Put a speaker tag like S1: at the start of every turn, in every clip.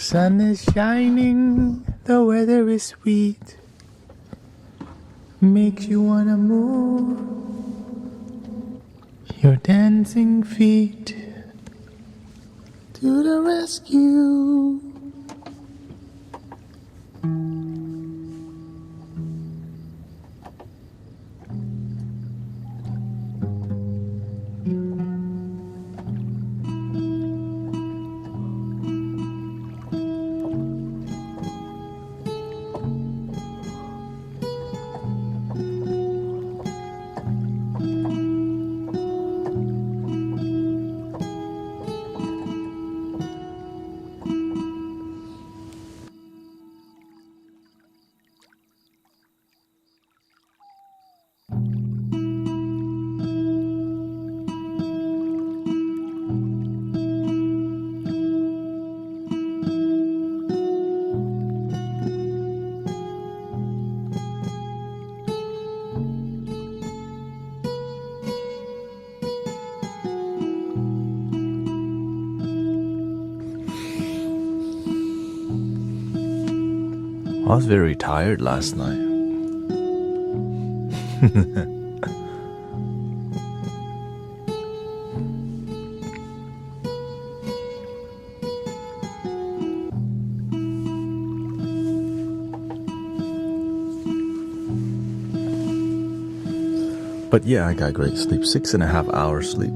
S1: Sun is shining, the weather is sweet, makes you wanna move your dancing feet to the rescue.
S2: I was very tired last night. But yeah, I got great sleep. 6.5 hours sleep.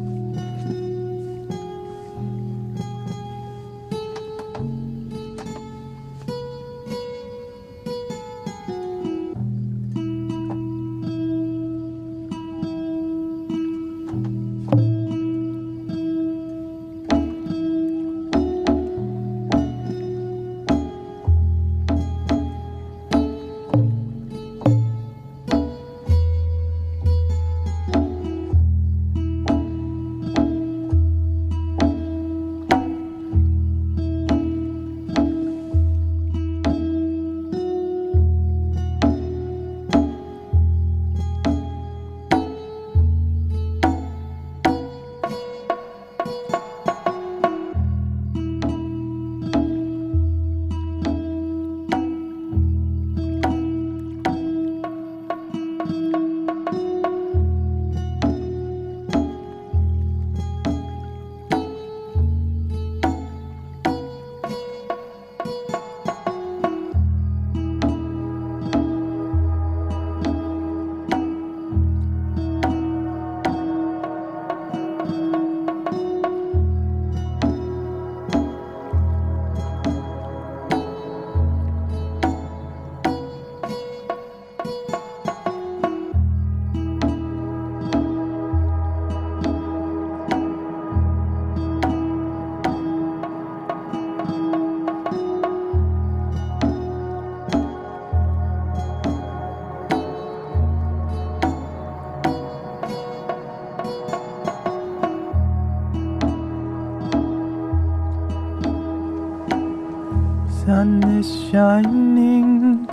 S1: Sun is shining,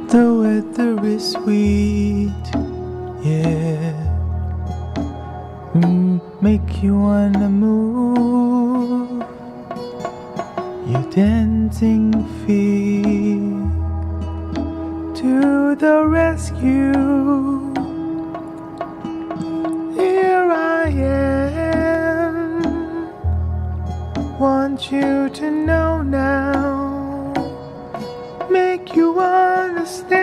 S1: the weather is sweet, yeah. Make you wanna move your dancing feet to the rescue. Here I am, want you to know now, make you understand.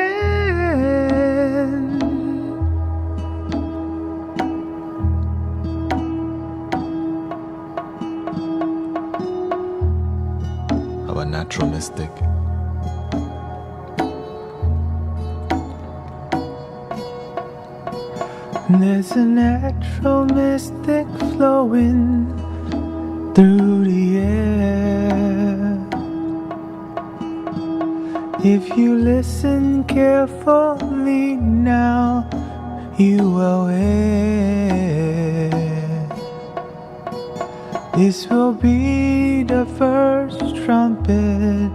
S2: I'm a natural mystic.
S1: There's a natural mystic flowing through the air. If you listen carefully now, you will hear. This will be the first trumpet,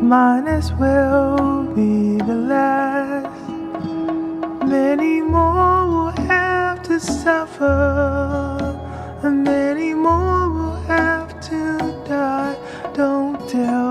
S1: mine as well be the last. Many more will have to suffer, and many more will have to die. Don't tell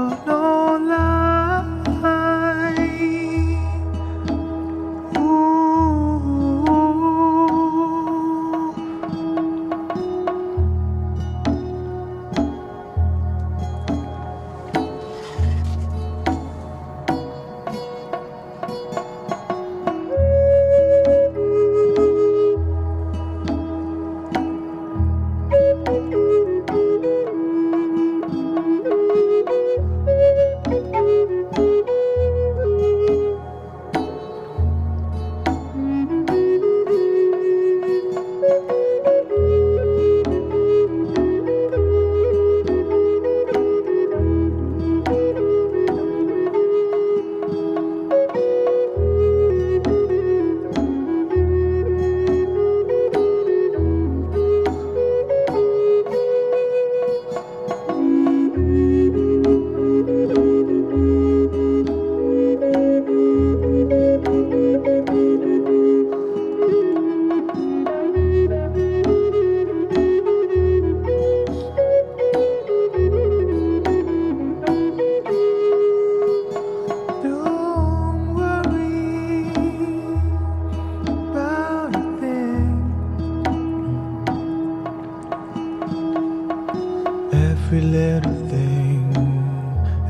S2: Every little thing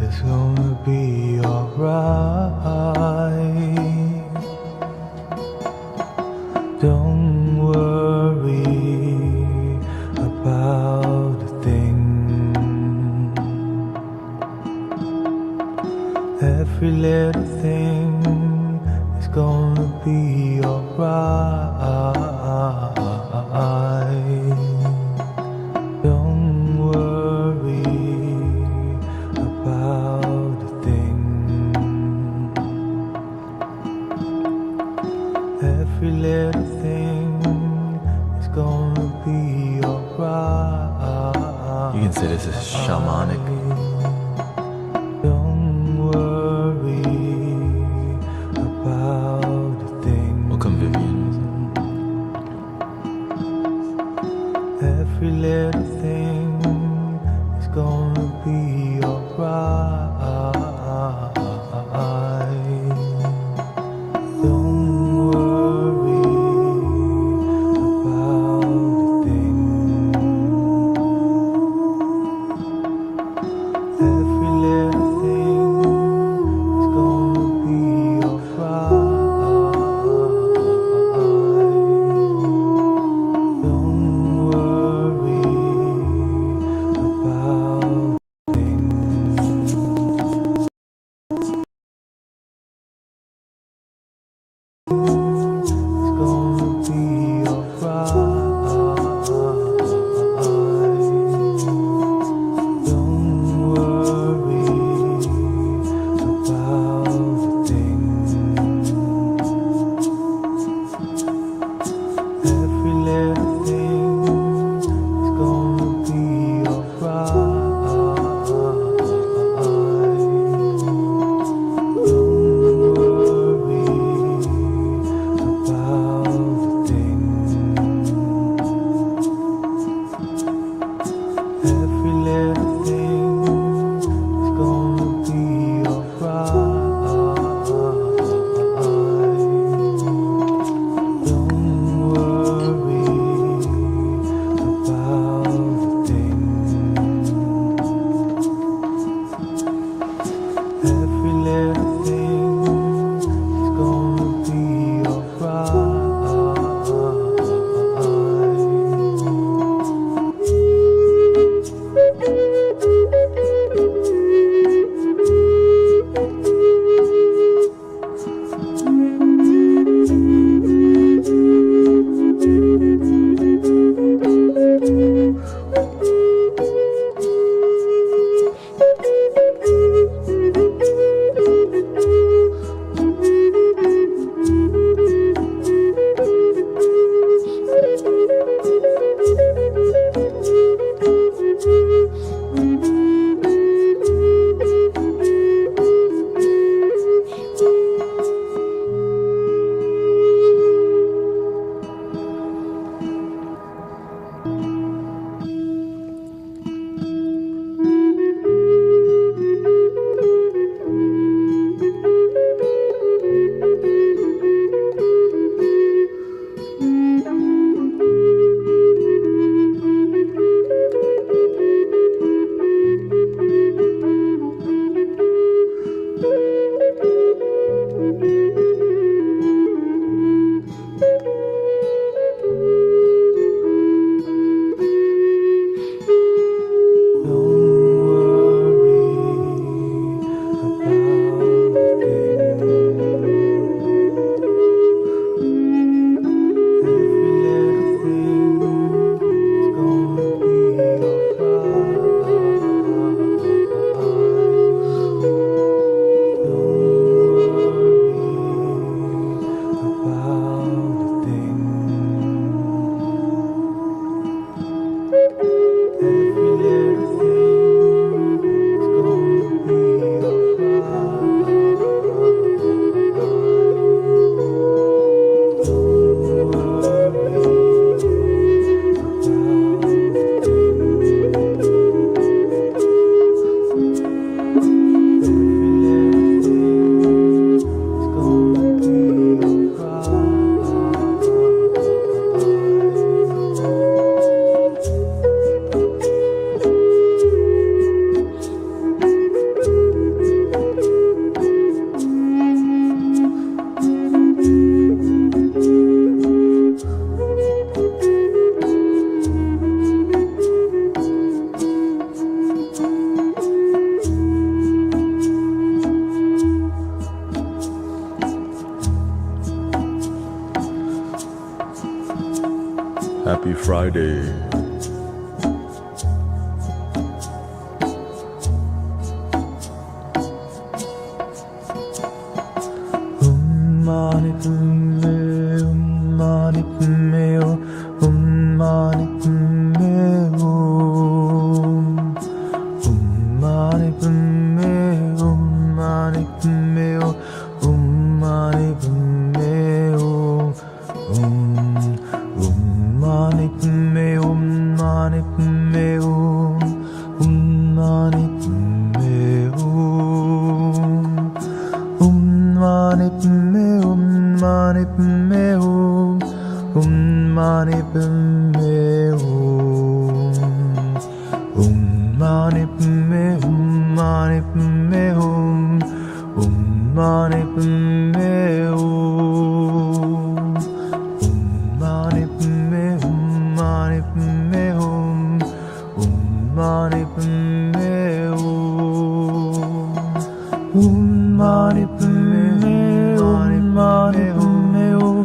S2: is gonna be alright. Don't worry about a thing. Every little thing is gonna be alright. Don't worry about a thing. Every little thing is gonna be alright. You can say this is shamanic. Don't worry about a thing. Welcome, Vivian. Every little thing is gonna be alright. Don't worry about a thing. Every little thing is gonna be alright. Don't worry Happy Friday. Mani Padme Hum, Mani Padme Hum. Mani Padme Hum, Mani Padme Hum, Mani Padme Hum. Mani Padme Hum, Mani Padme Hum, Mani Padme Hum. Mani Padme Hum, Mani Padme Hum, Mani Padme Hum. Mani Padme Hum, Mani Padme Hum, Mani Padme Hum. Mani Padme Hum, Mani Padme Hum, Mani Padme Hum. Mani Padme Hum, Mani Padme Hum,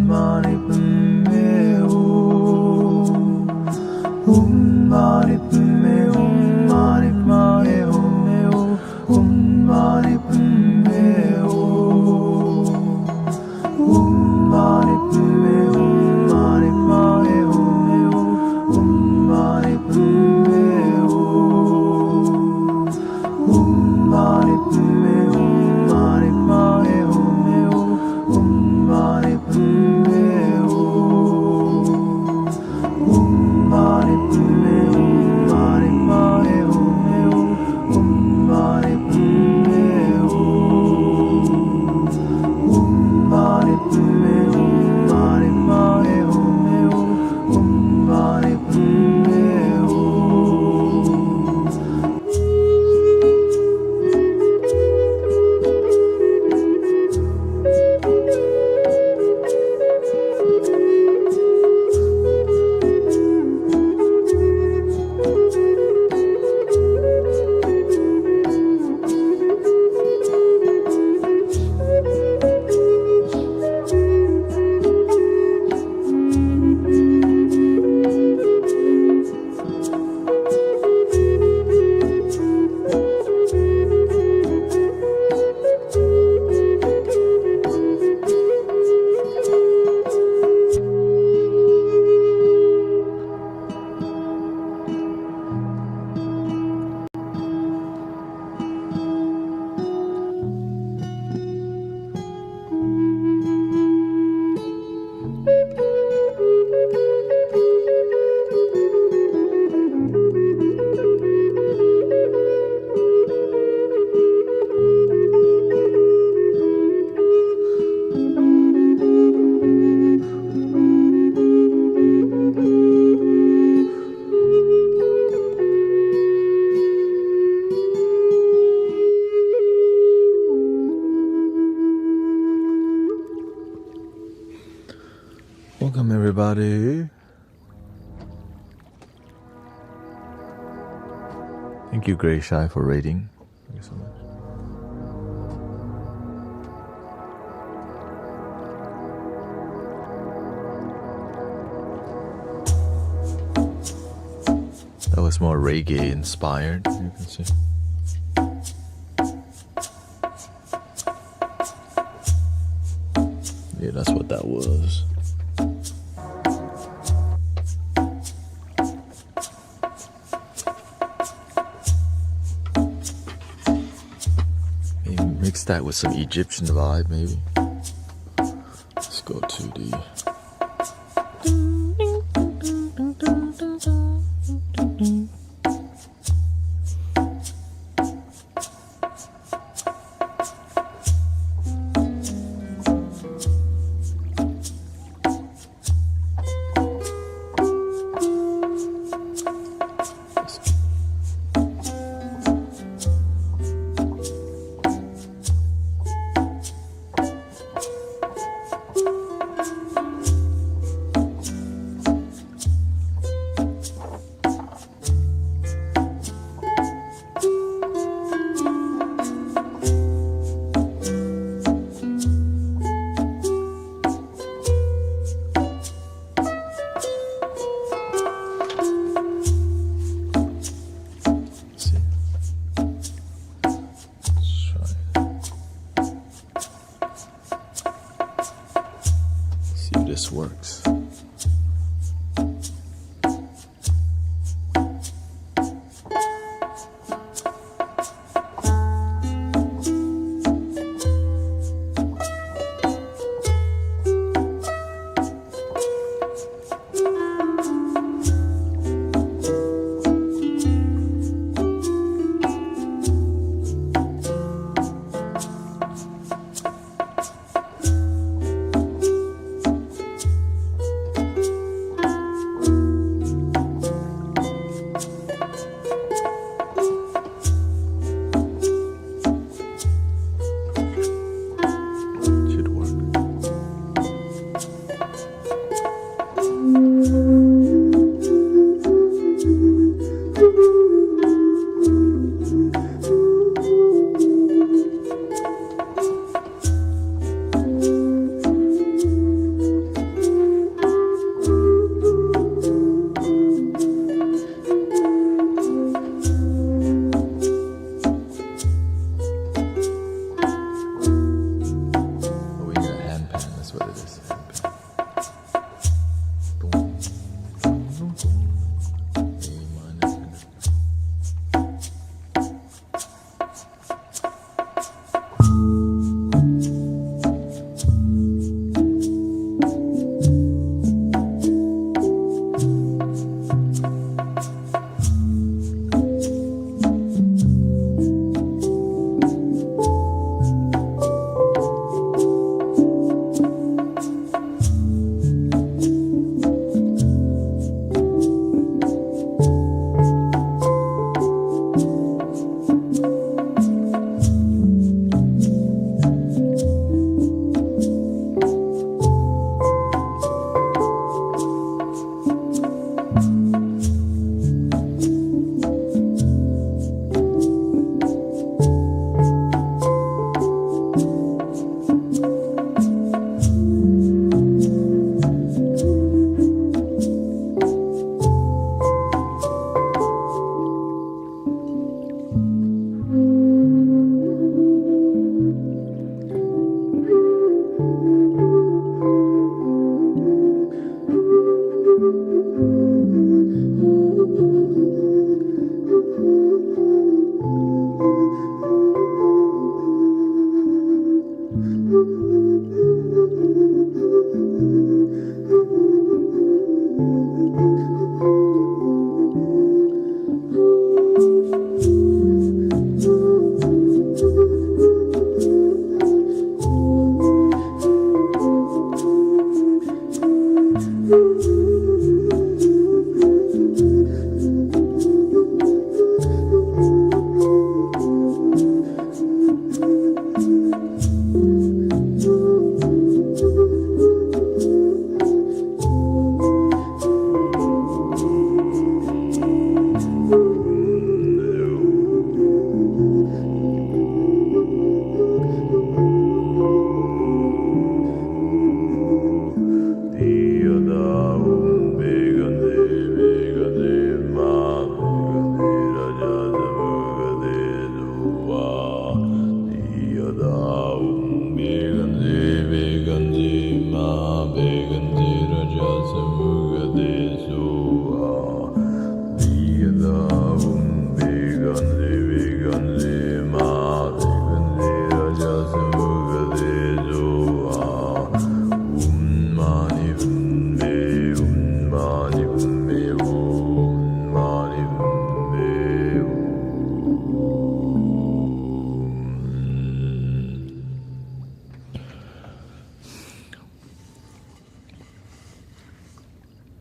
S2: Mani Padme Hum. Mani Padme Hum, Mani Padme Hum, Mani Padme Hum. Mani Padme Hum, Mani Padme Hum, Mani Padme Hum. Mani Padme Hum, Mani Padme Hum, Mani Padme Hum. Mani Padme Hum, Mani Padme Hum, Mani Padme Hum. Mani Padme Hum, Mani Padme Hum, Mani Padme Welcome everybody. Thank you, Grey Shy, for rating. Thank you so much. That was more reggae inspired, you can see. Yeah, that's what that was. Maybe mix that with some Egyptian vibe, maybe. Let's go to the... works.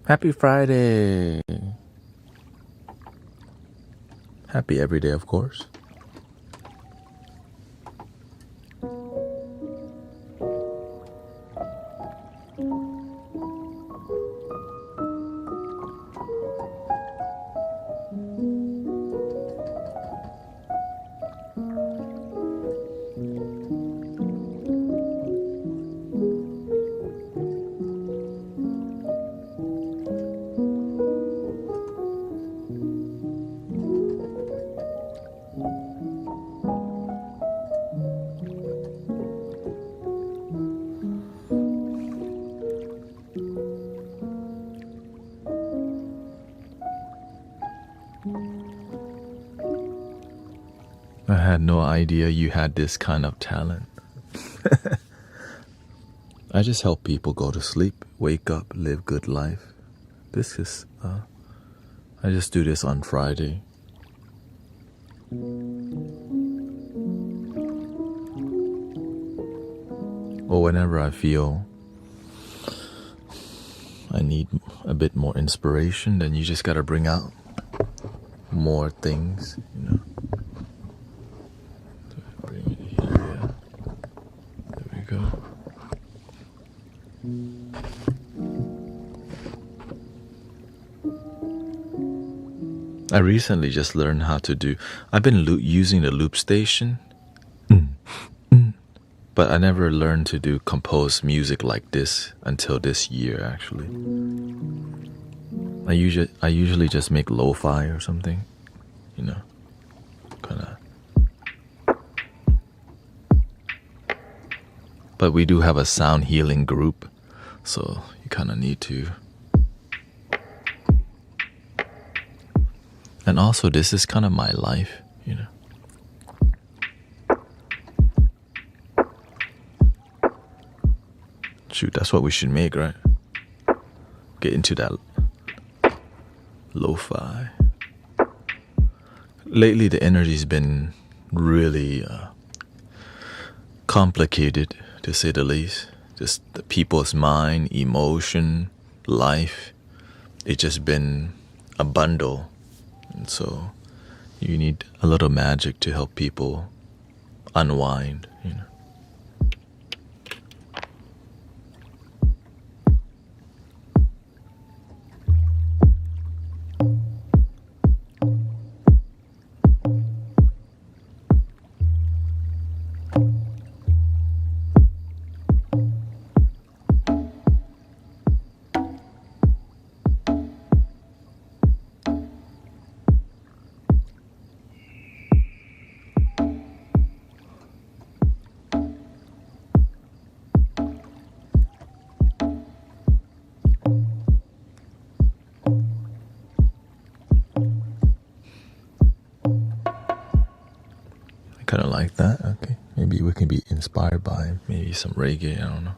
S2: Happy Friday! Happy every day, of course. I had no idea you had this kind of talent. I just help people go to sleep, wake up, live good life. This is, I just do this on Friday. Or whenever I feel I need a bit more inspiration, then you just gotta bring out more things, you know. Bring it here. There we go. I recently just learned how to do. I've been using the loop station, but I never learned to do compose music like this until this year. Actually, I usually just make lo-fi or something, you know, kind of. But we do have a sound healing group, so you kind of need to. And also, this is kind of my life, you know. Shoot, that's what we should make, right? Get into that lo-fi. Lately, the energy's been really complicated, to say the least. Just the people's mind, emotion, life. It's just been a bundle. And so you need a little magic to help people unwind, you know. Kind of like that. Okay, maybe we can be inspired by maybe some reggae. I don't know.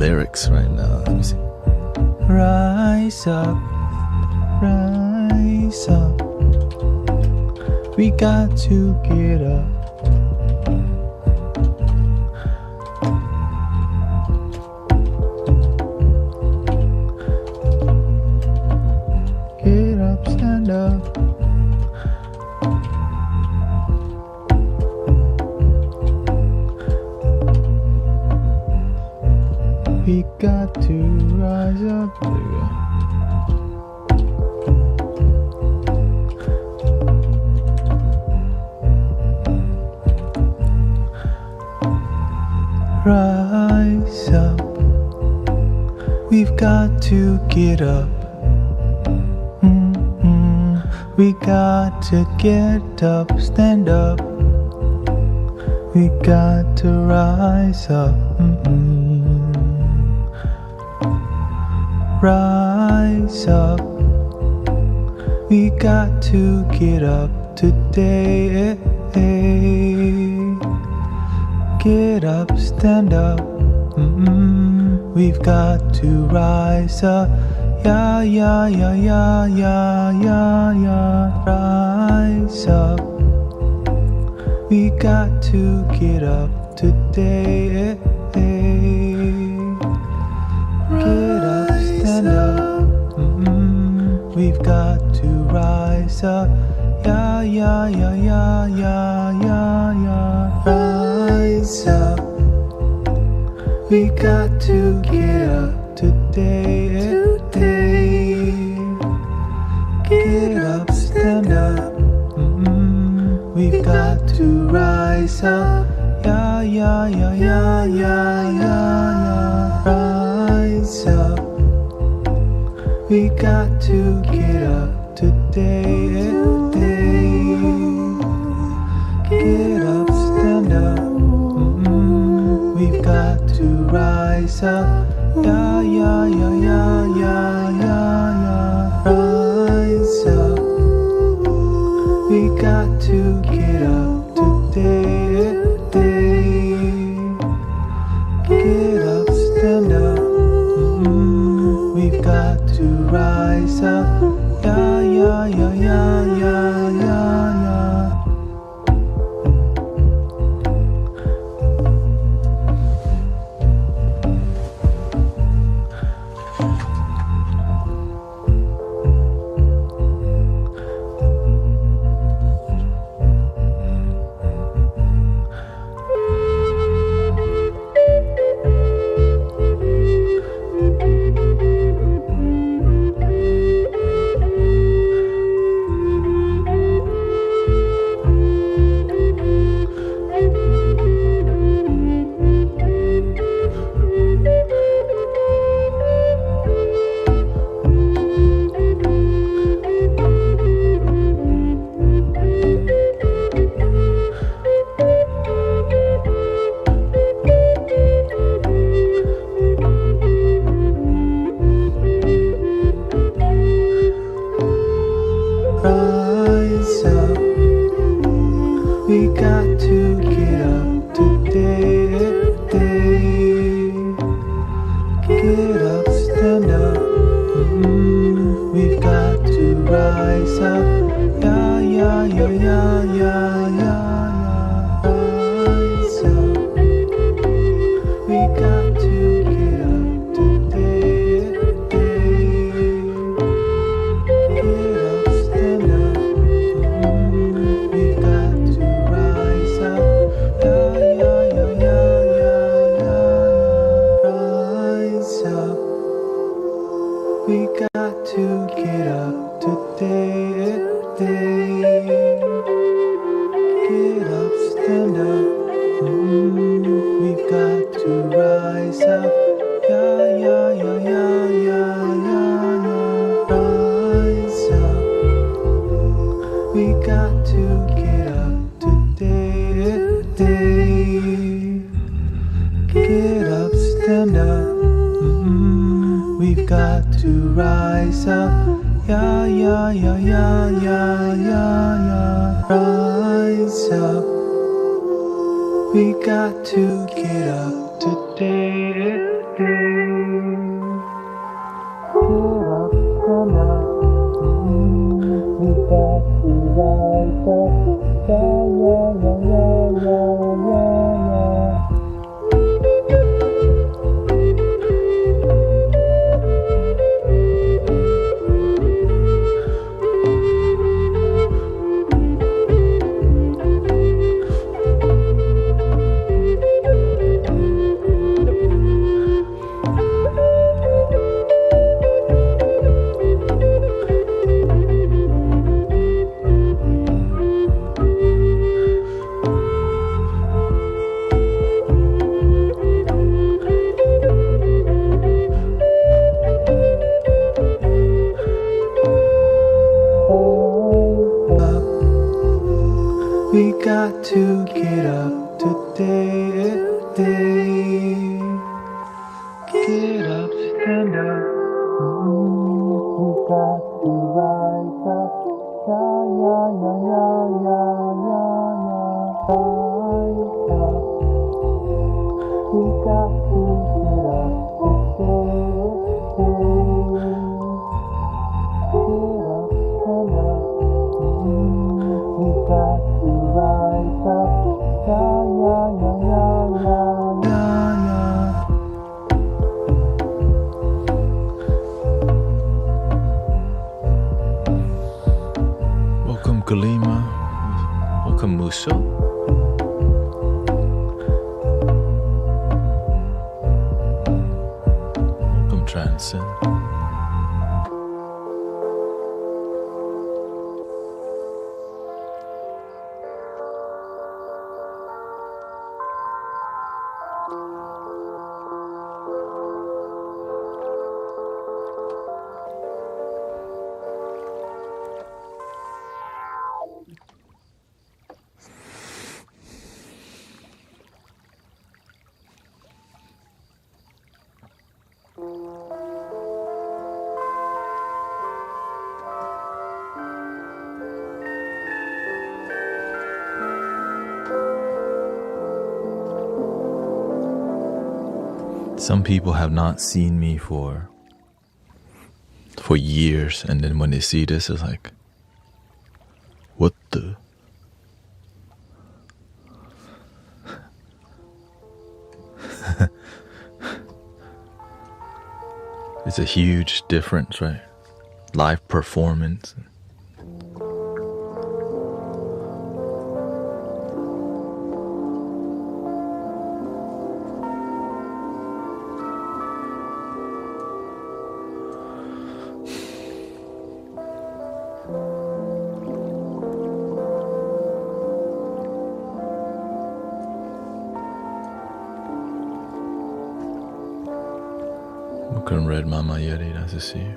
S2: lyrics right now. Let me see.
S1: Rise up, rise up. We got to get up. Get up, stand up. We got to rise up. There we go. Rise up. We've got to get up. We got to get up, stand up. We got to rise up. Rise up. We got to get up today. Get up, stand up. We've got to rise up. Yeah, yeah, yeah, yeah, yeah, yeah, yeah. Rise up. We got to get up today. Get up, stand up. We've got to rise up. Yeah, yeah, yeah, yeah, yeah, yeah, yeah. Rise up. We got to get up today. Get up, stand up. We've got to rise up. Yeah, yeah, yeah, yeah, yeah, yeah, yeah. Rise up. We got to get up today. Get up, stand up. We've got to rise up. Yeah, yeah, yeah, yeah, yeah, yeah, yeah. Rise up. We got to get up today. Get up, stand up. We've got to rise up. Yeah, yeah, yeah, yeah, yeah, yeah, yeah. Rise up. We got to get up today. Get up, stand up. We've got to rise up. Yeah, yeah, yeah, yeah, yeah, yeah, yeah. Rise up. We got to get up today. Get up, stand up. We've got to rise up. Yeah, yeah, yeah, yeah, yeah, yeah, yeah. Rise up. We got to get up today. Get up, stand up. We've got to rise up. Yeah, yeah, yeah, yeah, yeah, yeah, yeah. Rise up. We got to get up today. Get up, stand up. We've got to rise up. Yeah, yeah, yeah, yeah, yeah, yeah, yeah. Rise up. We got to get up today. We got to get up today. Get up, stand up. We got to rise up. Yeah, yeah, yeah, yeah, yeah, yeah, yeah. Rise up. We got to get up today. Get up, stand up. We got to rise up. Yeah, yeah, yeah, yeah, yeah, yeah, yeah.
S2: Welcome Kalima. Welcome Muso. Welcome Transcend. Some people have not seen me for years, and then when they see this, it's like, what the? It's a huge difference, right? Live performance. Welcome Red Mama Yeti, nice to see you.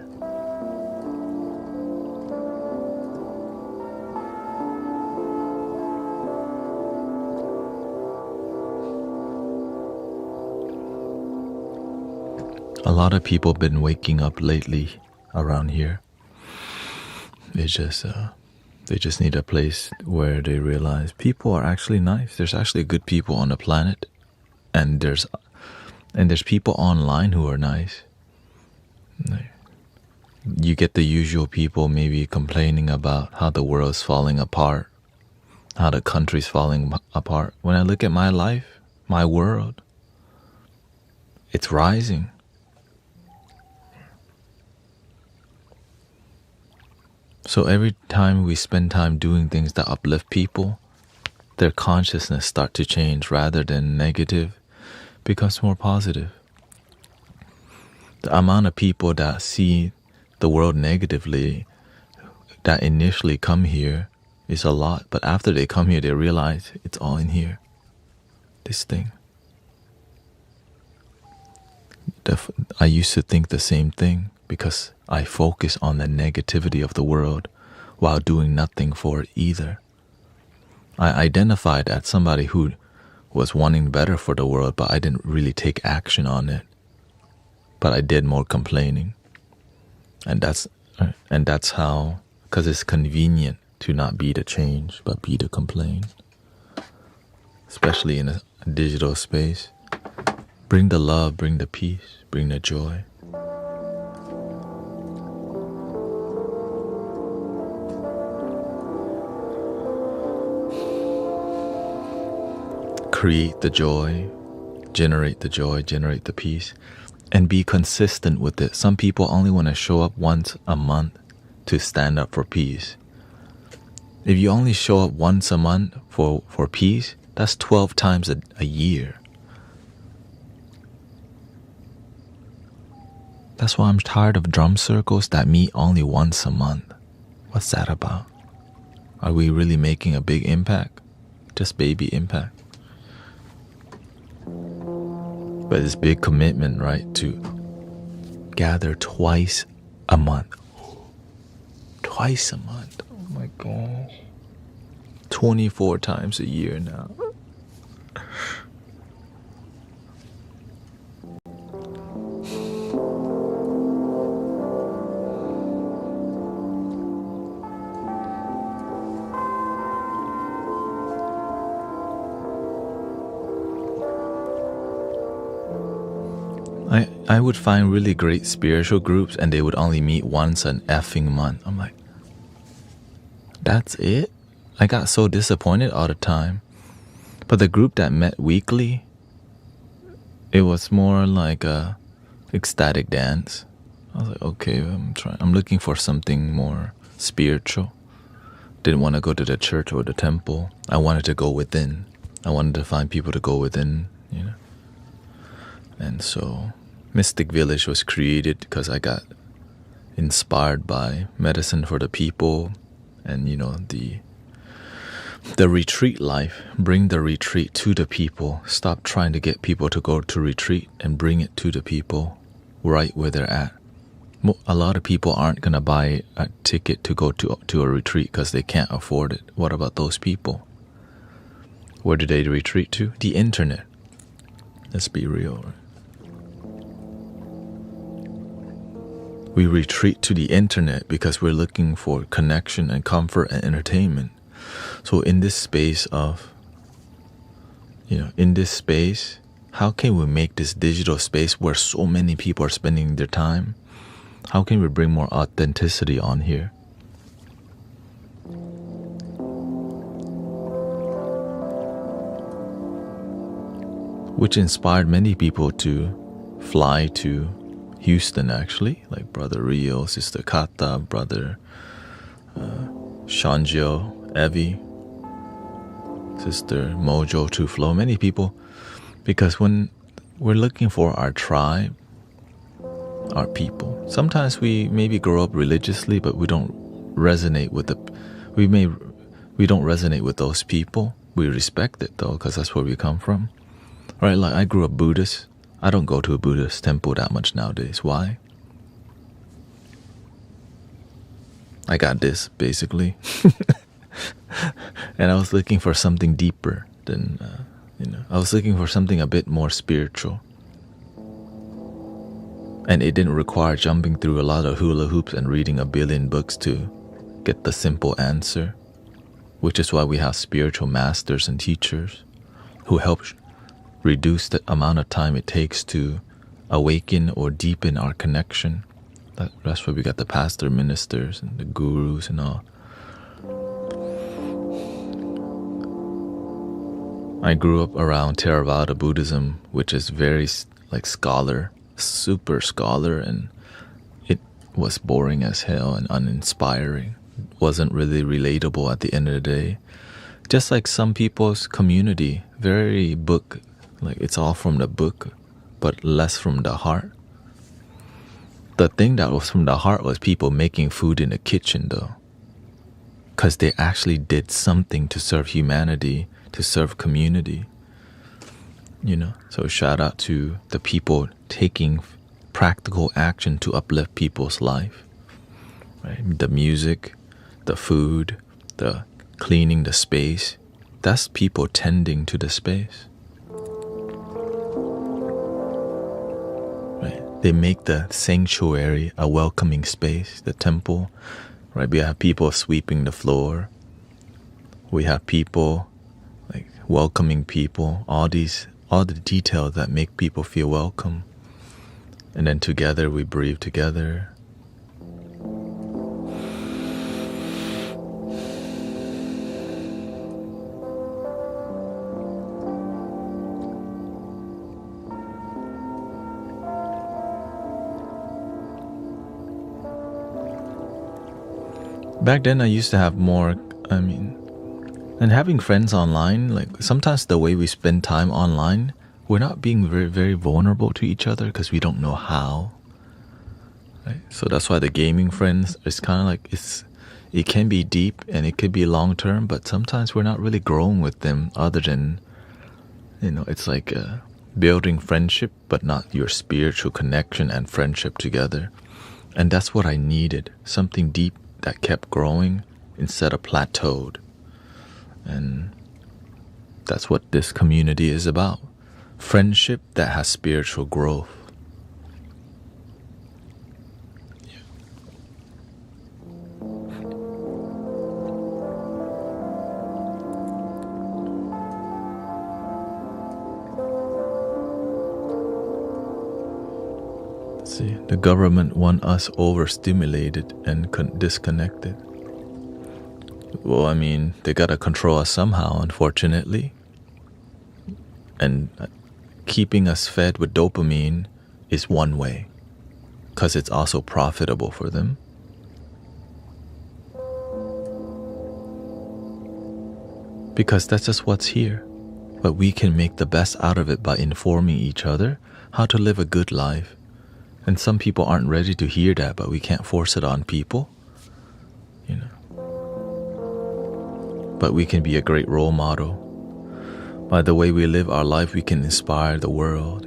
S2: A lot of people have been waking up lately around here. They just need a place where they realize people are actually nice. There's actually good people on the planet, and there's people online who are nice. You get the usual people maybe complaining about how the world's falling apart, how the country's falling apart. When I look at my life, my world, it's rising. So every time we spend time doing things that uplift people, their consciousness start to change. Rather than negative, becomes more positive. The amount of people that see the world negatively, that initially come here, is a lot. But after they come here, they realize it's all in here. This thing. I used to think the same thing because I focus on the negativity of the world while doing nothing for it either. I identified as somebody who was wanting better for the world, but I didn't really take action on it. But I did more complaining. And that's how, because it's convenient to not be the change, but be the complain. Especially in a digital space. Bring the love, bring the peace, bring the joy. Create the joy, generate the peace, and be consistent with it. Some people only want to show up once a month to stand up for peace. If you only show up once a month for peace, that's 12 times a year. That's why I'm tired of drum circles that meet only once a month. What's that about? Are we really making a big impact? Just baby impact. But it's big commitment, right? To gather twice a month. Twice a month. Oh my gosh. 24 times a year now. I would find really great spiritual groups and they would only meet once an effing month. I'm like, that's it? I got so disappointed all the time. But the group that met weekly, it was more like a ecstatic dance. I was like, okay, I'm looking for something more spiritual. Didn't want to go to the church or the temple. I wanted to go within. I wanted to find people to go within, you know. And so Mystic Village was created because I got inspired by medicine for the people and, you know, the retreat life. Bring the retreat to the people. Stop trying to get people to go to retreat and bring it to the people right where they're at. A lot of people aren't going to buy a ticket to go to a retreat because they can't afford it. What about those people? Where do they retreat to? The internet. Let's be real, right? We retreat to the internet because we're looking for connection and comfort and entertainment. So in this space of, how can we make this digital space where so many people are spending their time? How can we bring more authenticity on here? Which inspired many people to fly to Houston, actually, like Brother Rio, Sister Kata, Brother Shanjo, Evie, Sister Mojo, to flow. Many people, because when we're looking for our tribe, our people, sometimes we maybe grow up religiously, but we don't resonate with we don't resonate with those people. We respect it though, because that's where we come from, right? Like I grew up Buddhist. I don't go to a Buddhist temple that much nowadays. Why? I got this, basically. And I was looking for something deeper than, I was looking for something a bit more spiritual. And it didn't require jumping through a lot of hula hoops and reading a billion books to get the simple answer, which is why we have spiritual masters and teachers who help reduce the amount of time it takes to awaken or deepen our connection. That's why we got the pastor ministers and the gurus and all. I grew up around Theravada Buddhism, which is very like super scholar, and it was boring as hell and uninspiring. Wasn't really relatable at the end of the day. Just like some people's community, very book, like it's all from the book, but less from the heart. The thing that was from the heart was people making food in the kitchen though, because they actually did something to serve humanity, to serve community. So shout out to the people taking practical action to uplift people's life, right? The music, the food, the cleaning the space, that's people tending to the space, right? They make the sanctuary a welcoming space, the temple, right? We have people sweeping the floor. We have people like welcoming people. All all the details that make people feel welcome. And then together we breathe together. Back then I used to have more, and having friends online, like sometimes the way we spend time online, we're not being very, very vulnerable to each other because we don't know how. Right? So that's why the gaming friends, it's kind of like, it can be deep and it could be long term, but sometimes we're not really growing with them other than, it's like building friendship, but not your spiritual connection and friendship together. And that's what I needed, something deep that kept growing instead of plateaued. And that's what this community is about. Friendship that has spiritual growth. See, the government want us overstimulated and disconnected. Well, they gotta control us somehow, unfortunately. And keeping us fed with dopamine is one way, because it's also profitable for them. Because that's just what's here. But we can make the best out of it by informing each other how to live a good life. And some people aren't ready to hear that, but we can't force it on people. But we can be a great role model. By the way we live our life, we can inspire the world,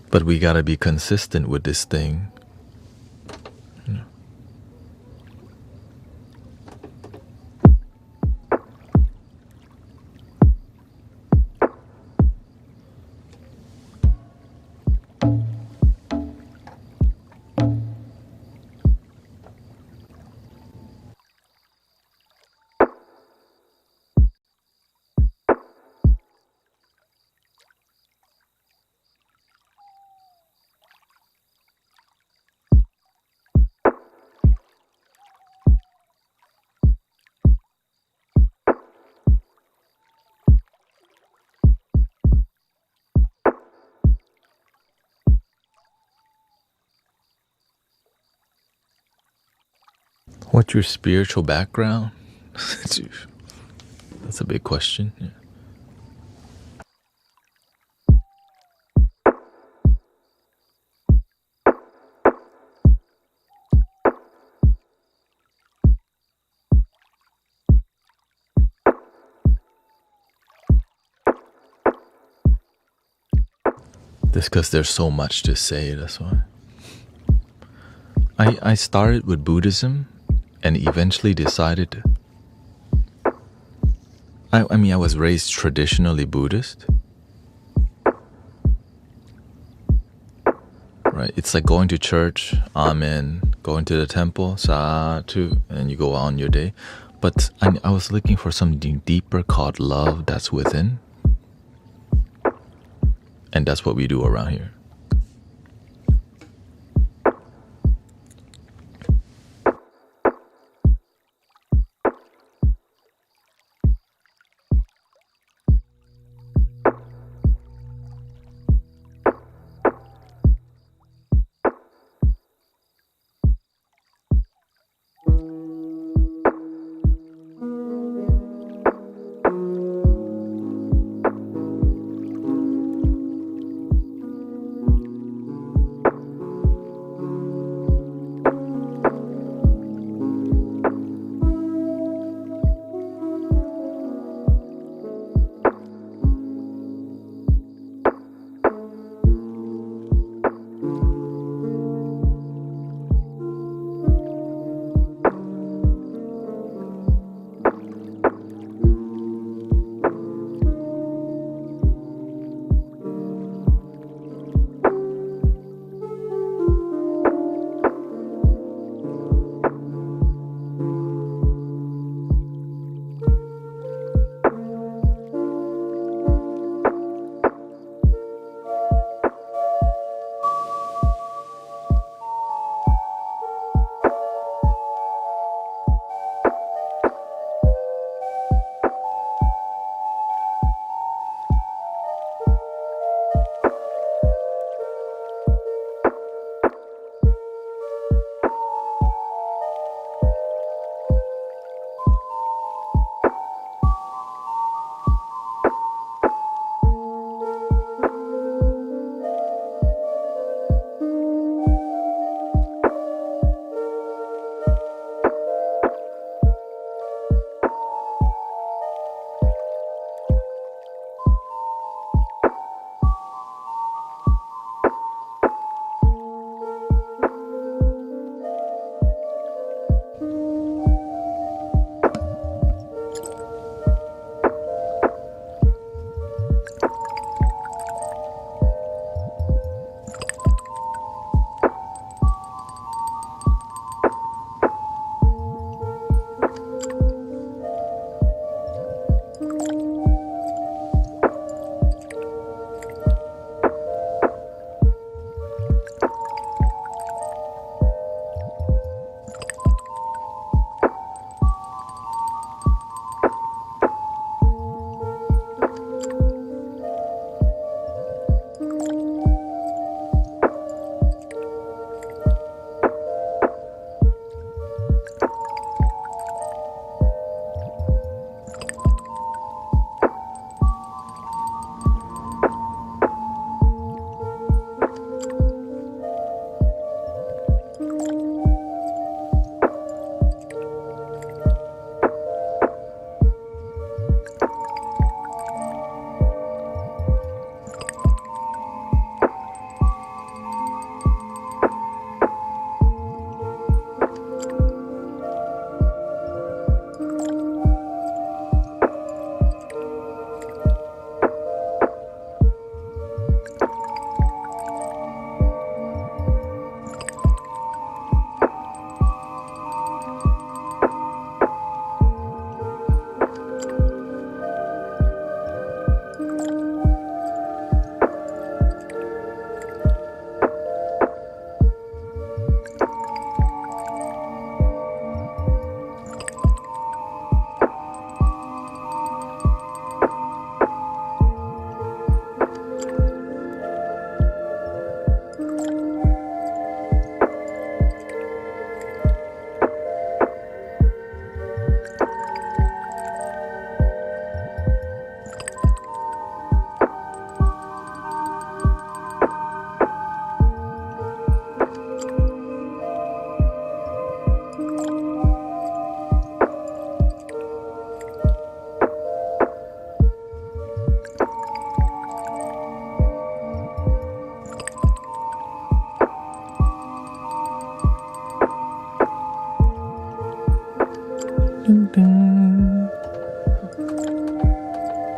S2: But we gotta be consistent with this thing. What's your spiritual background? That's a big question. Yeah. That's because there's so much to say, that's why. I started with Buddhism and eventually decided I was raised traditionally Buddhist. Right? It's like going to church, amen, going to the temple, satu, and you go on your day. But I was looking for something deeper called love that's within. And that's what we do around here.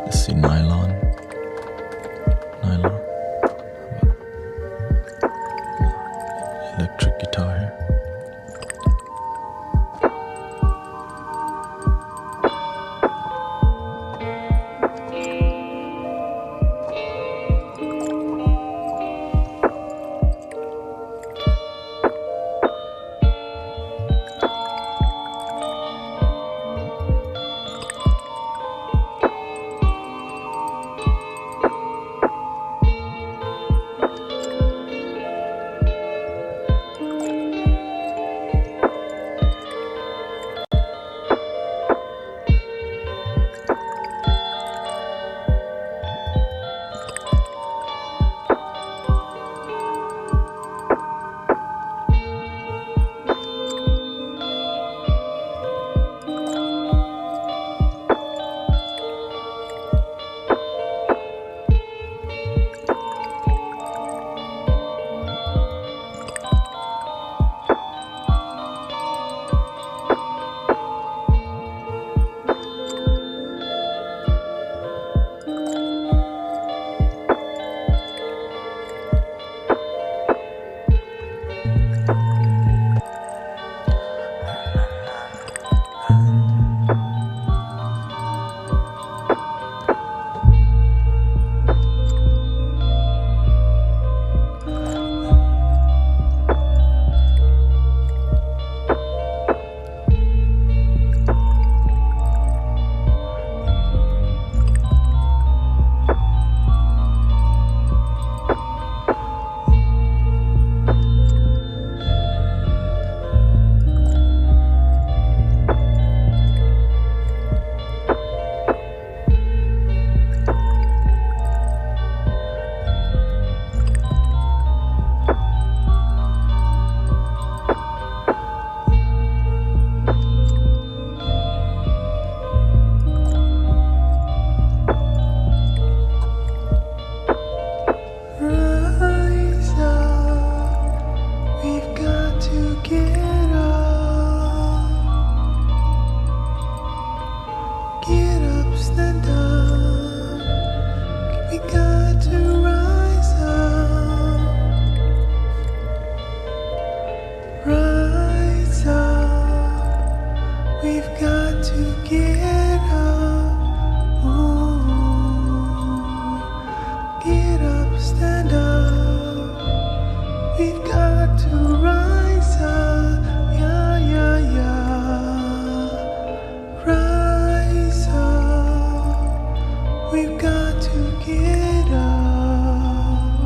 S2: Let's see, nylon. Electric guitar here.
S1: We've got to get up.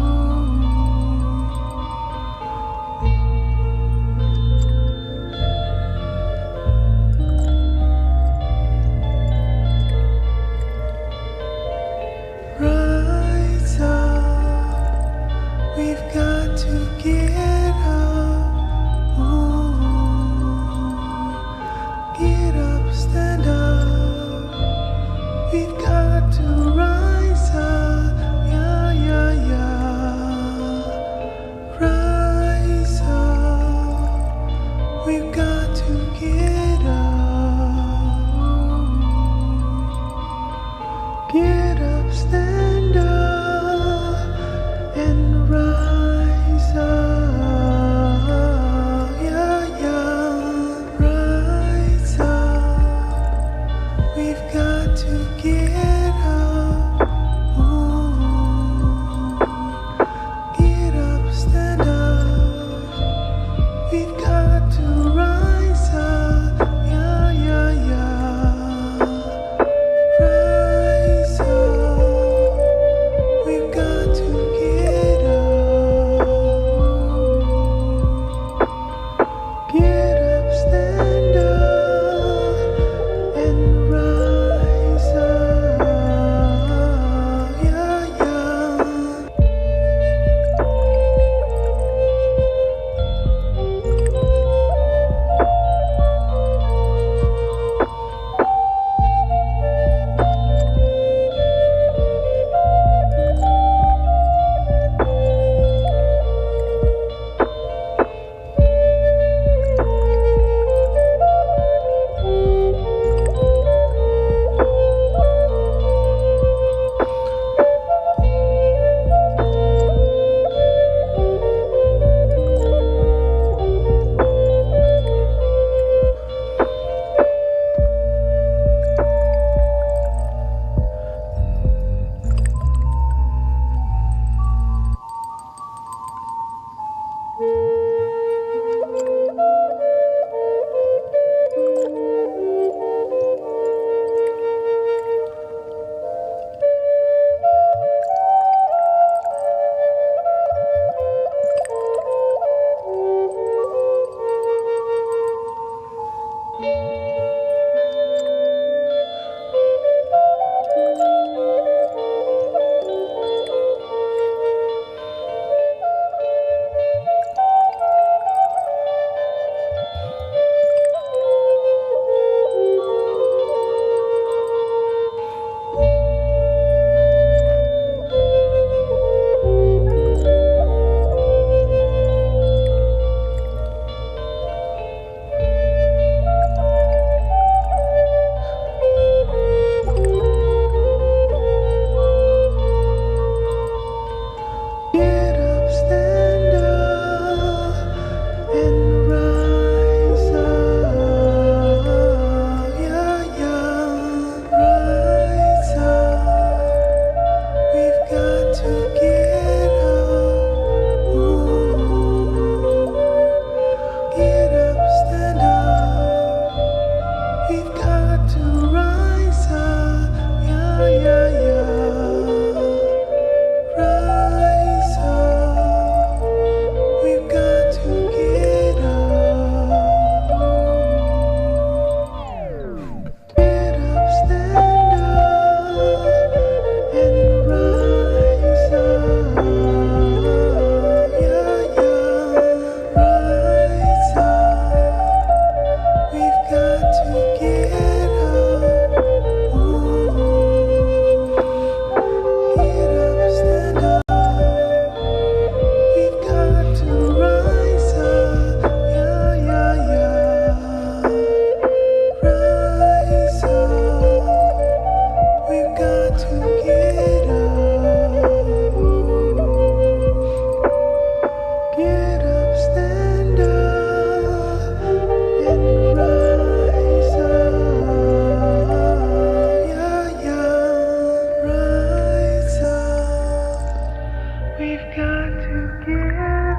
S1: We've got to get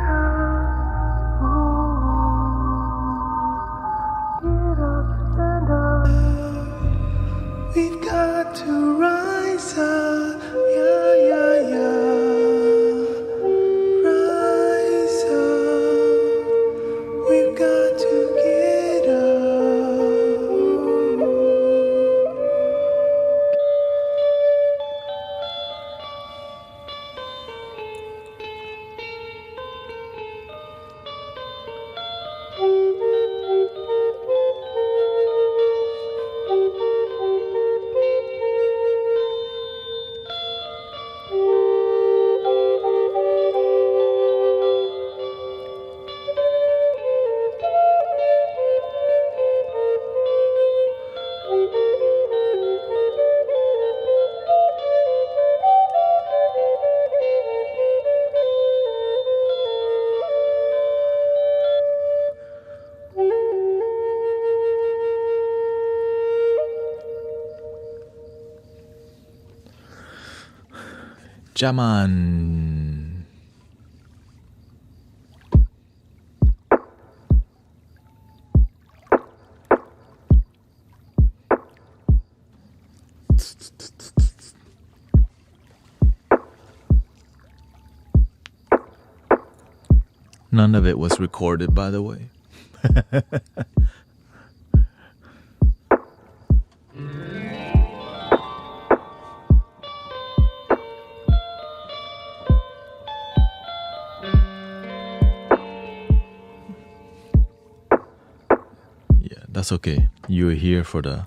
S1: up. Get up, stand up. We've got to rise up. Yeah, yeah, yeah. Rise up. We've got to get up.
S2: Jaman. None of it was recorded, by the way. Yeah, that's okay. You're here for the...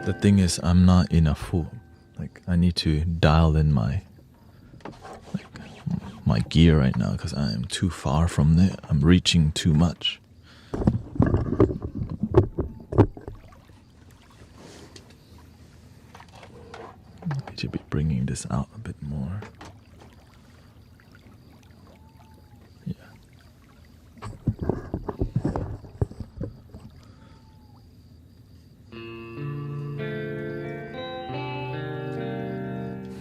S2: The thing is, I'm not in a full... Like, I need to dial in my gear right now because I am too far from there. I'm reaching too much. I should be bringing this out a bit more. Yeah.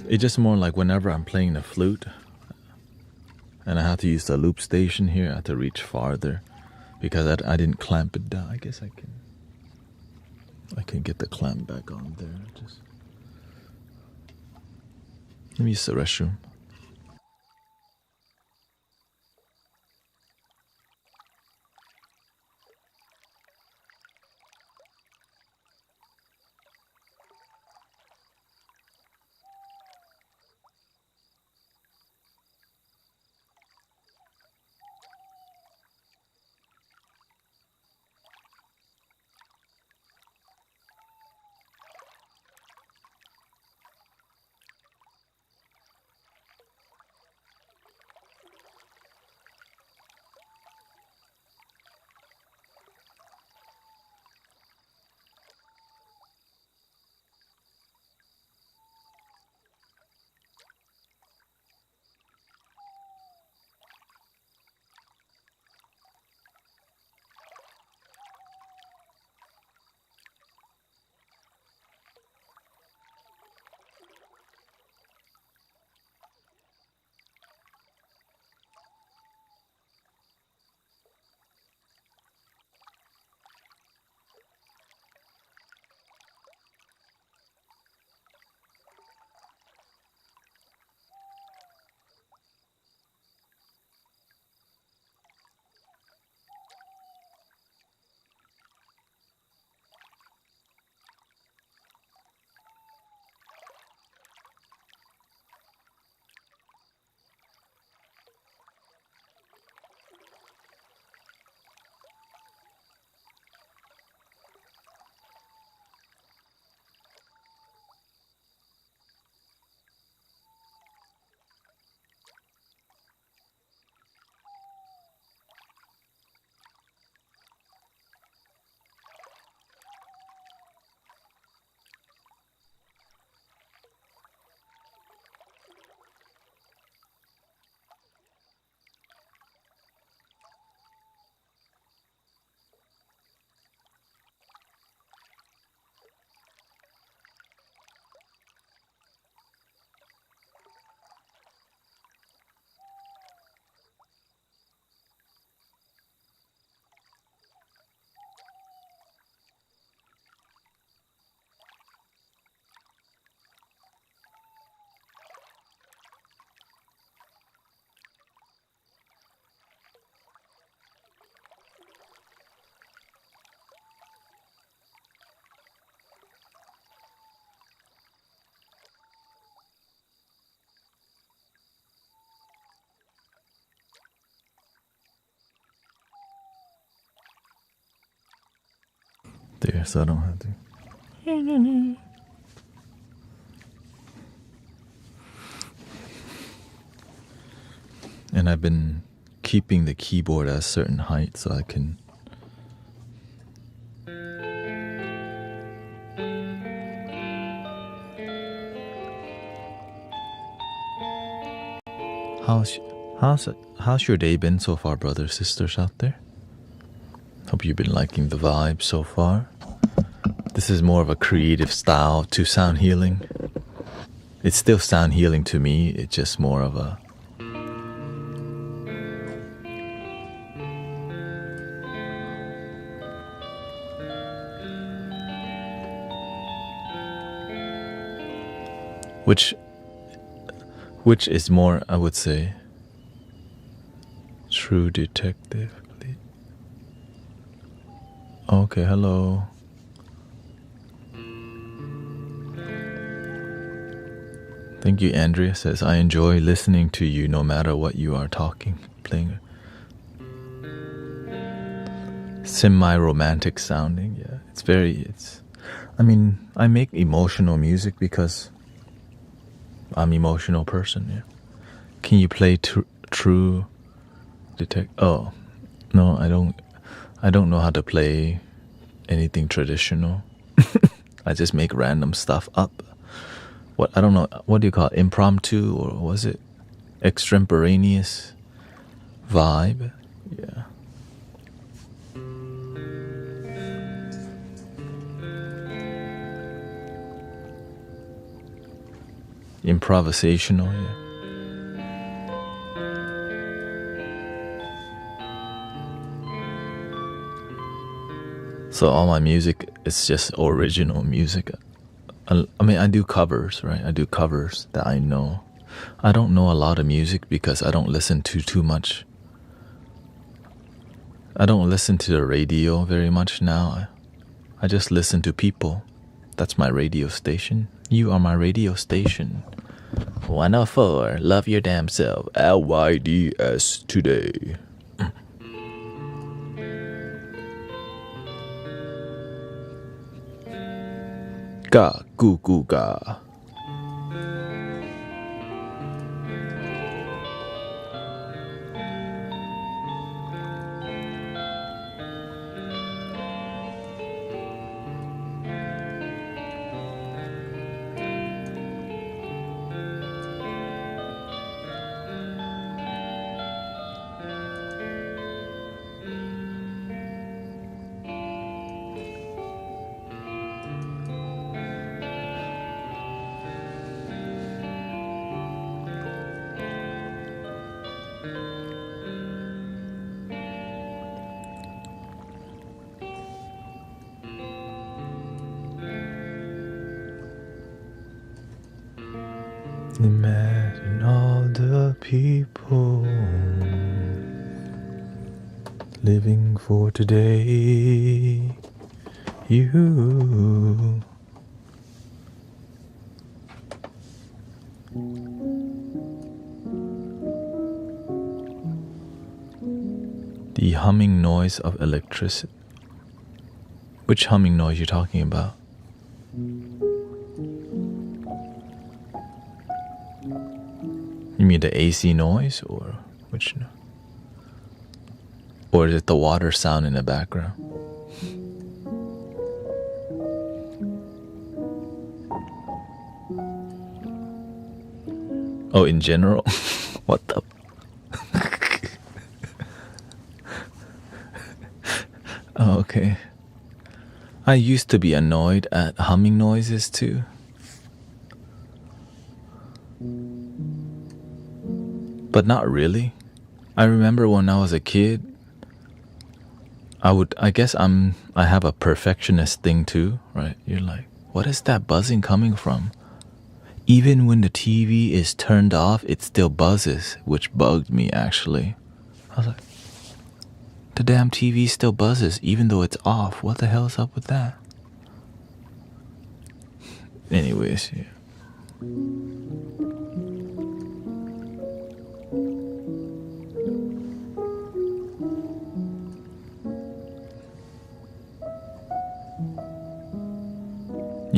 S2: It's just more like whenever I'm playing the flute and I have to use the loop station here, I have to reach farther because I didn't clamp it down. I guess I can get the clamp back on there. Just let me use the restroom. here, so I don't have to. And I've been keeping the keyboard at a certain height so I can How's your day been so far, brothers, sisters out there? Hope you've been liking the vibe so far. This is more of a creative style to sound healing. It's still sound healing to me. It's just more of a which is more, I would say, true detective. Okay, hello. Thank you, Andrea says, I enjoy listening to you no matter what you are playing. Semi-romantic sounding, yeah. I make emotional music because I'm an emotional person, yeah. Can you play true detect? Oh, no, I don't know how to play anything traditional. I just make random stuff up. I don't know, what do you call it? Impromptu, or was it extemporaneous vibe? Yeah. Improvisational, yeah. So all my music is just original music. I do covers, right? I do covers that I know. I don't know a lot of music because I don't listen to too much. I don't listen to the radio very much now. I just listen to people. That's my radio station. You are my radio station. 104, love your damn self. LYDS today. Ga goo goo ga. Imagine all the people living for today. You. The humming noise of electricity. Which humming noise you talking about? You mean the AC noise, or which? Or is it the water sound in the background? Oh, in general? What the? Oh, okay. I used to be annoyed at humming noises too. But not really. I remember when I was a kid, I have a perfectionist thing too, right? You're like, what is that buzzing coming from? Even when the TV is turned off, it still buzzes, which bugged me actually. I was like, the damn TV still buzzes even though it's off. What the hell is up with that? Anyways, yeah.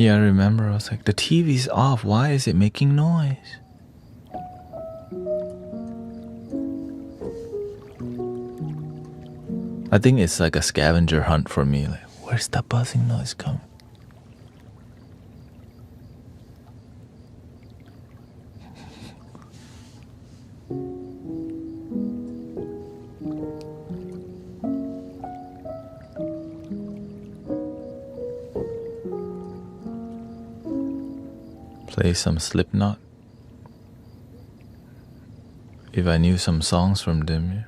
S2: Yeah, I remember. I was like, the TV's off. Why is it making noise? I think it's like a scavenger hunt for me. Like, where's that buzzing noise coming? Play some Slipknot. If I knew some songs from them, yeah.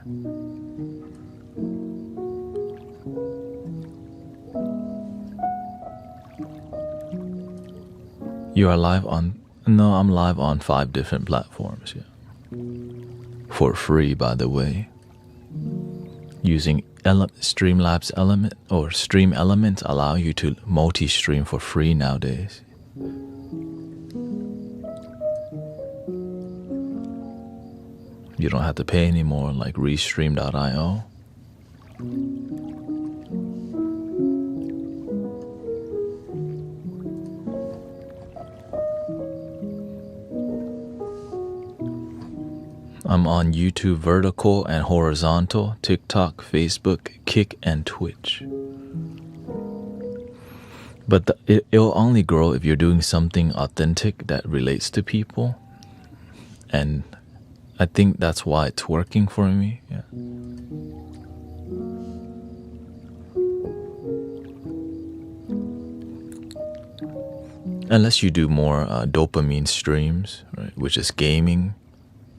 S2: You are live on... No, I'm live on 5 different platforms, yeah. For free, by the way. Using Streamlabs Element or Stream Elements allow you to multi-stream for free nowadays. You don't have to pay anymore like Restream.io. I'm on YouTube vertical and horizontal, TikTok, Facebook, Kick, and Twitch. But it'll only grow if you're doing something authentic that relates to people. And I think that's why it's working for me. Yeah. Unless you do more dopamine streams, right, which is gaming,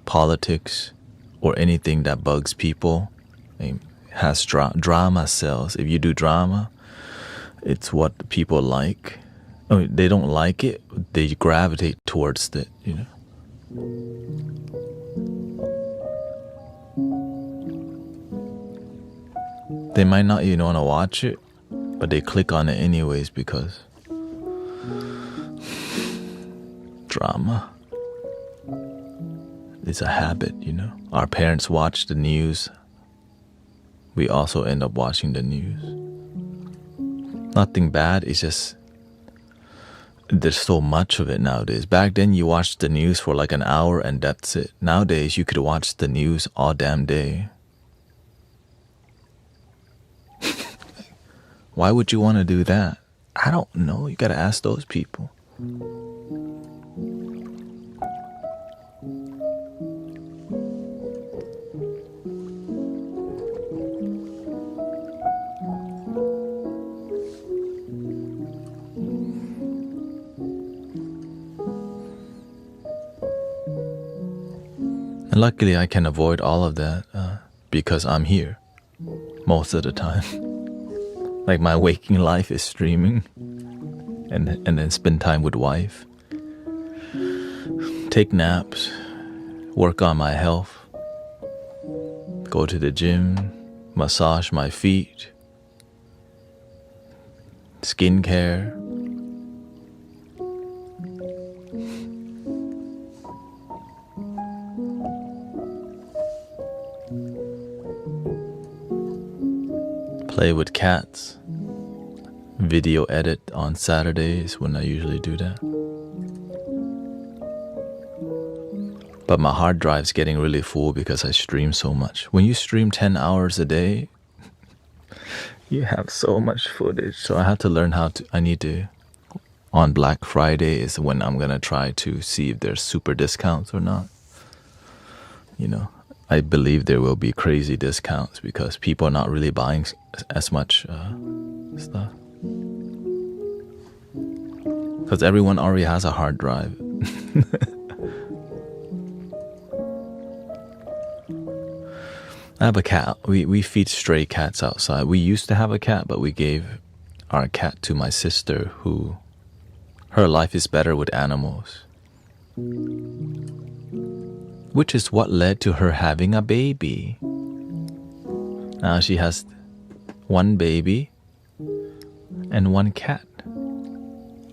S2: politics, or anything that bugs people, has drama sells. If you do drama, it's what people like. I mean, they don't like it, they gravitate towards it, you know. They might not even want to watch it, but they click on it anyways because drama. It's a habit, you know. Our parents watch the news. We also end up watching the news. Nothing bad, it's just there's so much of it nowadays. Back then you watched the news for like an hour and that's it. Nowadays you could watch the news all damn day. Why would you want to do that? I don't know. You gotta ask those people. And luckily I can avoid all of that because I'm here most of the time. Like my waking life is streaming and then spend time with wife. Take naps, work on my health, go to the gym, massage my feet, skincare. Play with cats. Video edit on Saturdays when I usually do that. But my hard drive's getting really full because I stream so much. When you stream 10 hours a day, you have so much footage. So I have to learn on Black Friday is when I'm gonna try to see if there's super discounts or not. You know, I believe there will be crazy discounts because people are not really buying as much stuff. Because everyone already has a hard drive. I have a cat. We feed stray cats outside. We used to have a cat, but we gave our cat to my sister who... Her life is better with animals. Which is what led to her having a baby. Now she has 1 baby and 1 cat.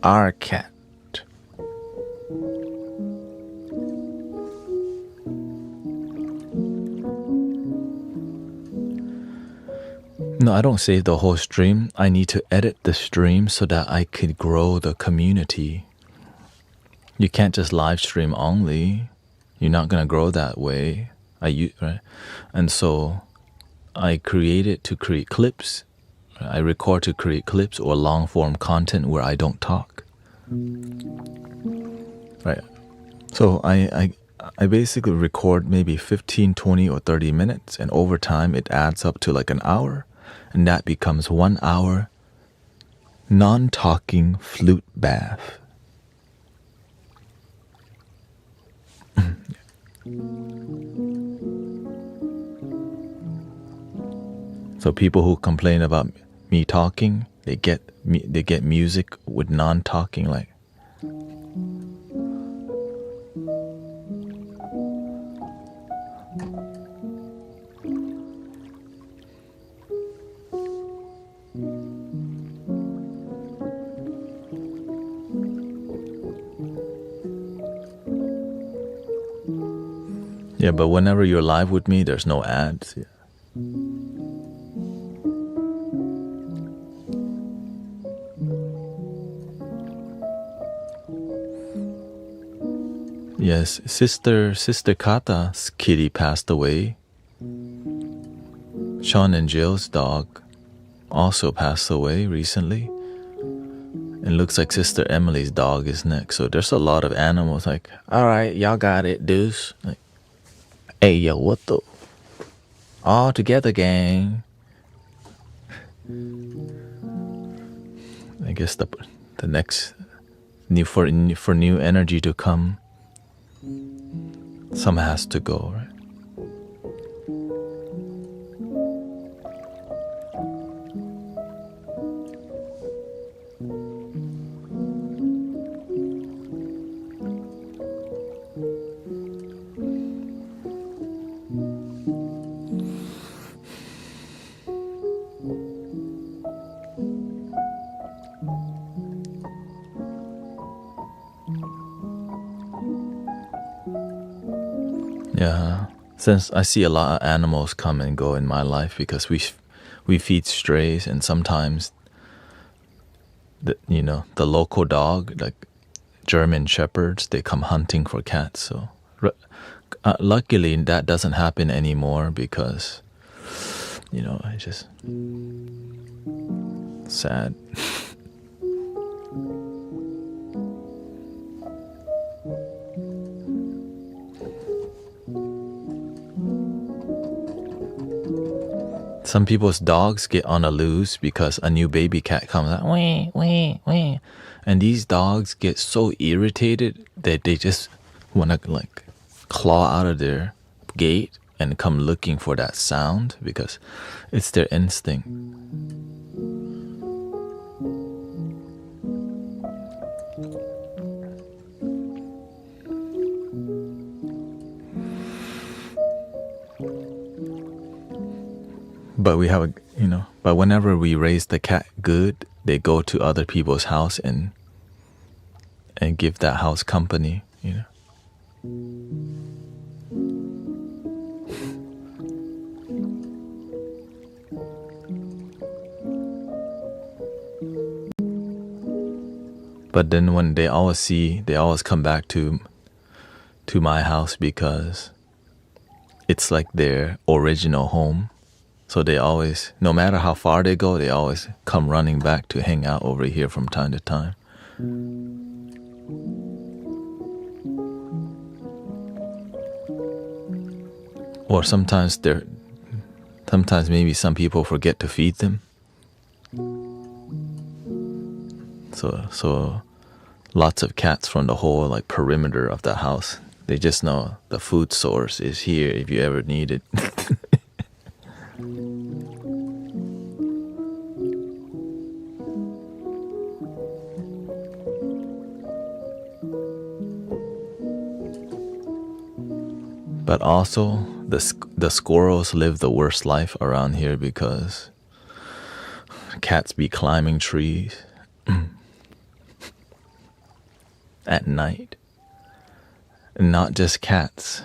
S2: Our cat. No, I don't save the whole stream. I need to edit the stream so that I could grow the community. You can't just live stream only. You're not gonna grow that way. Right? And so I created to create clips. I record to create clips or long form content where I don't talk. Right. So I basically record maybe 15, 20, or 30 minutes, and over time it adds up to like an hour, and that becomes 1 hour non-talking flute bath. So people who complain about me talking, they get music with non-talking, like. Yeah, but whenever you're live with me, there's no ads. Yeah. Yes, Sister Kata's kitty passed away. Sean and Jill's dog also passed away recently. And looks like Sister Emily's dog is next. So there's a lot of animals like, all right, y'all got it, deuce. Like, hey, yo, what the? All together, gang. I guess the next for new energy to come, some has to go, right? Yeah, since I see a lot of animals come and go in my life because we feed strays, and sometimes the local dog, like German shepherds, they come hunting for cats. So luckily that doesn't happen anymore because it's just sad. Some people's dogs get on a loose because a new baby cat comes out, wee, wee, wee. And these dogs get so irritated that they just want to like claw out of their gate and come looking for that sound because it's their instinct. But we have but whenever we raise the cat good, they go to other people's house and give that house company, But then when they always come back to my house because it's like their original home. So they always, no matter how far they go, they always come running back to hang out over here from time to time. Or sometimes maybe some people forget to feed them. So lots of cats from the whole like perimeter of the house. They just know the food source is here if you ever need it. But also, the squirrels live the worst life around here because cats be climbing trees at night. And not just cats.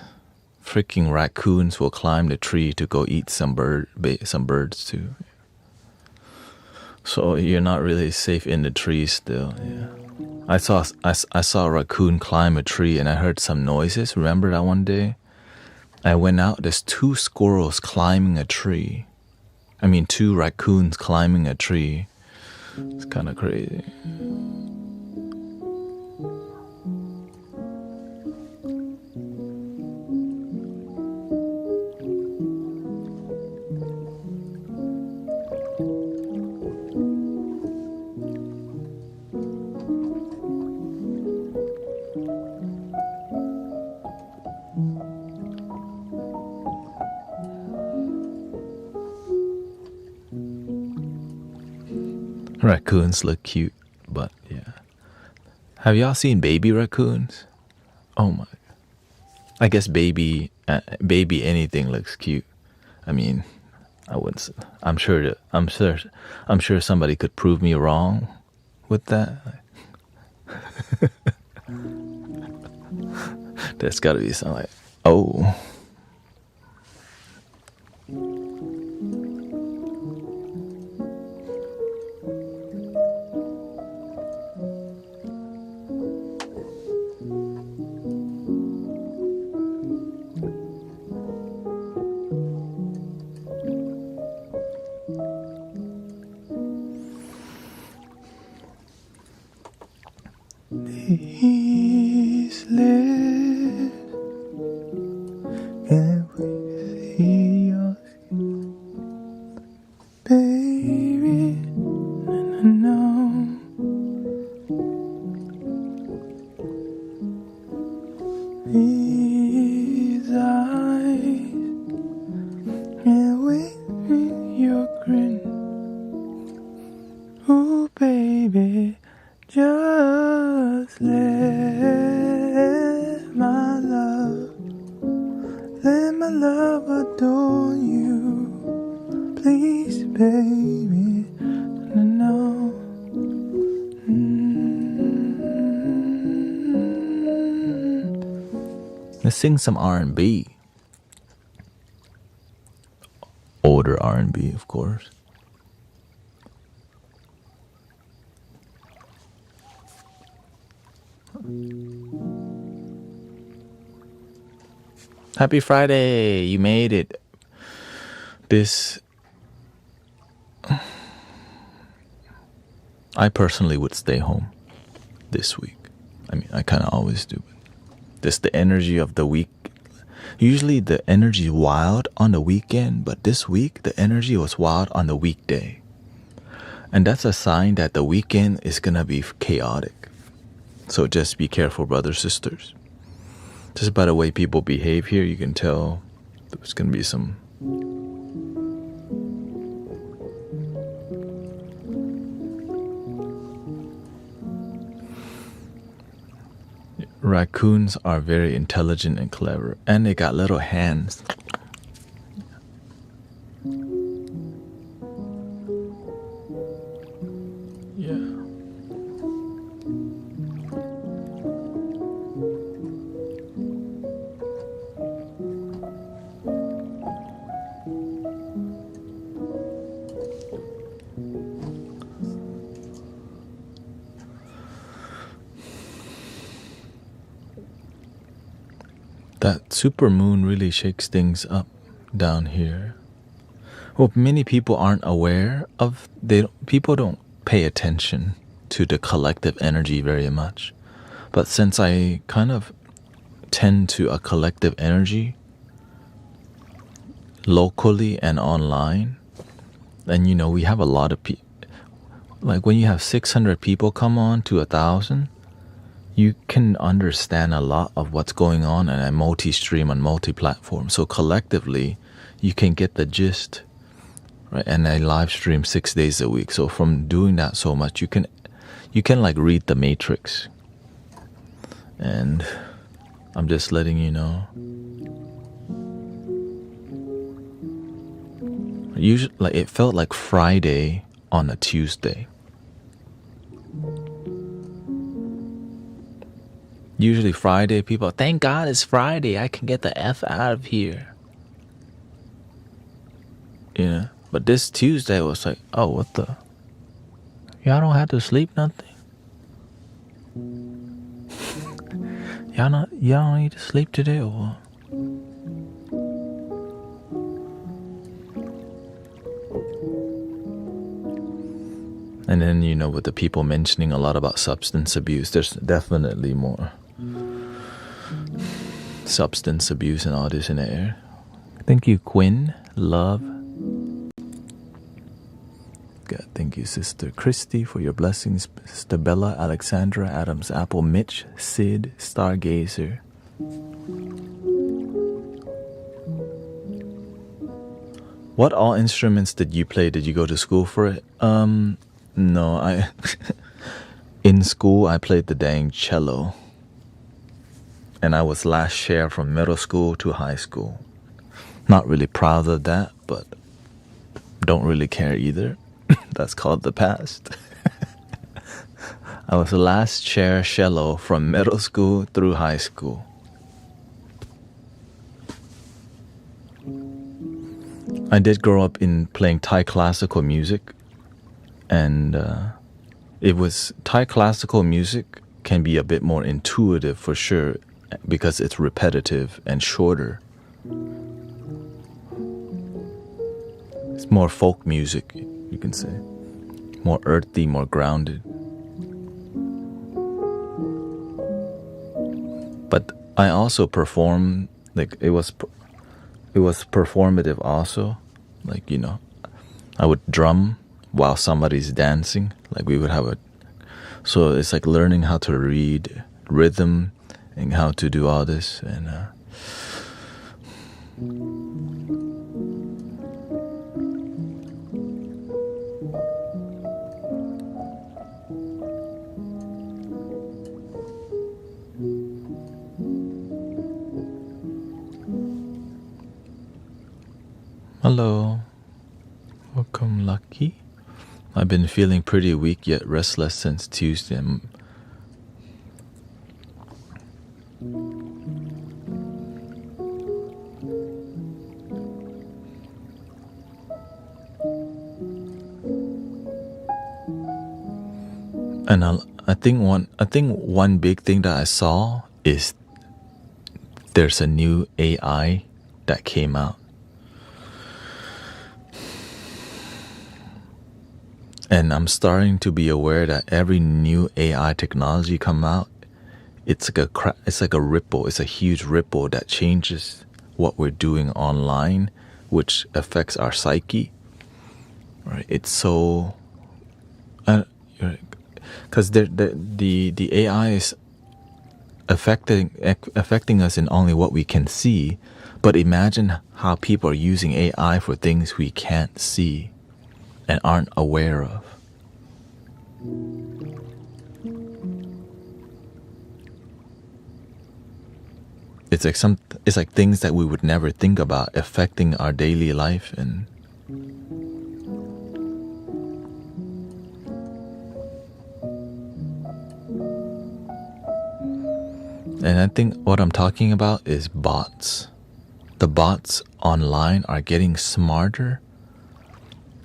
S2: Freaking raccoons will climb the tree to go eat some birds too. So you're not really safe in the trees still. Yeah. I saw a raccoon climb a tree and I heard some noises. Remember that one day? I went out, there's 2 squirrels climbing a tree. I mean 2 raccoons climbing a tree. It's kind of crazy. Raccoons look cute, but yeah. Have y'all seen baby raccoons? Oh my. I guess baby anything looks cute. I mean, I wouldn't. I'm sure somebody could prove me wrong with that. There's got to be something like, oh.
S1: These lips, can we see your skin? Baby, no. These eyes, can we see your grin? Ooh, baby, just let my love adore you. Please, baby, no.
S2: Let's sing some R&B. Older R&B, of course. Happy Friday! You made it. I personally would stay home this week. I mean, I kind of always do. This the energy of the week. Usually the energy is wild on the weekend, but this week the energy was wild on the weekday. And that's a sign that the weekend is gonna be chaotic. So just be careful, brothers, sisters. Just by the way people behave here, you can tell there's gonna be some. Raccoons are very intelligent and clever, and they got little hands. Yeah. That supermoon really shakes things up down here. Well, many people aren't aware of. People don't pay attention to the collective energy very much. But since I kind of tend to a collective energy locally and online, and we have a lot of people. Like when you have 600 people come on to 1,000, you can understand a lot of what's going on, and I multi-stream on multi-platform. So collectively, you can get the gist, right? And I live stream 6 days a week. So from doing that so much, you can like read the matrix. And I'm just letting you know. Usually, like it felt like Friday on a Tuesday. Usually Friday, people, thank God it's Friday. I can get the F out of here. But this Tuesday was like, oh, what the? Y'all don't have to sleep nothing. Y'all don't need to sleep today or what? And then, with the people mentioning a lot about substance abuse, there's definitely more substance abuse and all this in the air. Thank you, Quinn. Love. God, thank you, Sister Christy, for your blessings. Sister Bella, Alexandra, Adams Apple, Mitch, Sid, Stargazer. What all instruments did you play? Did you go to school for it? No, in school I played the dang cello. And I was last share from middle school to high school. Not really proud of that, but don't really care either. That's called the past. I was the last chair cello from middle school through high school. I did grow up in playing Thai classical music, and Thai classical music can be a bit more intuitive for sure, because it's repetitive and shorter. It's more folk music, you can say. More earthy, more grounded. But I also performed, it was performative also. I would drum while somebody's dancing. We would have so it's like learning how to read rhythm and how to do all this. And hello. Welcome, Lucky. I've been feeling pretty weak yet restless since Tuesday. And I think one big thing that I saw is there's a new AI that came out. And I'm starting to be aware that every new AI technology come out, it's like a ripple. It's a huge ripple that changes what we're doing online, which affects our psyche. Right? It's so, because the AI is affecting us in only what we can see. But imagine how people are using AI for things we can't see and aren't aware of. It's like things that we would never think about affecting our daily life. And I think what I'm talking about is bots. The bots online are getting smarter.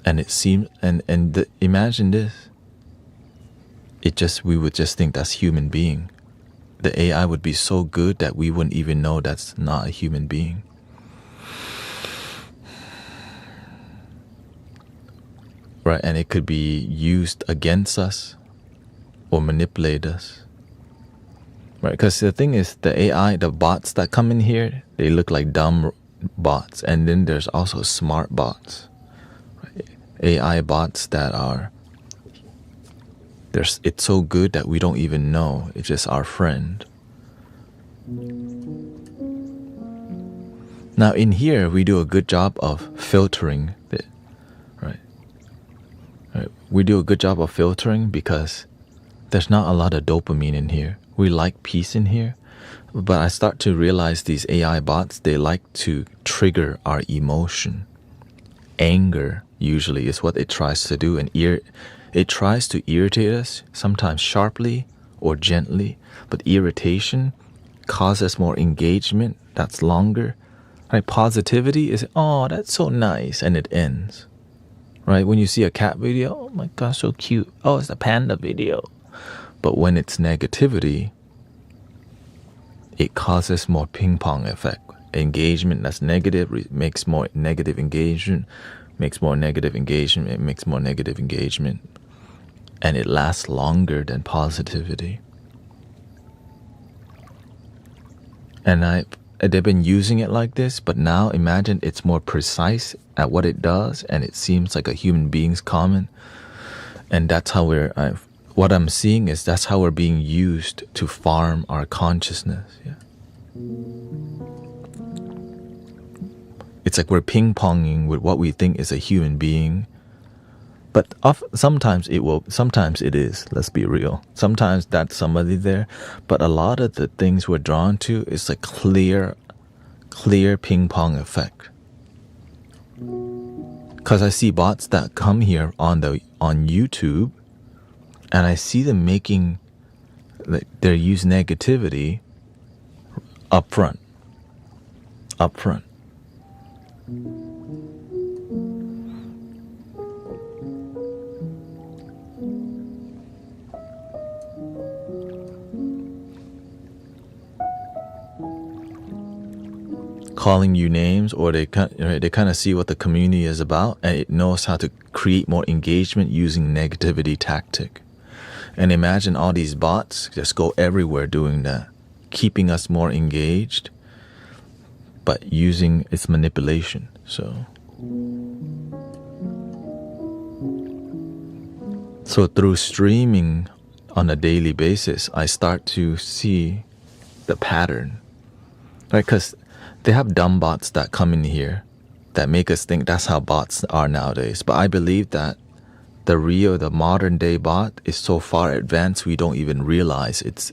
S2: And it seems, imagine this. We would just think that's human being. The AI would be so good that we wouldn't even know that's not a human being. Right, and it could be used against us or manipulate us. Right, because the thing is, the AI, the bots that come in here, they look like dumb bots. And then there's also smart bots. AI bots that are, it's so good that we don't even know. It's just our friend. Now in here, we do a good job of filtering it, right? We do a good job of filtering because there's not a lot of dopamine in here. We like peace in here. But I start to realize these AI bots, they like to trigger our emotion. Anger usually is what it tries to do, and it tries to irritate us, sometimes sharply or gently, but irritation causes more engagement that's longer. Right? Positivity is, oh, that's so nice, and it ends. right? When you see a cat video, oh my gosh, so cute. Oh, it's a panda video. But when it's negativity, it causes more ping pong effect. Engagement that's negative makes more negative engagement, makes more negative engagement, it makes more negative engagement. And it lasts longer than positivity. And they've been using it like this, but now imagine it's more precise at what it does, and it seems like a human being's comment. And that's how what I'm seeing is that's how we're being used to farm our consciousness. Yeah. It's like we're ping-ponging with what we think is a human being. But sometimes it is, let's be real. Sometimes that's somebody there. But a lot of the things we're drawn to is like clear ping pong effect. Because I see bots that come here on YouTube, and I see them making, like, they use negativity up front. Calling you names, or they kind of see what the community is about, and it knows how to create more engagement using negativity tactic. And imagine all these bots just go everywhere doing that, keeping us more engaged, but using its manipulation. So through streaming on a daily basis, I start to see the pattern, right? Because they have dumb bots that come in here that make us think that's how bots are nowadays. But I believe that the modern day bot is so far advanced we don't even realize it's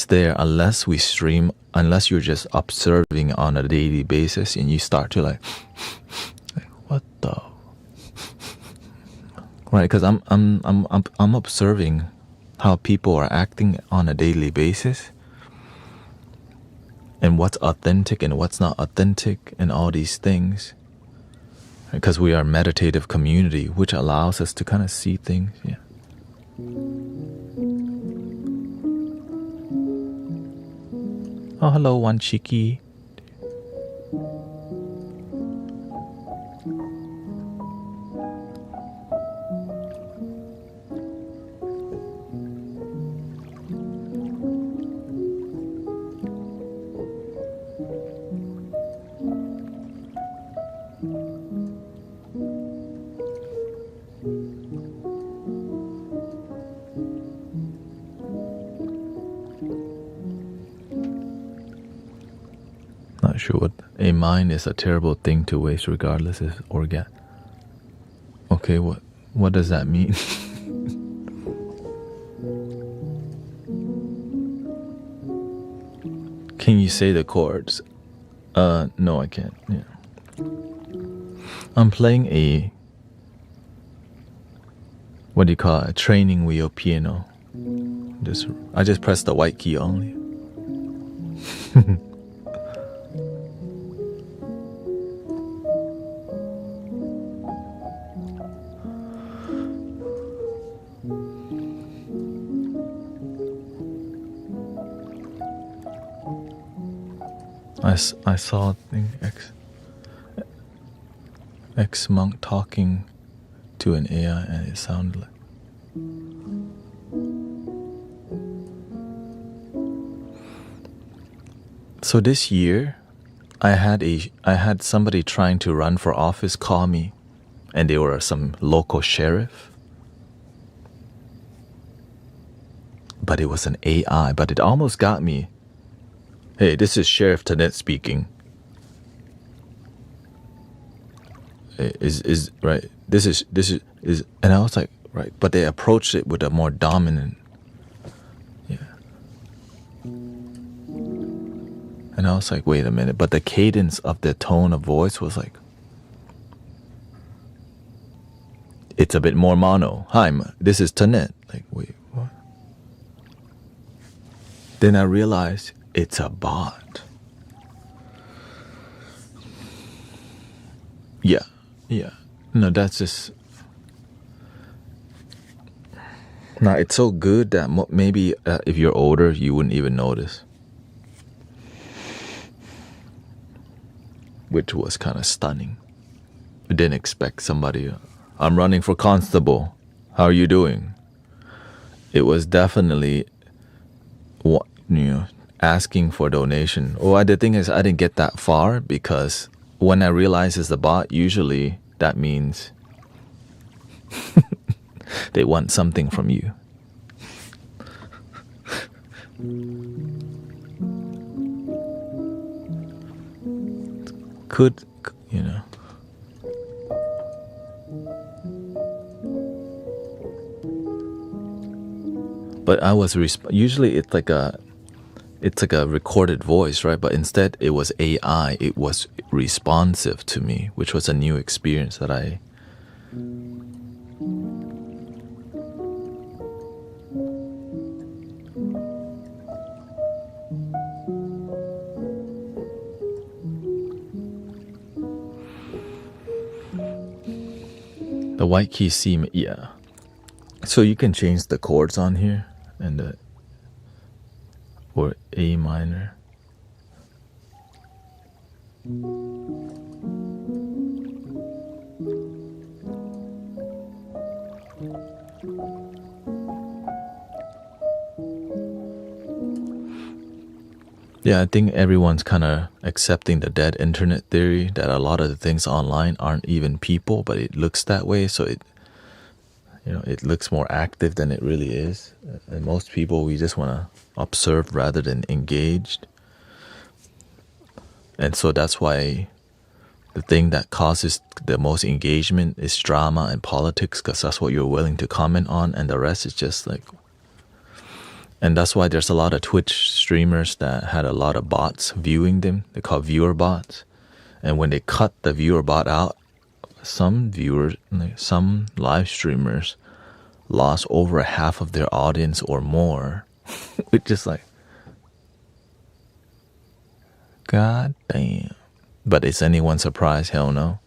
S2: there unless we stream, unless you're just observing on a daily basis and you start to like what the, right? Because I'm observing how people are acting on a daily basis, and what's authentic and what's not authentic, and all these things. Because we are a meditative community, which allows us to kind of see things. Yeah. Oh, hello, one cheeky. Not sure what a mind is. A terrible thing to waste, regardless if organ. Okay, what does that mean? Can you say the chords? No, I can't. Yeah. I'm playing what do you call it? A training wheel piano. I just press the white key only. I saw a thing, ex-monk talking to an AI, and it sounded like. So this year, I had somebody trying to run for office call me, and they were some local sheriff. But it was an AI, but it almost got me. Hey, this is Sheriff Thanet speaking. Is right. This is, and I was like, right, but they approached it with a more dominant. Yeah. And I was like, wait a minute, but the cadence of the tone of voice was like, it's a bit more mono. Hi, this is Thanet. Like, wait, what? Then I realized it's a bot. Yeah. No, that's just. No, it's so good that maybe if you're older, you wouldn't even notice. Which was kind of stunning. I didn't expect somebody. I'm running for constable. How are you doing? It was definitely, asking for donation. Oh, the thing is, I didn't get that far because when I realized it's the bot, usually that means they want something from you. Could. But I was usually it's like a recorded voice, right? But instead it was AI. It was responsive to me, which was a new experience that I. The white key C, yeah. So you can change the chords on here and or A minor. Yeah, I think everyone's kind of accepting the dead internet theory that a lot of the things online aren't even people, but it looks that way. So it looks more active than it really is. And most people, we just want to observe rather than engaged. And so that's why the thing that causes the most engagement is drama and politics, because that's what you're willing to comment on, and the rest is just like. And that's why there's a lot of Twitch streamers that had a lot of bots viewing them. They're called viewer bots. And when they cut the viewer bot out, some live streamers lost over half of their audience or more. It's just like, God damn. But is anyone surprised? Hell no.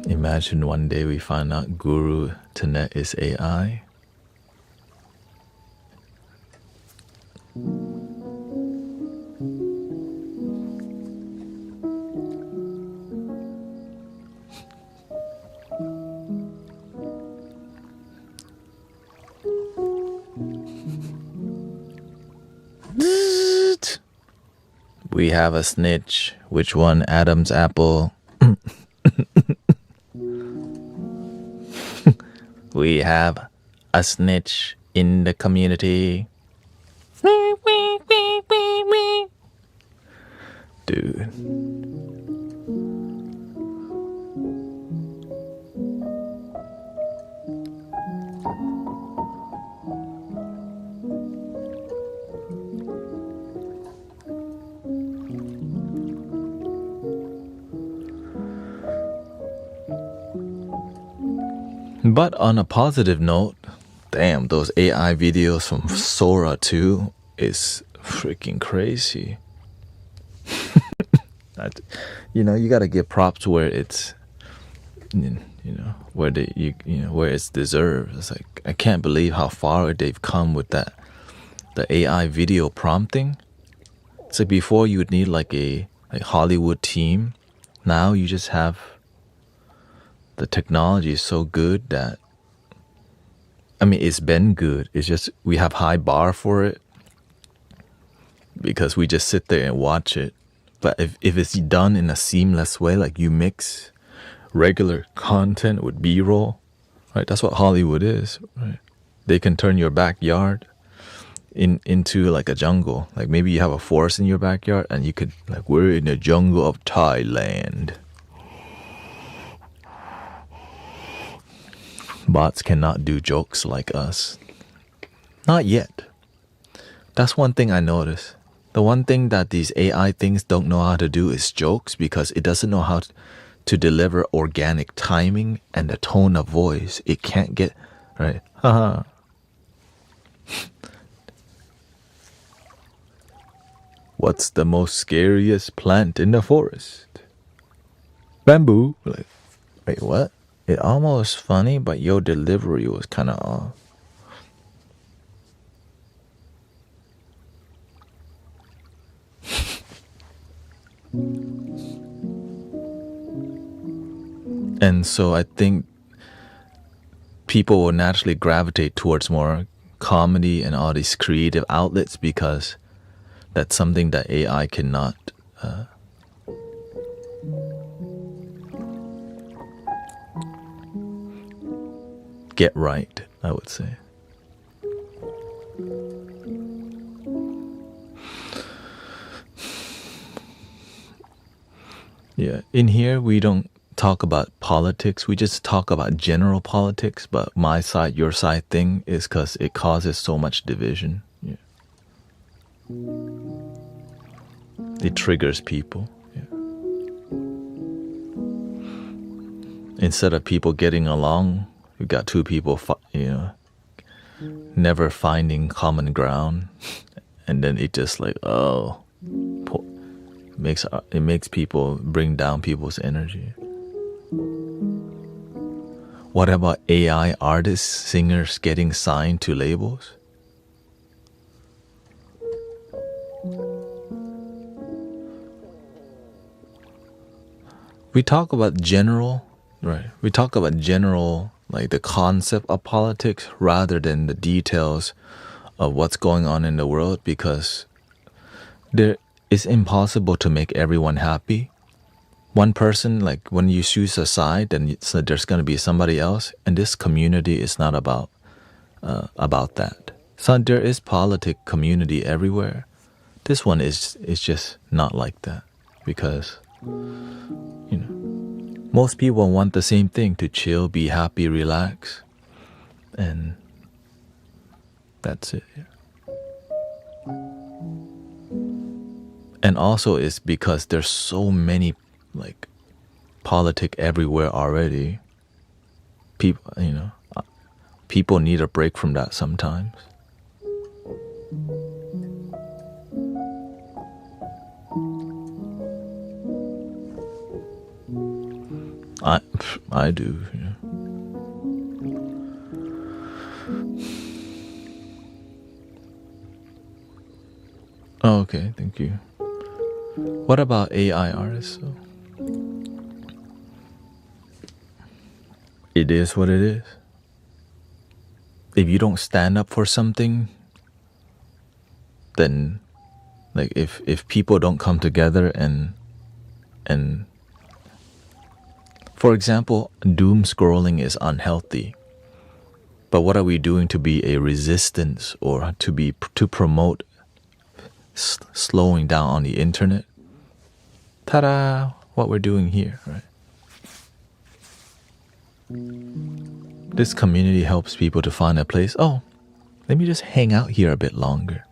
S2: Imagine one day we find out Guru Thanet is AI. We have a snitch. Which one? Adam's apple. We have a snitch in the community. Dude. But on a positive note, damn, those AI videos from Sora 2 is freaking crazy. You gotta give props where it's, where where it's deserved. It's like, I can't believe how far they've come with that, the AI video prompting. It's like before you would need like a Hollywood team. Now you just have. The technology is so good that, it's been good. It's just we have high bar for it because we just sit there and watch it. But if it's done in a seamless way, like you mix regular content with B-roll, right? That's what Hollywood is, right? They can turn your backyard into like a jungle. Like maybe you have a forest in your backyard and you could, like, we're in the jungle of Thailand. Bots cannot do jokes like us. Not yet. That's one thing I noticed. The one thing that these AI things don't know how to do is jokes, because it doesn't know how to deliver organic timing and the tone of voice. It can't get, right? Haha. What's the most scariest plant in the forest? Bamboo. Like, wait, what? It almost funny, but your delivery was kind of off. And so I think people will naturally gravitate towards more comedy and all these creative outlets because that's something that AI cannot get right, I would say. Yeah, in here we don't talk about politics. We just talk about general politics, but my side, your side thing is because it causes so much division. Yeah. It triggers people. Yeah. Instead of people getting along, we got two people, never finding common ground, and then it just like it makes people bring down people's energy. What about AI artists, singers getting signed to labels? We talk about general, right? We talk about general, like the concept of politics rather than the details of what's going on in the world, because it's impossible to make everyone happy. One person, like when you choose a side, then there's going to be somebody else, and this community is not about that. So there is politic community everywhere. This one is just not like that, because most people want the same thing: to chill, be happy, relax, and that's it. Yeah. And also it's because there's so many like politic everywhere already. People need a break from that sometimes. I do. Yeah. Oh, okay, thank you. What about AI artists? So, it is what it is. If you don't stand up for something, then like if people don't come together and for example, doom scrolling is unhealthy. But what are we doing to be a resistance or to promote slowing down on the internet? Ta-da! What we're doing here, right? This community helps people to find a place. Oh, let me just hang out here a bit longer.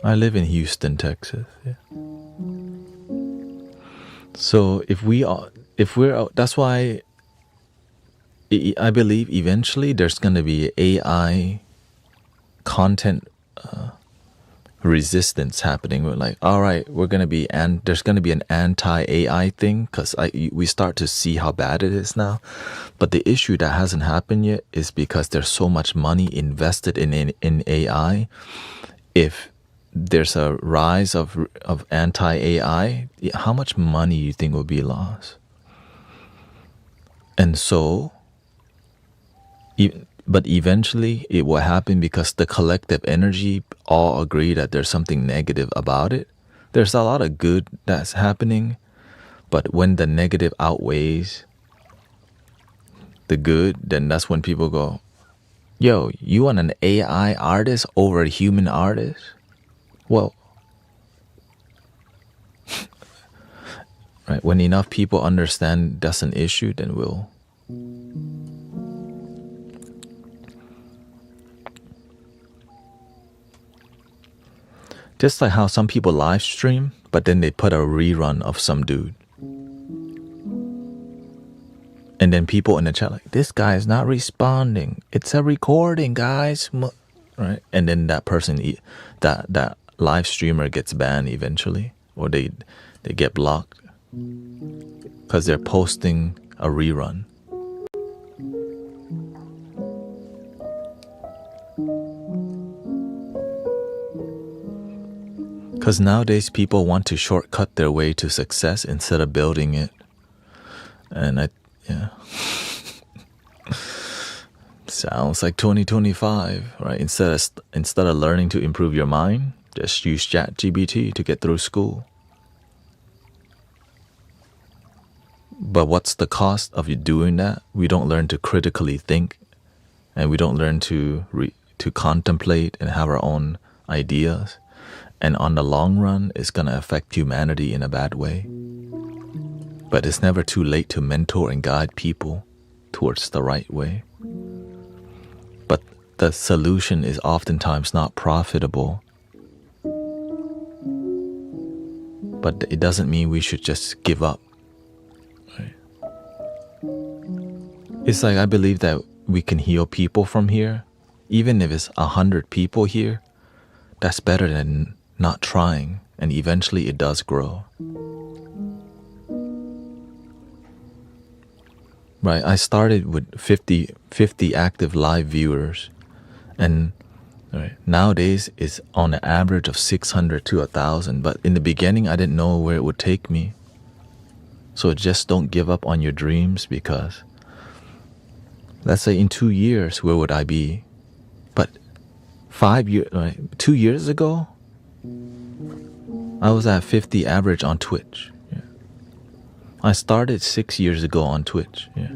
S2: I live in Houston, Texas. Yeah. So that's why I believe eventually there's going to be AI content resistance happening. We're like, all right, there's going to be an anti-AI thing because we start to see how bad it is now. But the issue that hasn't happened yet is because there's so much money invested in AI. If there's a rise of anti-AI, how much money you think will be lost? And so, but eventually it will happen because the collective energy all agree that there's something negative about it. There's a lot of good that's happening, but when the negative outweighs the good, then that's when people go, yo, you want an AI artist over a human artist? Well, right. Right? When enough people understand that's an issue, then we'll. Just like how some people live stream, but then they put a rerun of some dude. And then people in the chat like, this guy is not responding. It's a recording, guys. Right? And then that person, that live streamer gets banned eventually. Or they get blocked. Because they're posting a rerun. Because nowadays people want to shortcut their way to success instead of building it. And yeah. Sounds like 2025, right? Instead of learning to improve your mind, just use ChatGPT to get through school. But what's the cost of you doing that? We don't learn to critically think, and we don't learn to contemplate and have our own ideas. And on the long run, it's going to affect humanity in a bad way. But it's never too late to mentor and guide people towards the right way. But the solution is oftentimes not profitable. But it doesn't mean we should just give up. Right? It's like I believe that we can heal people from here. Even if it's 100 people here, that's better than not trying, and eventually it does grow. Right, I started with 50 active live viewers, and right, nowadays it's on an average of 600 to 1,000. But in the beginning, I didn't know where it would take me. So just don't give up on your dreams, because let's say in 2 years, where would I be? But 2 years ago, I was at 50 average on Twitch. Yeah. I started 6 years ago on Twitch. Yeah.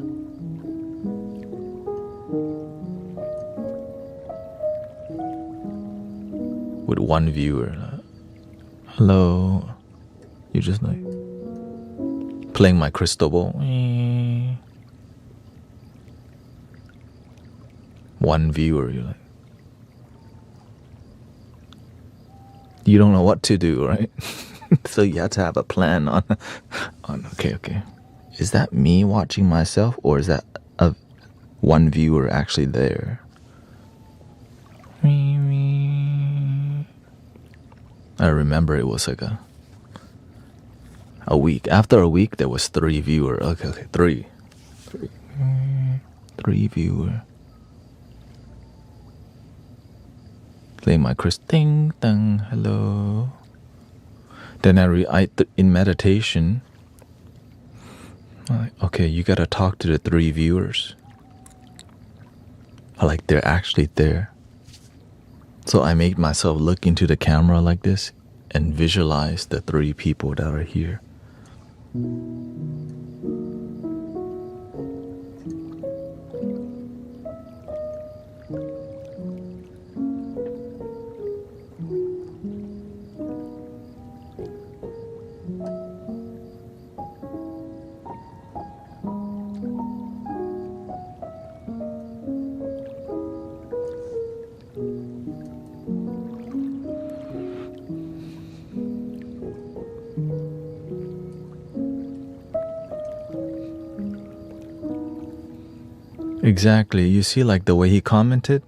S2: With one viewer. Hello. You just like playing my crystal ball. One viewer, you're like. You don't know what to do, right? So you have to have a plan on okay. Is that me watching myself, or is that one viewer actually there? I remember it was like a week. After a week, there was 3 viewers. Okay, three viewer. Play my Chris, ding dang, hello. Then in meditation, okay, you gotta talk to the 3 viewers. Like they're actually there. So I made myself look into the camera like this and visualize the 3 people that are here. Exactly. You see, like the way he commented?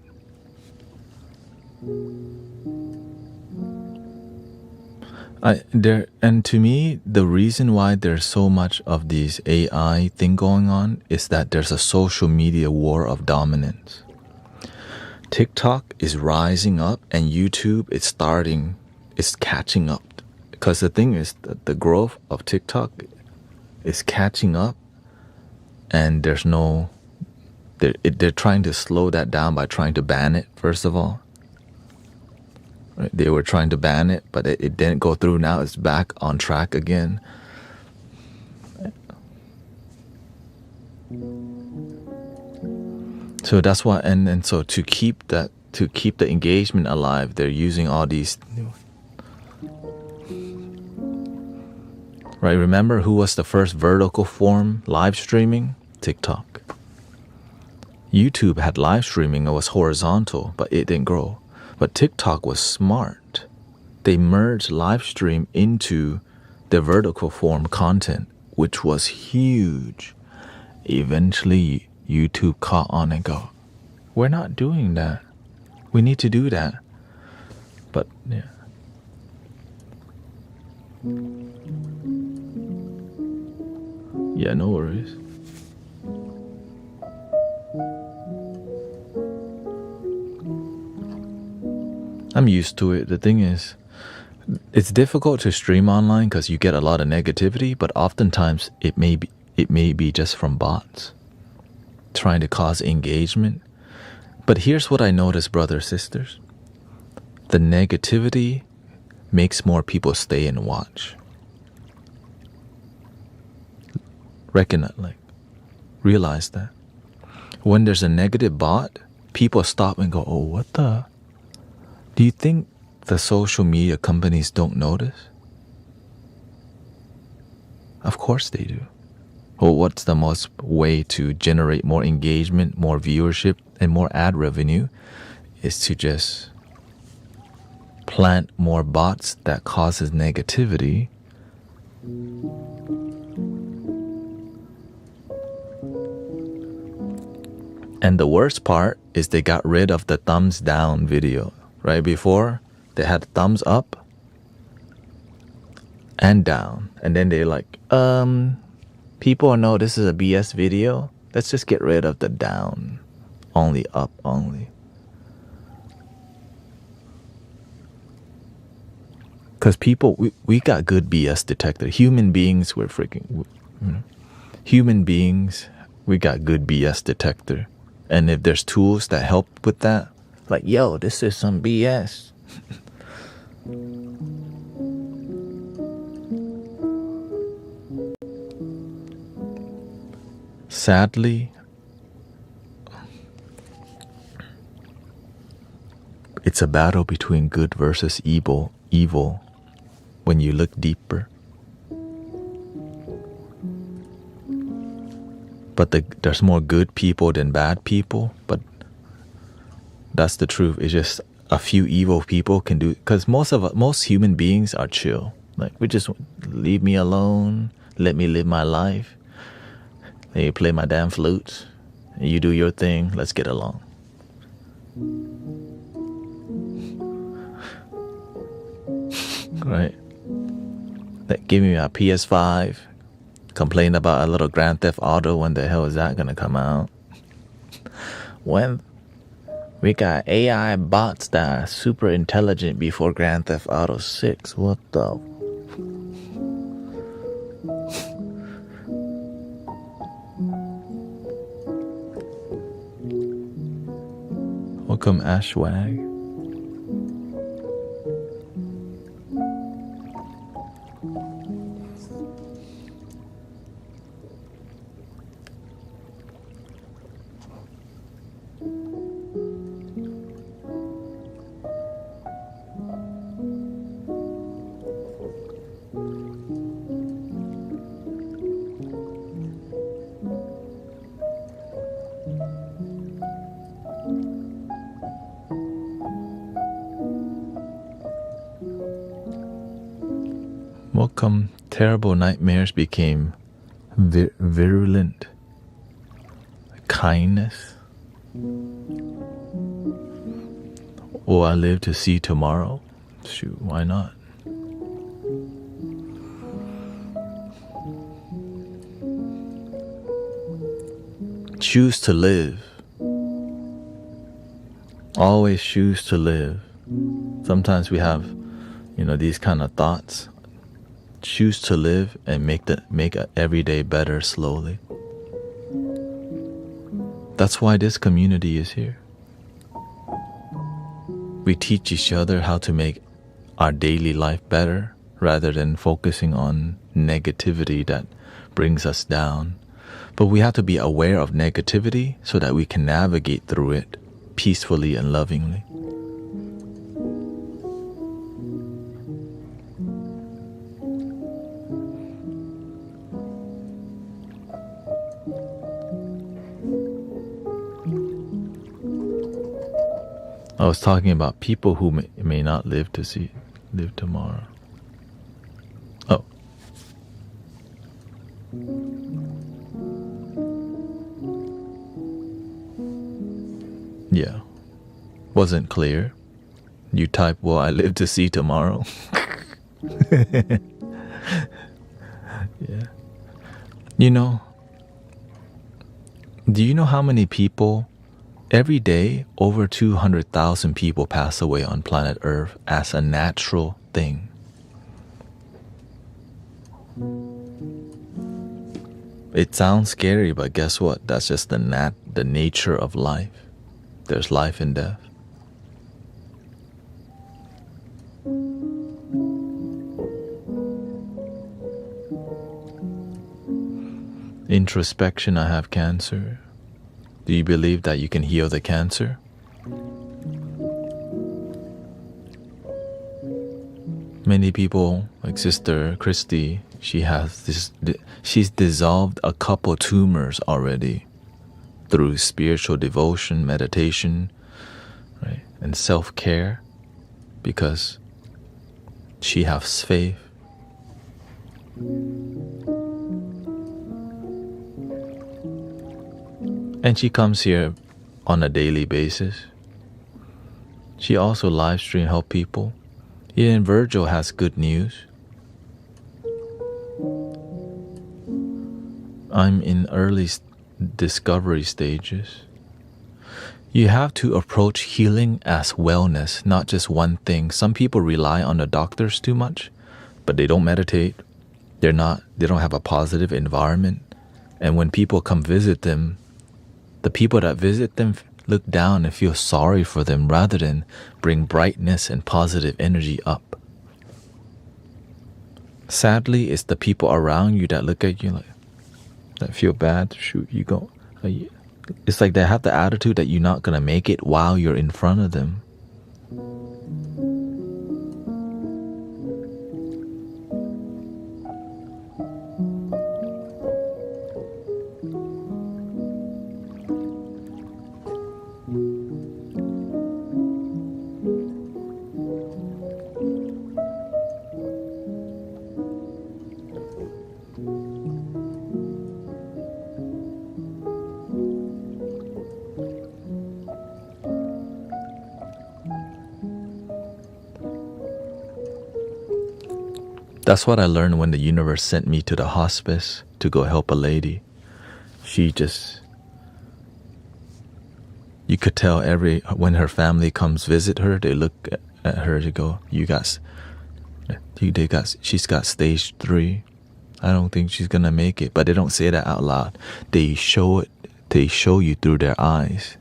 S2: And to me, the reason why there's so much of this AI thing going on is that there's a social media war of dominance. TikTok is rising up, and YouTube is catching up. Because the thing is that the growth of TikTok is catching up, and there's no... They're trying to slow that down by trying to ban it, first of all. Right? They were trying to ban it, but it didn't go through. Now it's back on track again. So that's why, and so to keep the engagement alive, they're using all these. Right? Remember who was the first vertical form live streaming? TikTok. YouTube had live streaming, it was horizontal, but it didn't grow. But TikTok was smart. They merged live stream into the vertical form content, which was huge. Eventually, YouTube caught on and go, we're not doing that. We need to do that. But yeah. Yeah, no worries. I'm used to it. The thing is, it's difficult to stream online because you get a lot of negativity, but oftentimes it may be just from bots trying to cause engagement. But here's what I noticed, brothers, sisters. The negativity makes more people stay and watch. Realize that. When there's a negative bot, people stop and go, oh, what the? Do you think the social media companies don't notice? Of course they do. Well, what's the most way to generate more engagement, more viewership, and more ad revenue is to just plant more bots that causes negativity. And the worst part is they got rid of the thumbs down video. Right before, they had thumbs up and down. And then they're like, people know this is a BS video. Let's just get rid of the down. Only up only. Because people, we got good BS detector. Human beings, human beings, we got good BS detector. And if there's tools that help with that, like, yo, this is some BS. Sadly, it's a battle between good versus evil when you look deeper. But there's more good people than bad people, but that's the truth. It's just a few evil people can do, because most human beings are chill. Like, we just leave me alone, let me live my life. Let me play my damn flute. You do your thing, let's get along. Right? Like, give me my PS5. Complain about a little Grand Theft Auto. When the hell is that gonna come out? When we got AI bots that are super intelligent before Grand Theft Auto 6. What the? Welcome, Ashwag. Welcome. Terrible nightmares became virulent kindness. Will I live to see tomorrow? Shoot, why not? Choose to live. Always choose to live. Sometimes we have, these kind of thoughts. Choose to live and make every day better slowly. That's why this community is here. We teach each other how to make our daily life better rather than focusing on negativity that brings us down. But we have to be aware of negativity so that we can navigate through it peacefully and lovingly. I was talking about people who may not live tomorrow. Oh. Yeah. Wasn't clear. You type, "Will I live to see tomorrow?" Yeah. Do you know how many people every day, over 200,000 people pass away on planet Earth as a natural thing? It sounds scary, but guess what? That's just the nature of life. There's life and death. Introspection, I have cancer. Do you believe that you can heal the cancer? Many people, like Sister Christy, she's dissolved a couple tumors already through spiritual devotion, meditation, right, and self-care, because she has faith. And she comes here on a daily basis. She also live stream help people. Even Virgil has good news. I'm in early discovery stages. You have to approach healing as wellness, not just one thing. Some people rely on the doctors too much, but they don't meditate. They don't have a positive environment. And when people come visit them, the people that visit them look down and feel sorry for them rather than bring brightness and positive energy up. Sadly, it's the people around you that look at you like, that feel bad. Shoot, you go. It's like they have the attitude that you're not going to make it while you're in front of them. That's what I learned when the universe sent me to the hospice to go help a lady. You could tell when her family comes visit her, they look at her to go, she's got stage 3. I don't think she's gonna make it, but they don't say that out loud. They show you through their eyes.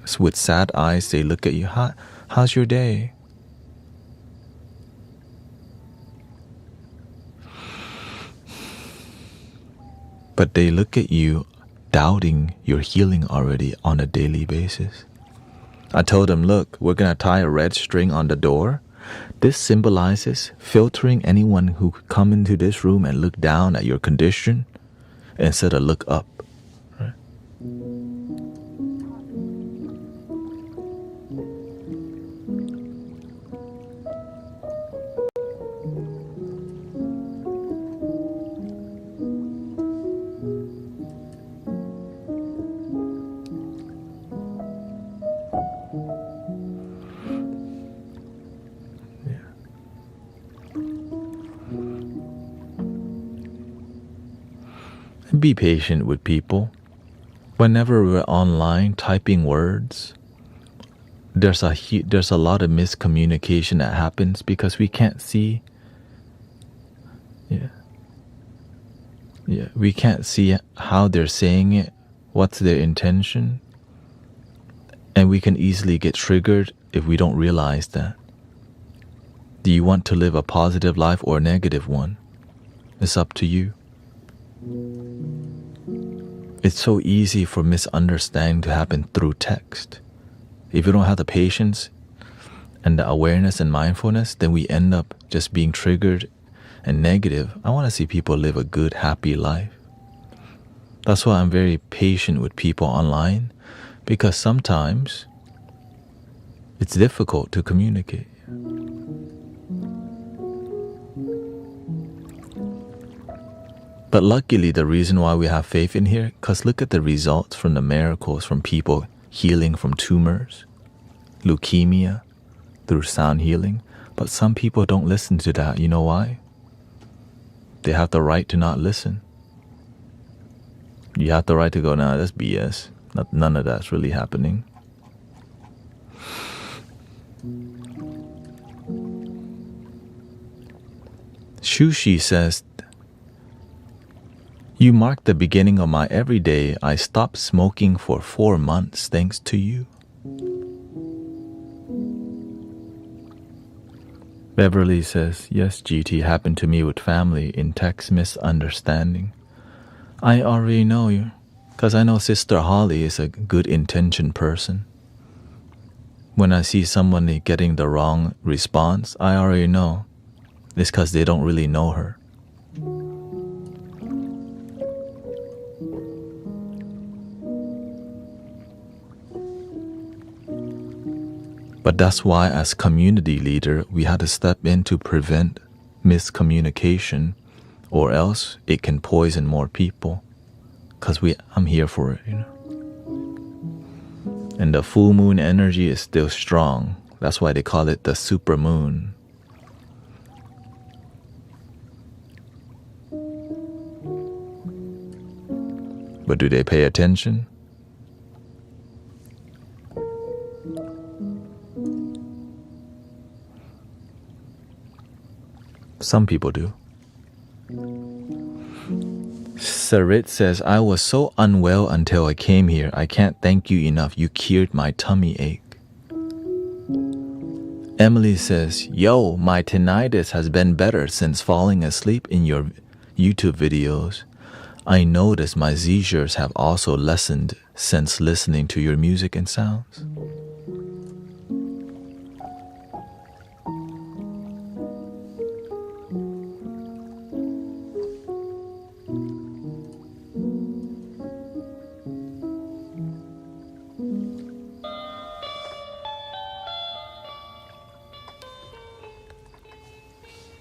S2: So with sad eyes, they look at you, how's your day? But they look at you doubting your healing already on a daily basis. I told them, look, we're going to tie a red string on the door. This symbolizes filtering anyone who come into this room and look down at your condition instead of look up. Right? Be patient with people. Whenever we're online typing words, there's a lot of miscommunication that happens because we can't see. We can't see how they're saying it, what's their intention, and we can easily get triggered if we don't realize that. Do you want to live a positive life or a negative one? It's up to you. It's so easy for misunderstanding to happen through text. If you don't have the patience and the awareness and mindfulness, then we end up just being triggered and negative. I want to see people live a good, happy life. That's why I'm very patient with people online, because sometimes it's difficult to communicate. But luckily, the reason why we have faith in here, because look at the results from the miracles from people healing from tumors, leukemia, through sound healing. But some people don't listen to that. You know why? They have the right to not listen. You have the right to go, nah, that's BS. None of that's really happening. Shushi says, you marked the beginning of my everyday. I stopped smoking for 4 months thanks to you. Beverly says, yes, GT, happened to me with family in text misunderstanding. I already know you, because I know Sister Holly is a good intentioned person. When I see someone getting the wrong response, I already know it's because they don't really know her. But that's why as community leader, we had to step in to prevent miscommunication, or else it can poison more people. Because I'm here for it, you know. And the full moon energy is still strong. That's why they call it the super moon. But do they pay attention? Some people do. Sarit says, I was so unwell until I came here. I can't thank you enough. You cured my tummy ache. Emily says, yo, my tinnitus has been better since falling asleep in your YouTube videos. I noticed my seizures have also lessened since listening to your music and sounds.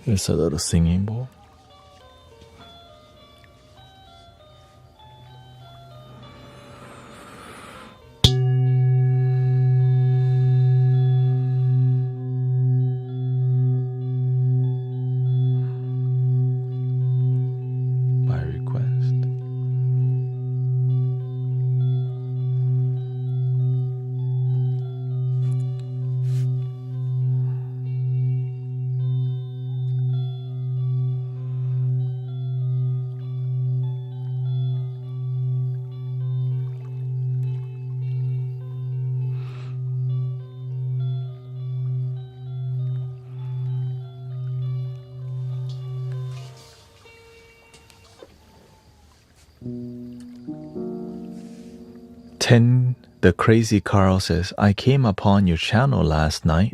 S2: Here's a little singing bowl. By request. The Crazy Carl says, I came upon your channel last night.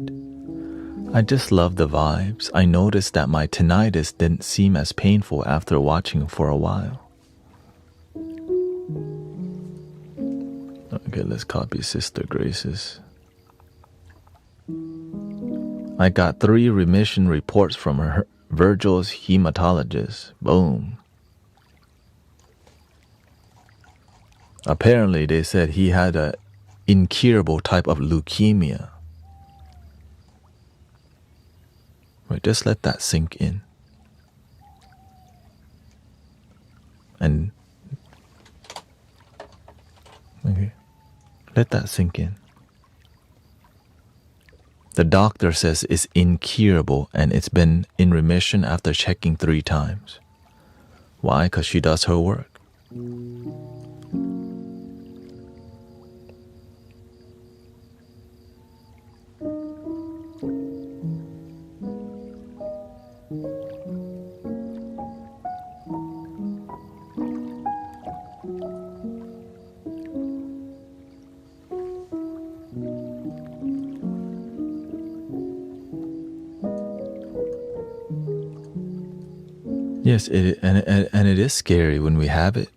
S2: I just love the vibes. I noticed that my tinnitus didn't seem as painful after watching for a while. Okay, let's copy Sister Grace's. I got 3 remission reports from her Virgil's hematologist. Boom. Apparently, they said he had an incurable type of leukemia. Right, just let that sink in. And okay, let that sink in. The doctor says it's incurable and it's been in remission after checking 3 times. Why? Because she does her work. Yes, and it is scary when we have it,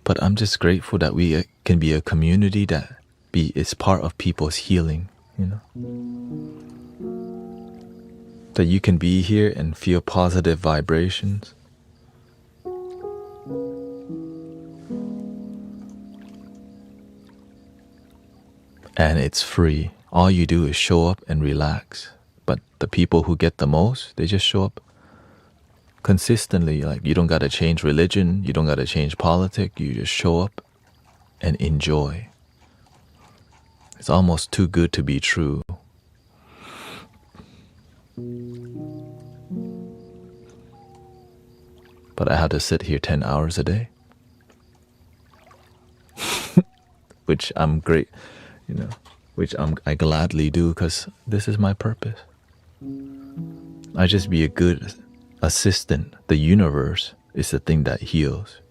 S2: but I'm just grateful that we can be a community that is part of people's healing you know? That you can be here and feel positive vibrations. And it's free. All you do is show up and relax. But the people who get the most, they just show up consistently. Like, you don't gotta change religion, you don't gotta change politics, you just show up and enjoy. It's almost too good to be true. But I have to sit here 10 hours a day. Which I'm great, you know, which I gladly do because this is my purpose. I just be a good assistant. The universe is the thing that heals.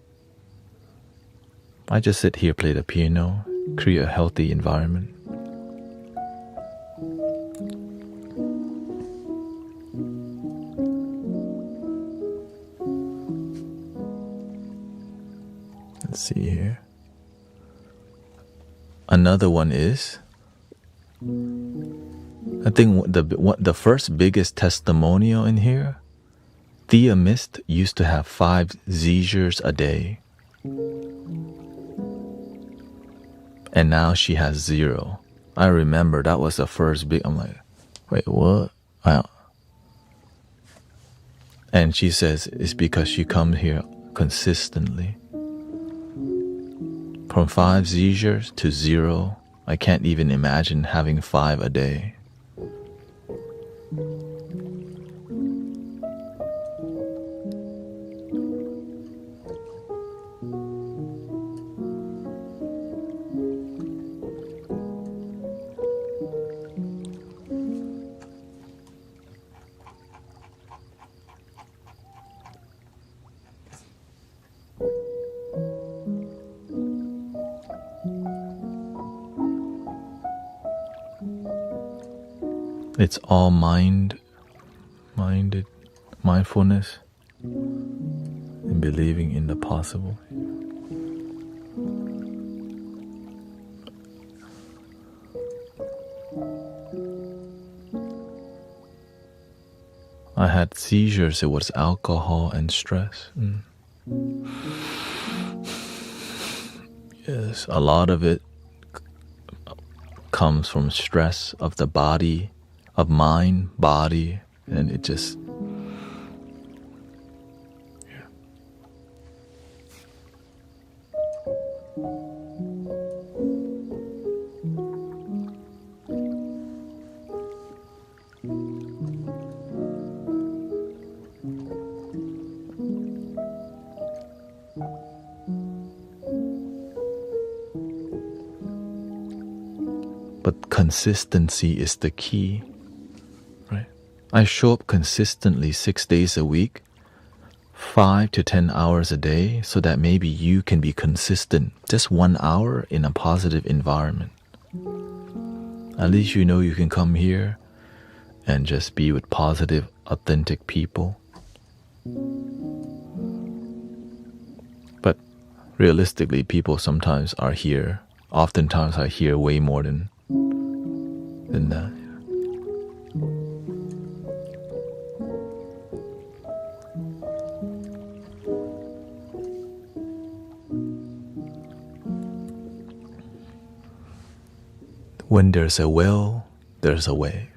S2: I just sit here, play the piano, create a healthy environment. Let's see here. Another one is, I think the first biggest testimonial in here, Thea Mist used to have 5 seizures a day. And now she has 0. I remember that was the first big, I'm like, wait, what? And she says it's because she comes here consistently. From 5 seizures to 0, I can't even imagine having 5 a day. It's all mindfulness and believing in the possible. I had seizures, it was alcohol and stress. Yes, a lot of it comes from stress of the body, of mind, body, and it just, yeah. But consistency is the key. I show up consistently 6 days a week, 5 to 10 hours a day, so that maybe you can be consistent just 1 hour in a positive environment. At least you know you can come here and just be with positive, authentic people. But realistically, people sometimes are here. Oftentimes I hear way more than that. When there's a will, there's a way.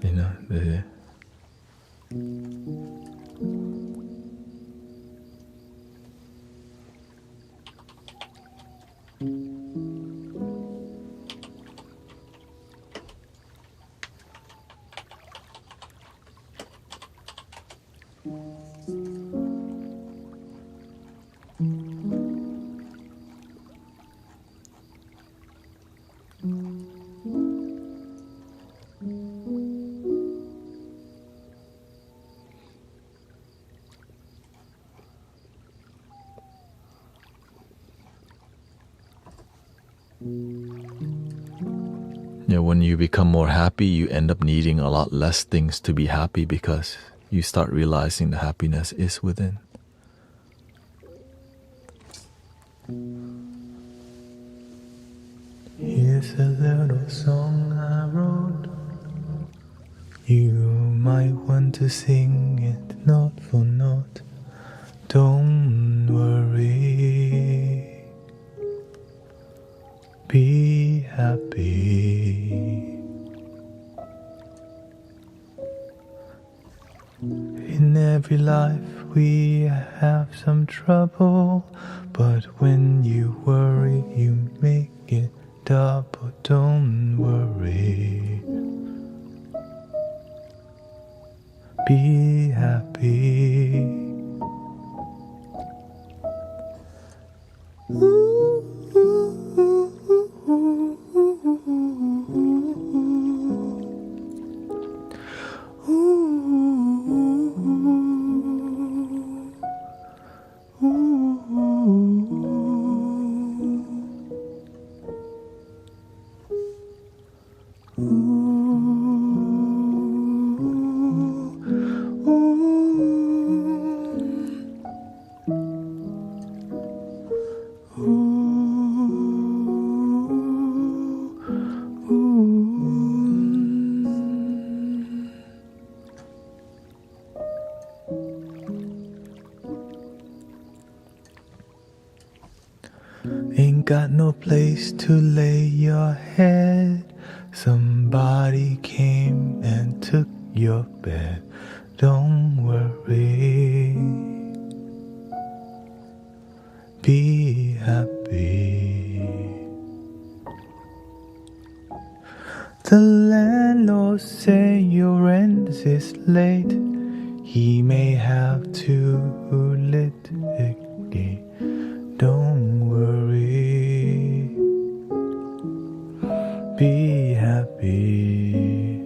S2: You know, yeah, when you become more happy, you end up needing a lot less things to be happy because you start realizing the happiness is within.
S1: Here's a little song I wrote. You might want to sing it note for note. Don't worry, be happy. In every life we have some trouble, but when you worry you make it double. Don't worry, be happy. Ain't got no place to lay your head. Somebody came and took your bed. Don't worry, be happy. The landlord say your rent is late. He may have to litigate. Don't worry, be happy.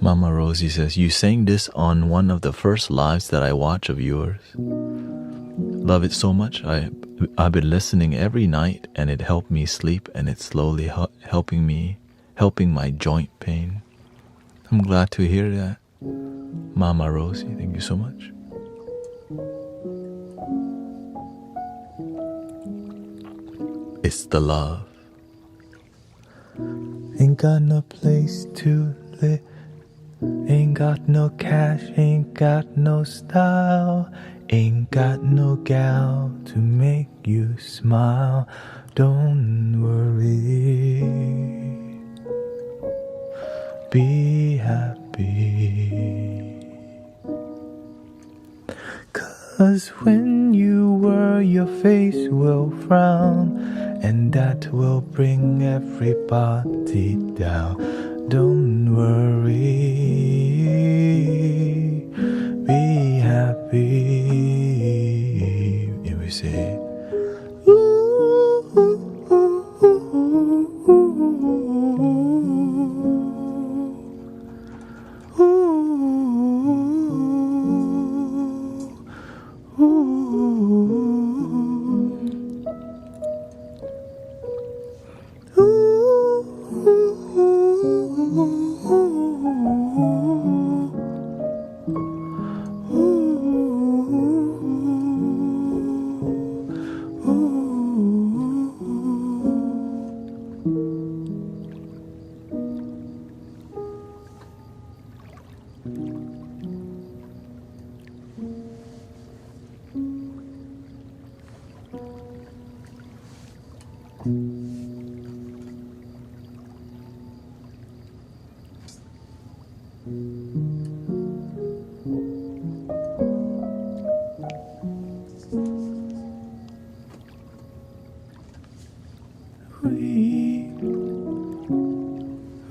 S2: Mama Rosie says, you sang this on one of the first lives that I watch of yours. Love it so much. I've been listening every night and it helped me sleep, and it's slowly helping my joint pain. I'm glad to hear that. Mama Rosie, thank you so much. It's the love.
S1: Ain't got no place to live. Ain't got no cash, ain't got no style. Ain't got no gal to make you smile. Don't worry, be happy. 'Cause when you worry your face will frown, and that will bring everybody down. Don't worry, be happy. And we say,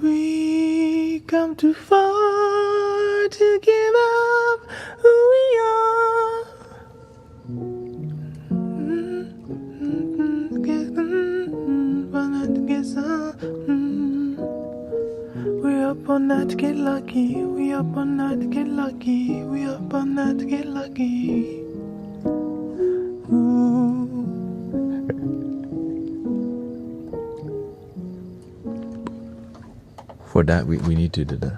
S1: we come too far to give up. all night to get lucky. We up all night to get lucky. We up all night to get lucky. Ooh.
S2: For that, we need to do the.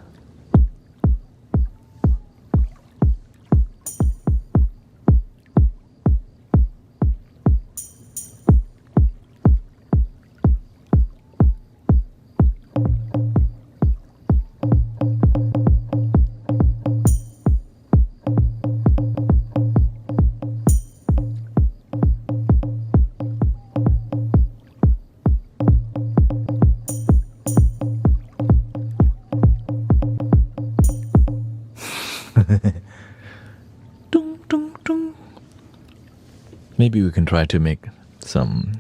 S2: Maybe we can try to make some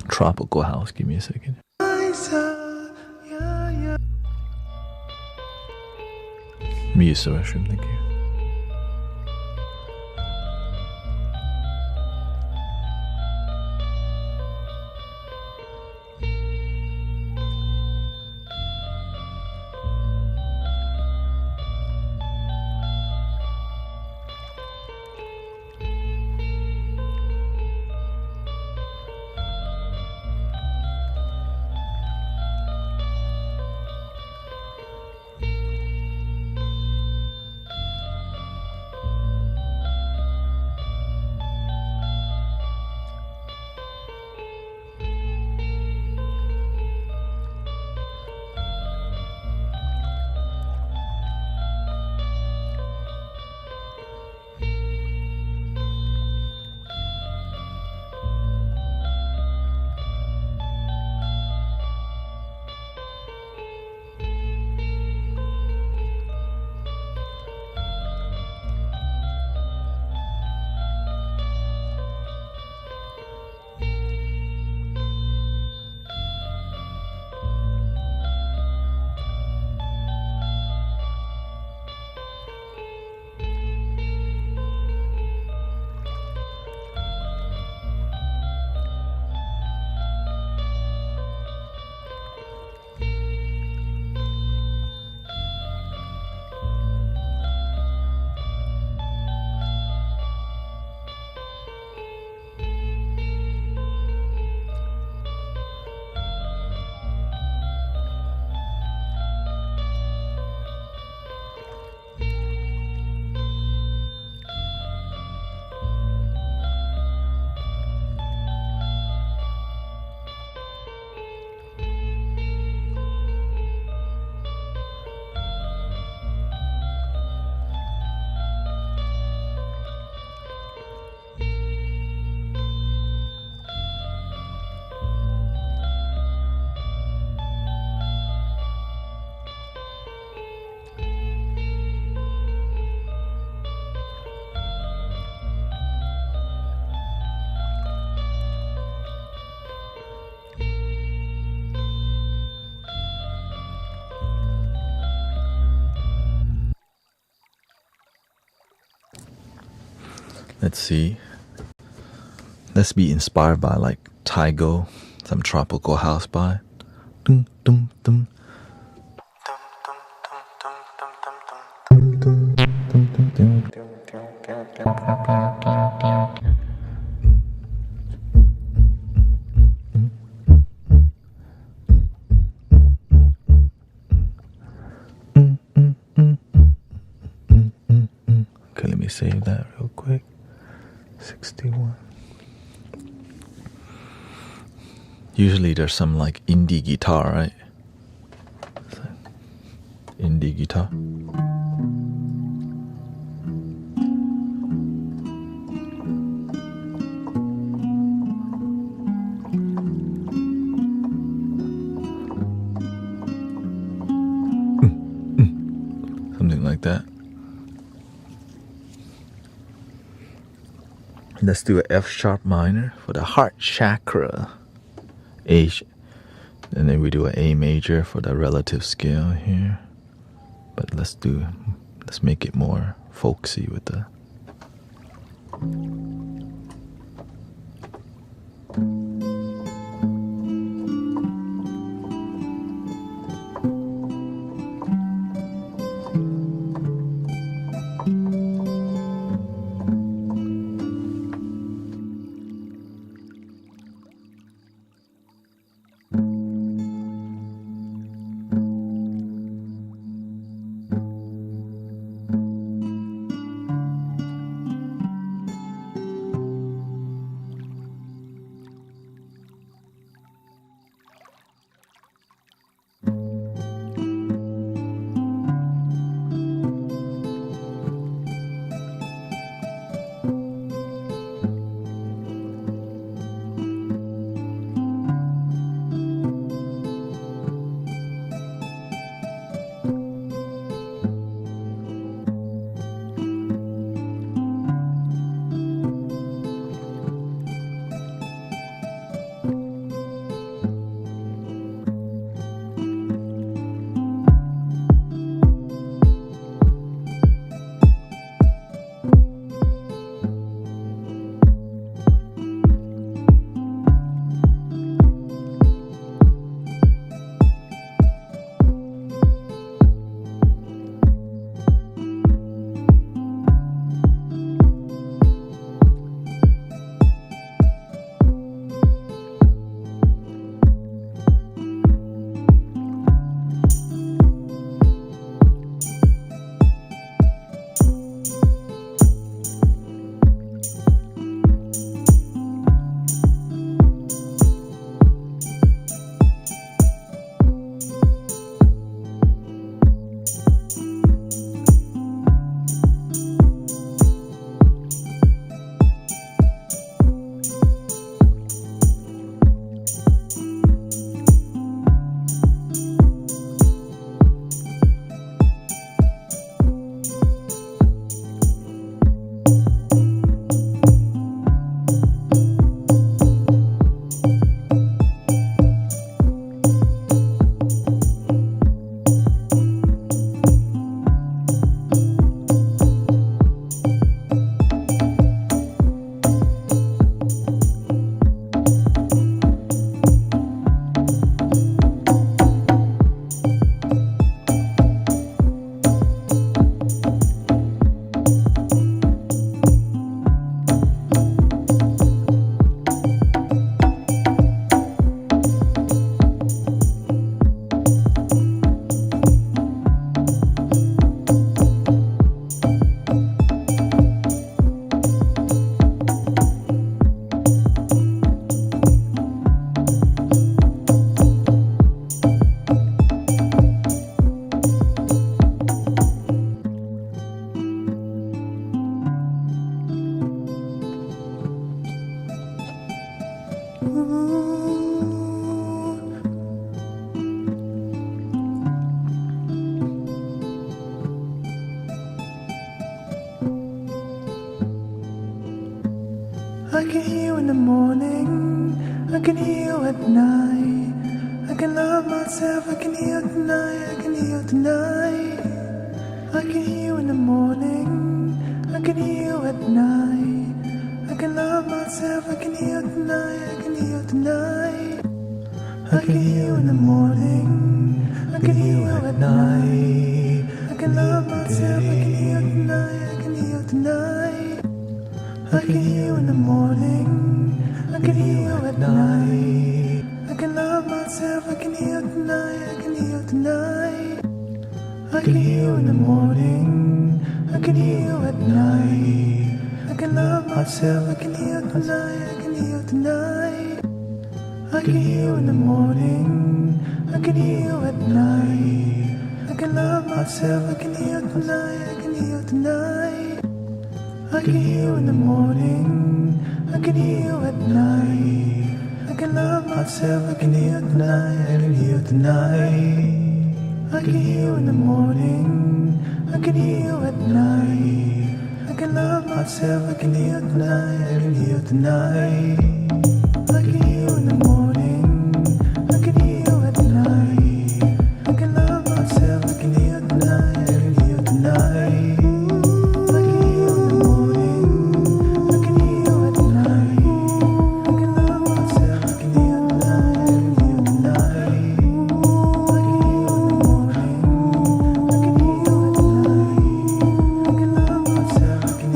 S2: tropical house. Give me a second. Let me use the restroom, thank you. Let's see. Let's be inspired by like Taigo, some tropical house by. Dum, dum, dum. Okay, let me save that real quick. 61. Usually there's some like indie guitar, right? Indie guitar. Something like that. Let's do an F sharp minor for the heart chakra. A, and then we do an A major for the relative scale here. But let's make it more folksy with the.
S1: I can hear you in the morning, I can hear you at night. I can love myself, I can hear you tonight, I can hear you tonight. I can hear you in the morning, I can hear you at night. I can love myself, I can hear you tonight, I can hear you tonight. I can hear you in the morning, I can hear you at night. I can love myself, I can hear you tonight, I can hear you tonight. I can hear you in the morning, I can hear you at night. I can love myself, I can hear you tonight, I can hear you tonight. I can hear you in the morning, I can hear you at night. I can love myself, I can hear you tonight, I can hear you tonight. I can hear you in the morning, I can hear you at night. I can love myself, I can hear you tonight, I can hear you tonight. I can hear you in the morning, I can hear you at night. I can love myself, I can hear you tonight, I can hear you tonight. I can hear you in the morning, I can hear you at night. I can love myself, I can hear you tonight, I can hear you tonight. I can hear you in the morning, I can hear you at night. I can love myself, I can hear you tonight, I can hear you tonight. I can hear you in the morning, I can hear you at night. I can love myself, I can hear you tonight, I can hear you tonight. I can hear you in the morning, I can hear you at night. I can love myself, I can hear you tonight, I can hear you tonight. I can hear you in the morning, I can hear you at night. I can love myself, I can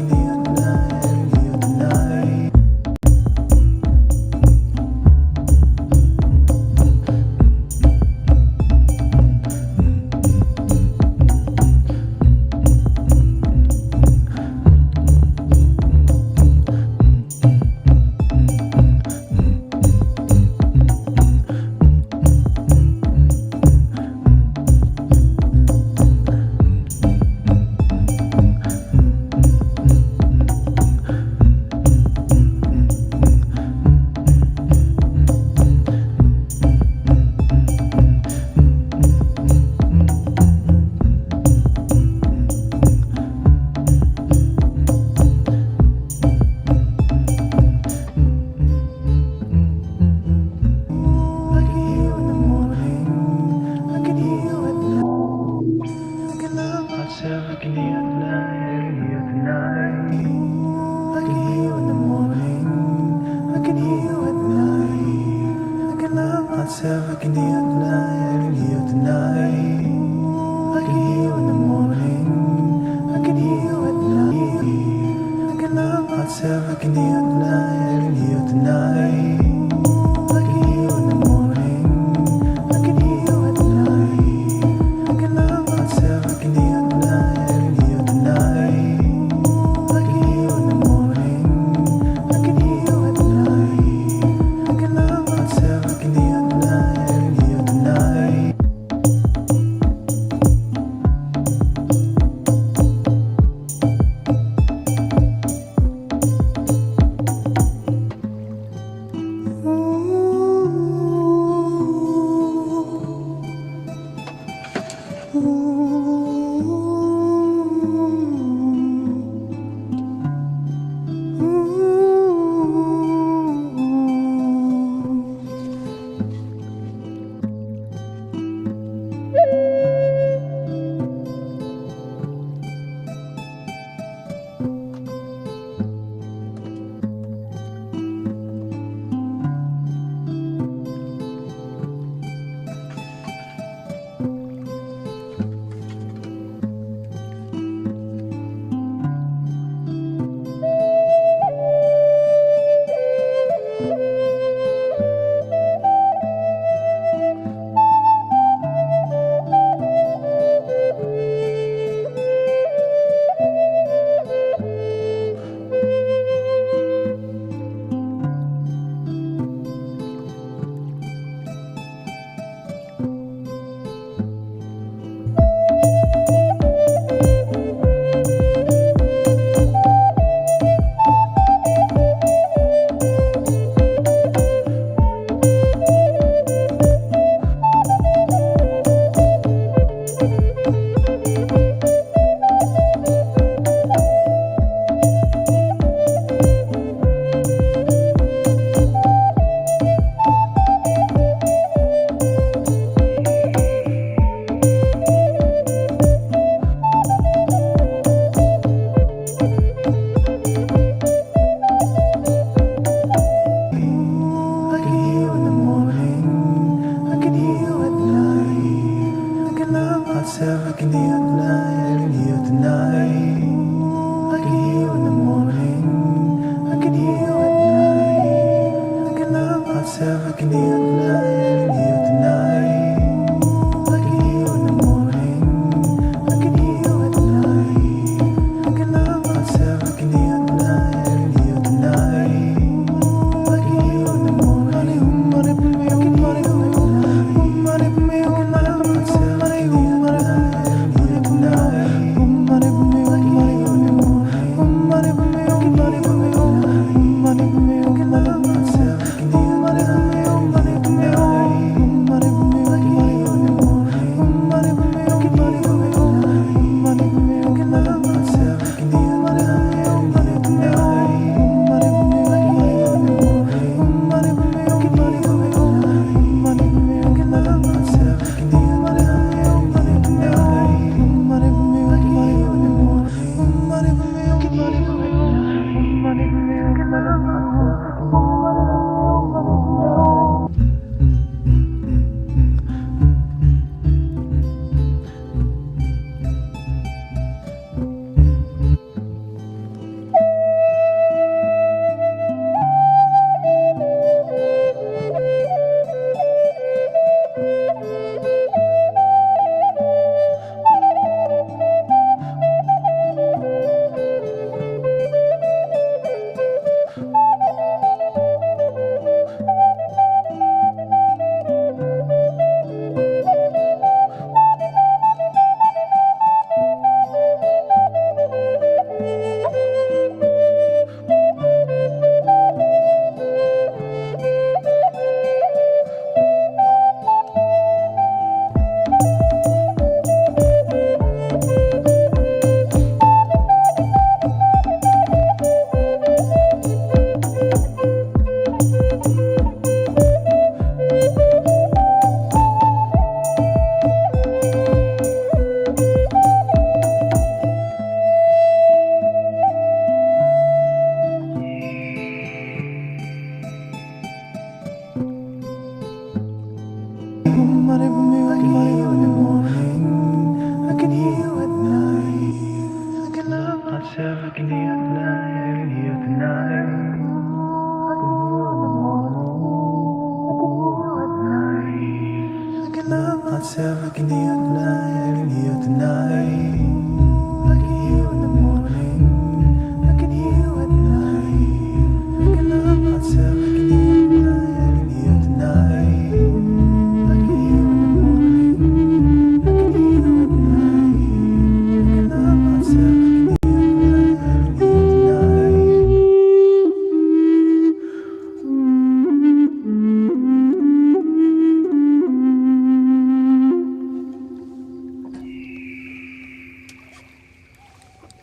S1: hear you tonight, I can hear you tonight. I can hear you in the morning, I can hear you at night. I can love myself, I can hear you tonight, I can hear you tonight. I can hear you in the morning, I can hear you at night. I can love myself, I can hear you tonight, I can hear you tonight. I can hear you in the morning, I can hear you at night. I can love myself, I can hear you tonight, I can hear you tonight. I can hear you in the morning, I can hear you at night. I can love myself, I can hear you tonight, I can hear you tonight. I can hear you in the morning, I can hear you at night. I can love myself, I can hear you tonight, I can hear you tonight.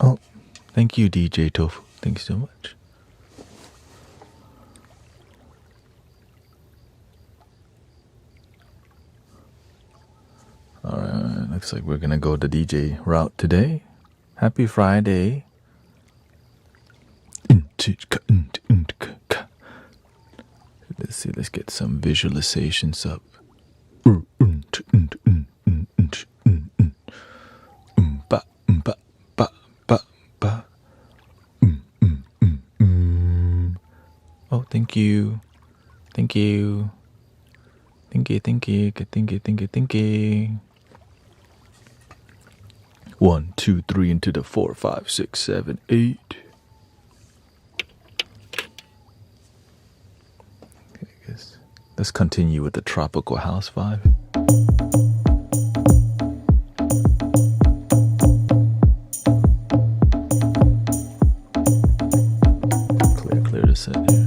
S2: Oh, thank you, DJ Tofu. Thank you so much. Alright, looks like we're gonna go the DJ route today. Happy Friday. Let's see, let's get some visualizations up. Oh, thank you. Thank you. Thank you, thank you, thank you, thank you, thank you. 1, 2, 3 into the 4, 5, 6, 7, 8. Okay, I guess let's continue with the tropical house vibe. Clear the set here.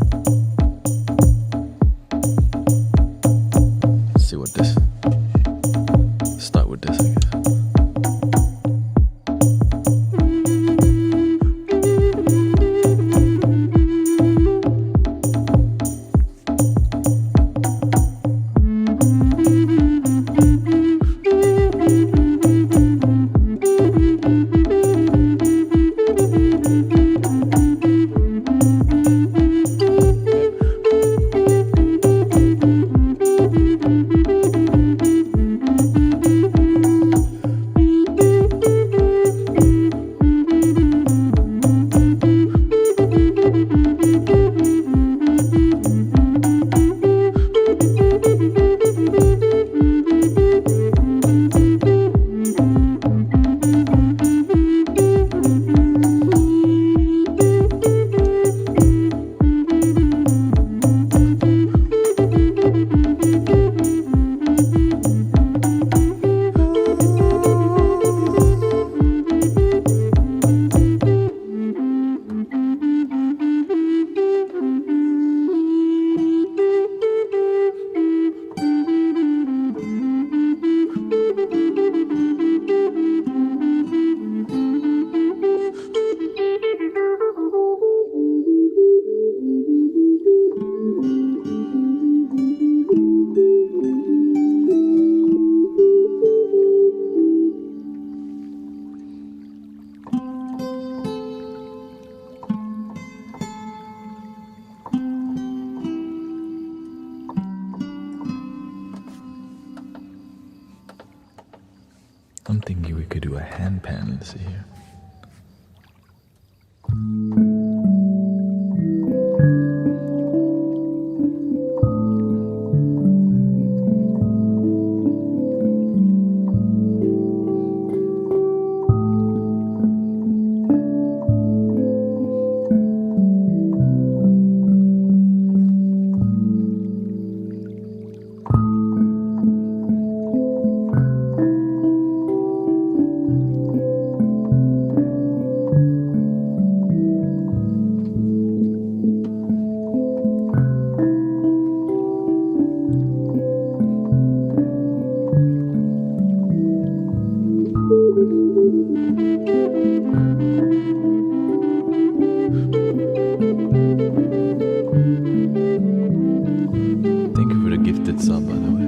S2: Let's see what this. Start with this, I guess. thinking we could do a handpan. Let's see here. Thank you for the gifted sub, by the way.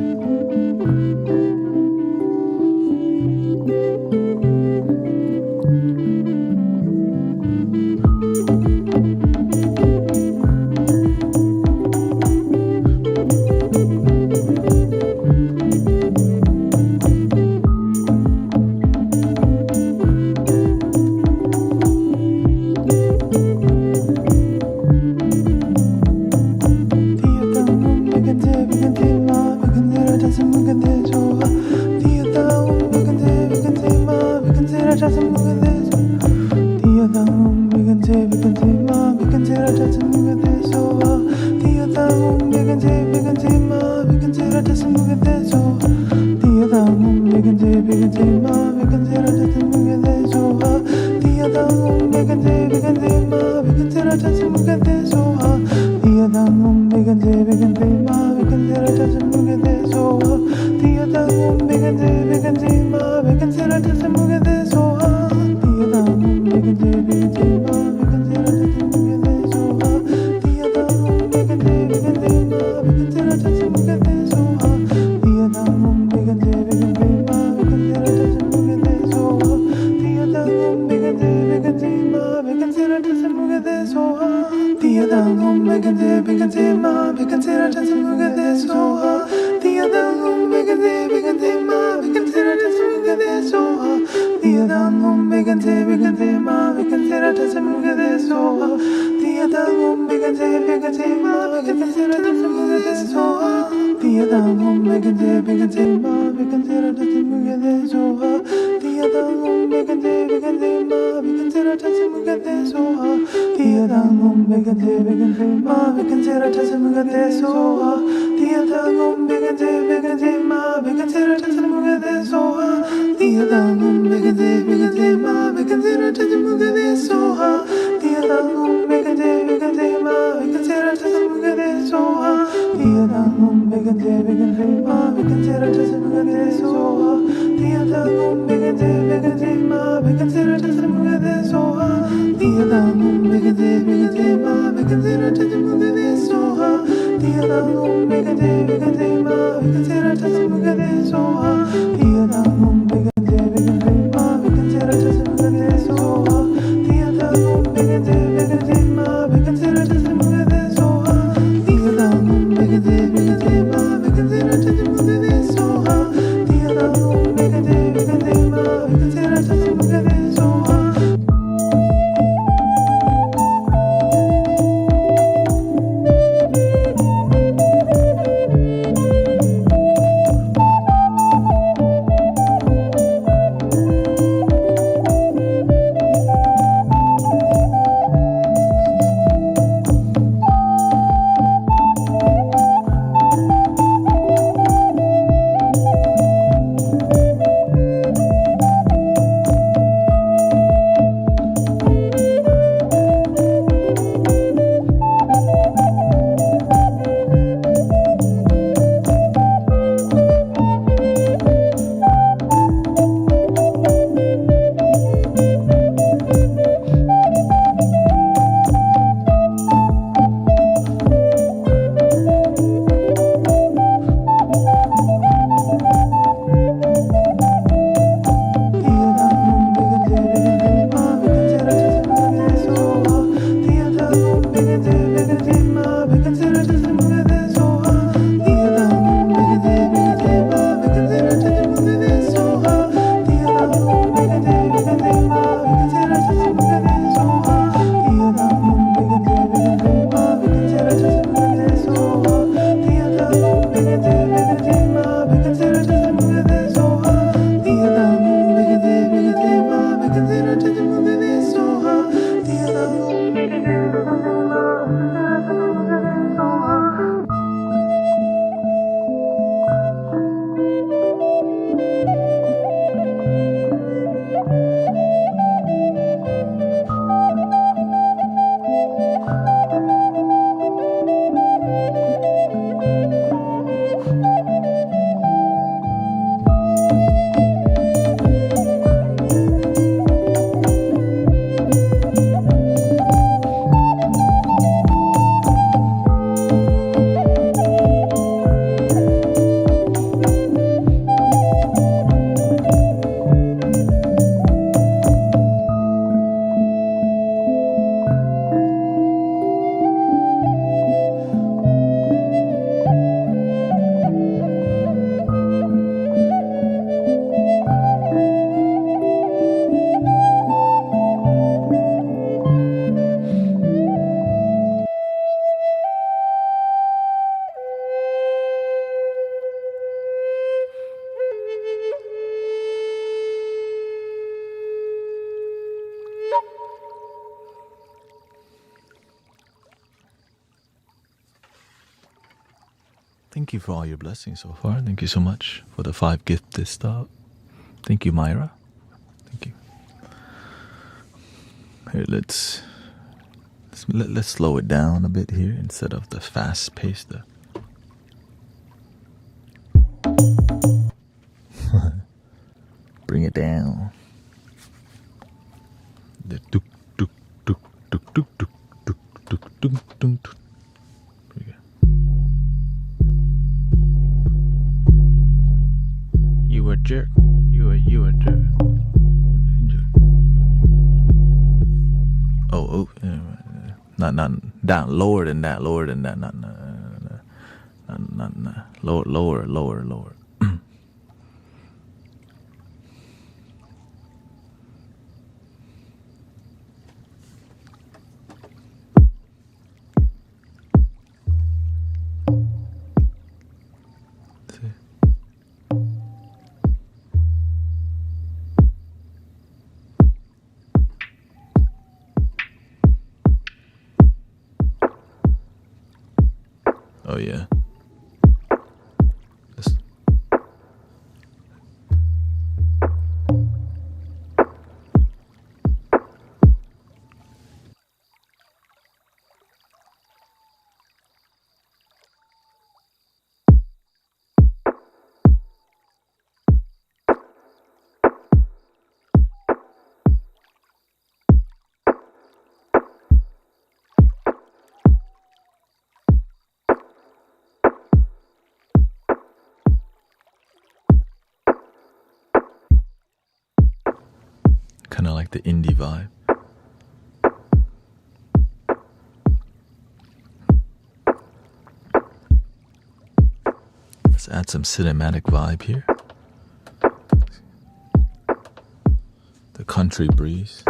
S2: Thank you for all your blessings so far. Thank you so much for the 5 gifted stuff. Thank you, Myra. Thank you. Here, let's slow it down a bit here instead of the fast pace. Bring it down. The tuk tuk tuk tuk tuk tuk tuk tuk tuk tuk tuk. You a jerk. You a jerk. Oh, not down, lower than that, lower, lower. Oh yeah. Kind of like the indie vibe. Let's add some cinematic vibe here. The country breeze.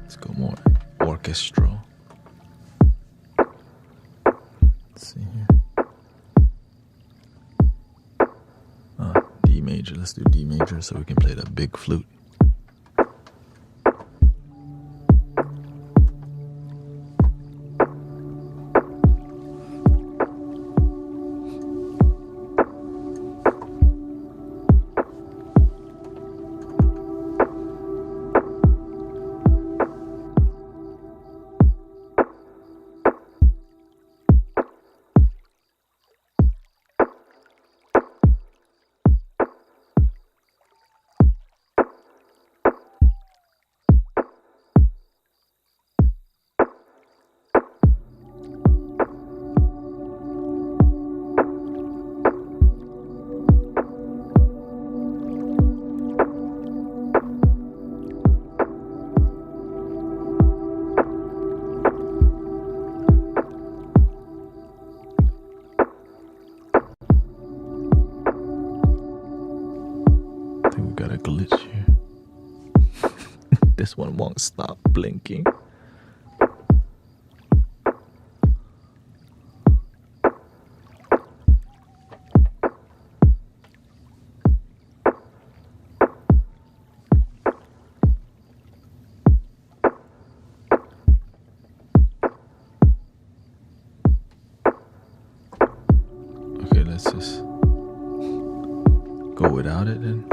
S2: Let's go more orchestral. Let's see here. D major. Let's do D major so we can play the big flute. Got a glitch here. This one won't stop blinking. Okay, let's just go without it then.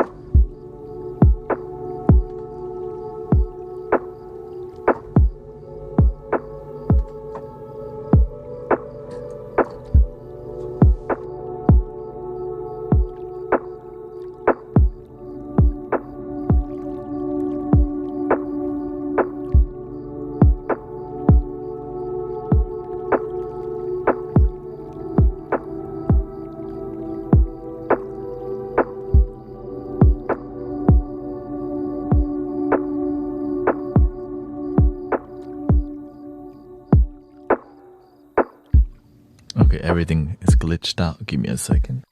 S2: Okay, everything is glitched out. Give me a second.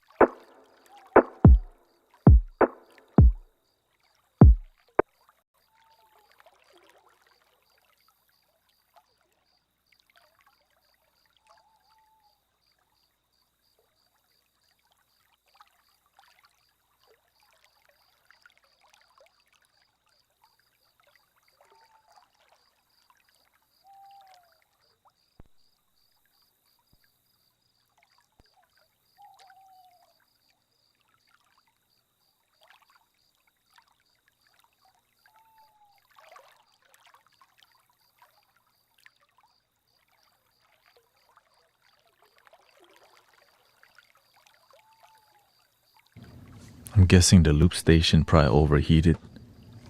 S2: I'm guessing the loop station probably overheated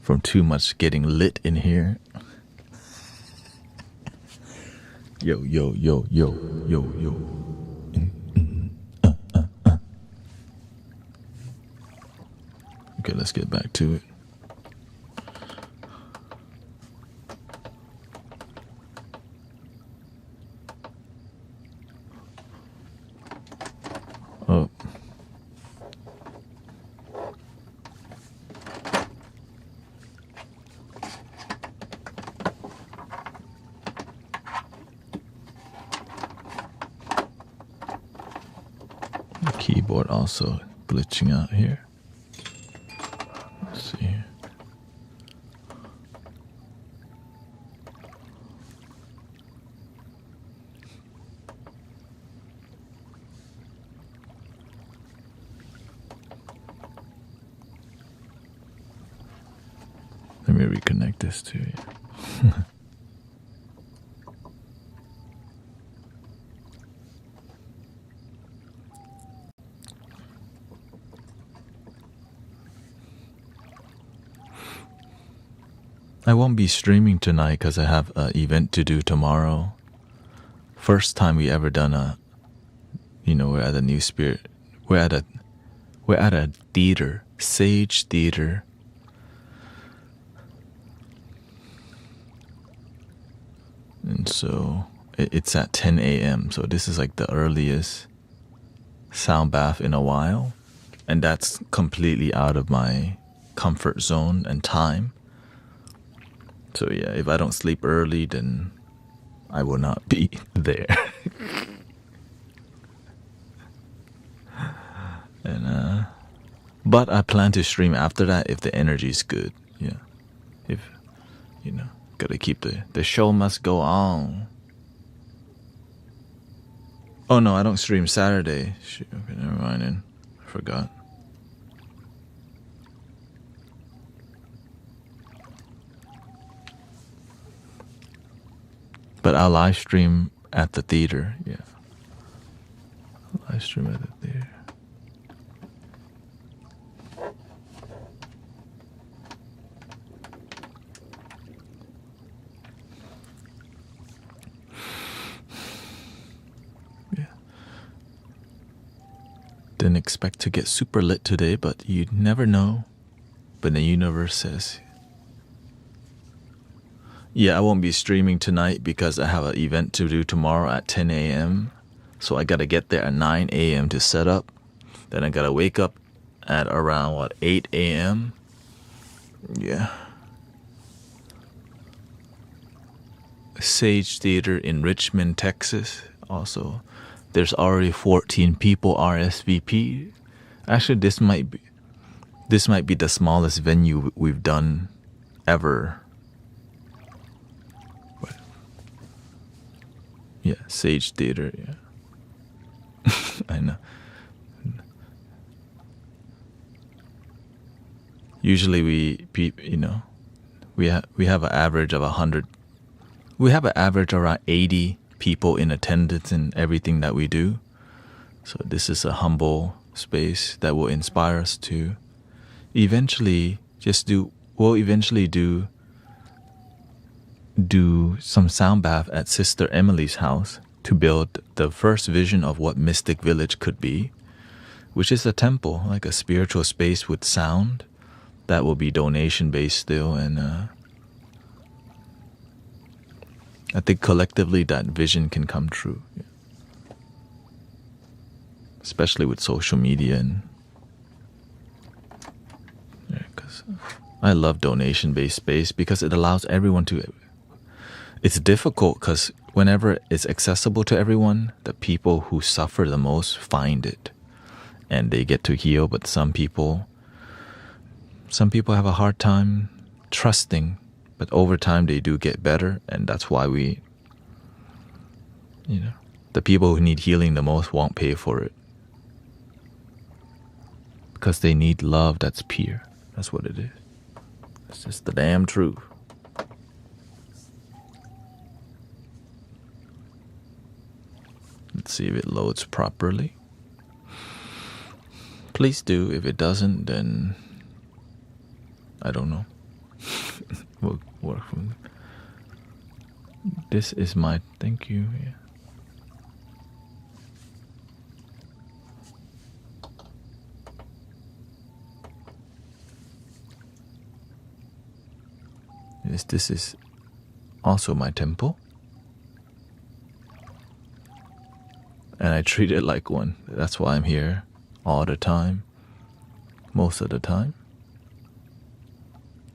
S2: from too much getting lit in here. Yo, yo, yo, yo, yo, yo. Okay, let's get back to it. Oh. The keyboard also glitching out here. Let's see here. Let me reconnect this to you. I won't be streaming tonight because I have an event to do tomorrow. First time we ever done we're at a New Spirit. We're at a theater, Sage Theater. And so it's at 10 a.m. So this is like the earliest sound bath in a while. And that's completely out of my comfort zone and time. So yeah, if I don't sleep early, then I will not be there. And but I plan to stream after that if the energy is good. Yeah, if gotta keep the show must go on. Oh no, I don't stream Saturday. Shoot, okay, never mind. Then I forgot. But I'll live stream at the theater, yeah. I'll live stream at the theater. Yeah. Didn't expect to get super lit today, but you never know. But the universe says. Yeah, I won't be streaming tonight because I have an event to do tomorrow at 10 a.m. So I gotta get there at 9 a.m. to set up. Then I gotta wake up at around, 8 a.m.? Yeah. Sage Theater in Richmond, Texas. Also, there's already 14 people RSVP. Actually, this might be the smallest venue we've done ever. Yeah, Sage Theater, yeah. I know. Usually we have an average of 100. We have an average around 80 people in attendance in everything that we do. So this is a humble space that will inspire us to eventually do some sound bath at Sister Emily's house to build the first vision of what Mystic Village could be, which is a temple, like a spiritual space with sound that will be donation based still. And I think collectively that vision can come true, yeah. Especially with social media and because I love donation based space because it allows everyone to. It's difficult because whenever it's accessible to everyone, the people who suffer the most find it and they get to heal. But some people have a hard time trusting, but over time they do get better. And that's why the people who need healing the most won't pay for it because they need love that's pure. That's what it is. It's just the damn truth. Let's see if it loads properly. please do. If it doesn't, then I don't know. We'll work from there. This is my thank you. Yeah. Yes, this is also my temple. And I treat it like one. That's why I'm here all the time. Most of the time.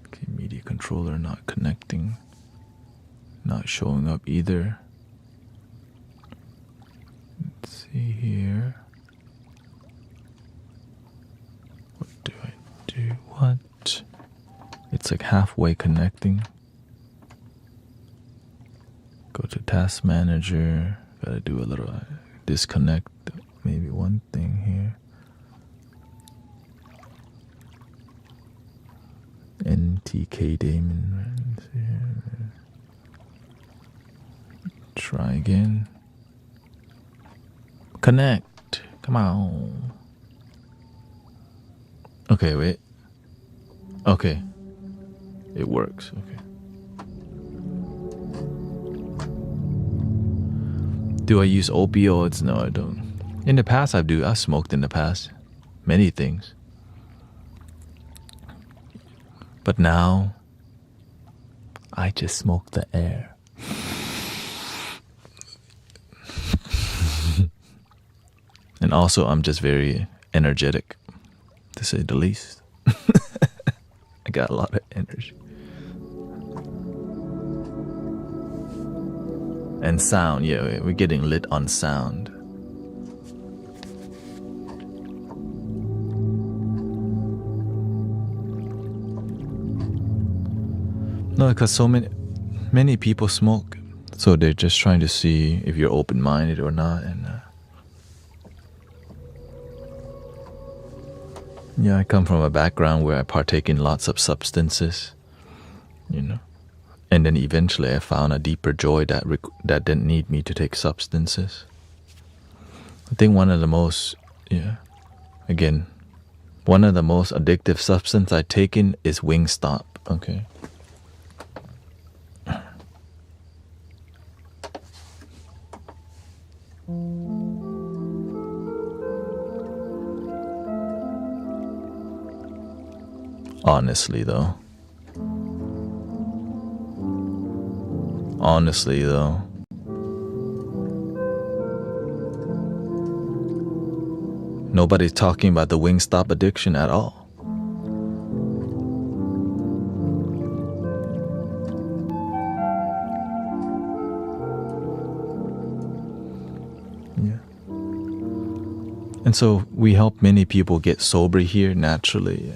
S2: Okay, media controller not connecting. Not showing up either. Let's see here. What do I do? What? It's like halfway connecting. Go to task manager. Gotta do a little disconnect. Maybe one thing here. NTK Damon. Try again. Connect. Come on. Okay, wait. Okay. It works. Okay. Do I use opioids? No, I don't. In the past, I do. I smoked in the past. Many things. But now, I just smoke the air. And also, I'm just very energetic, to say the least. I got a lot of energy. And sound, yeah, we're getting lit on sound. No, because so many people smoke, so they're just trying to see if you're open-minded or not. And yeah, I come from a background where I partake in lots of substances, you know. And then eventually I found a deeper joy that didn't need me to take substances. I think one of the most addictive substance I've taken is Wingstop, okay? Honestly though, nobody's talking about the Wingstop addiction at all. Yeah. And so we help many people get sober here naturally. Yeah.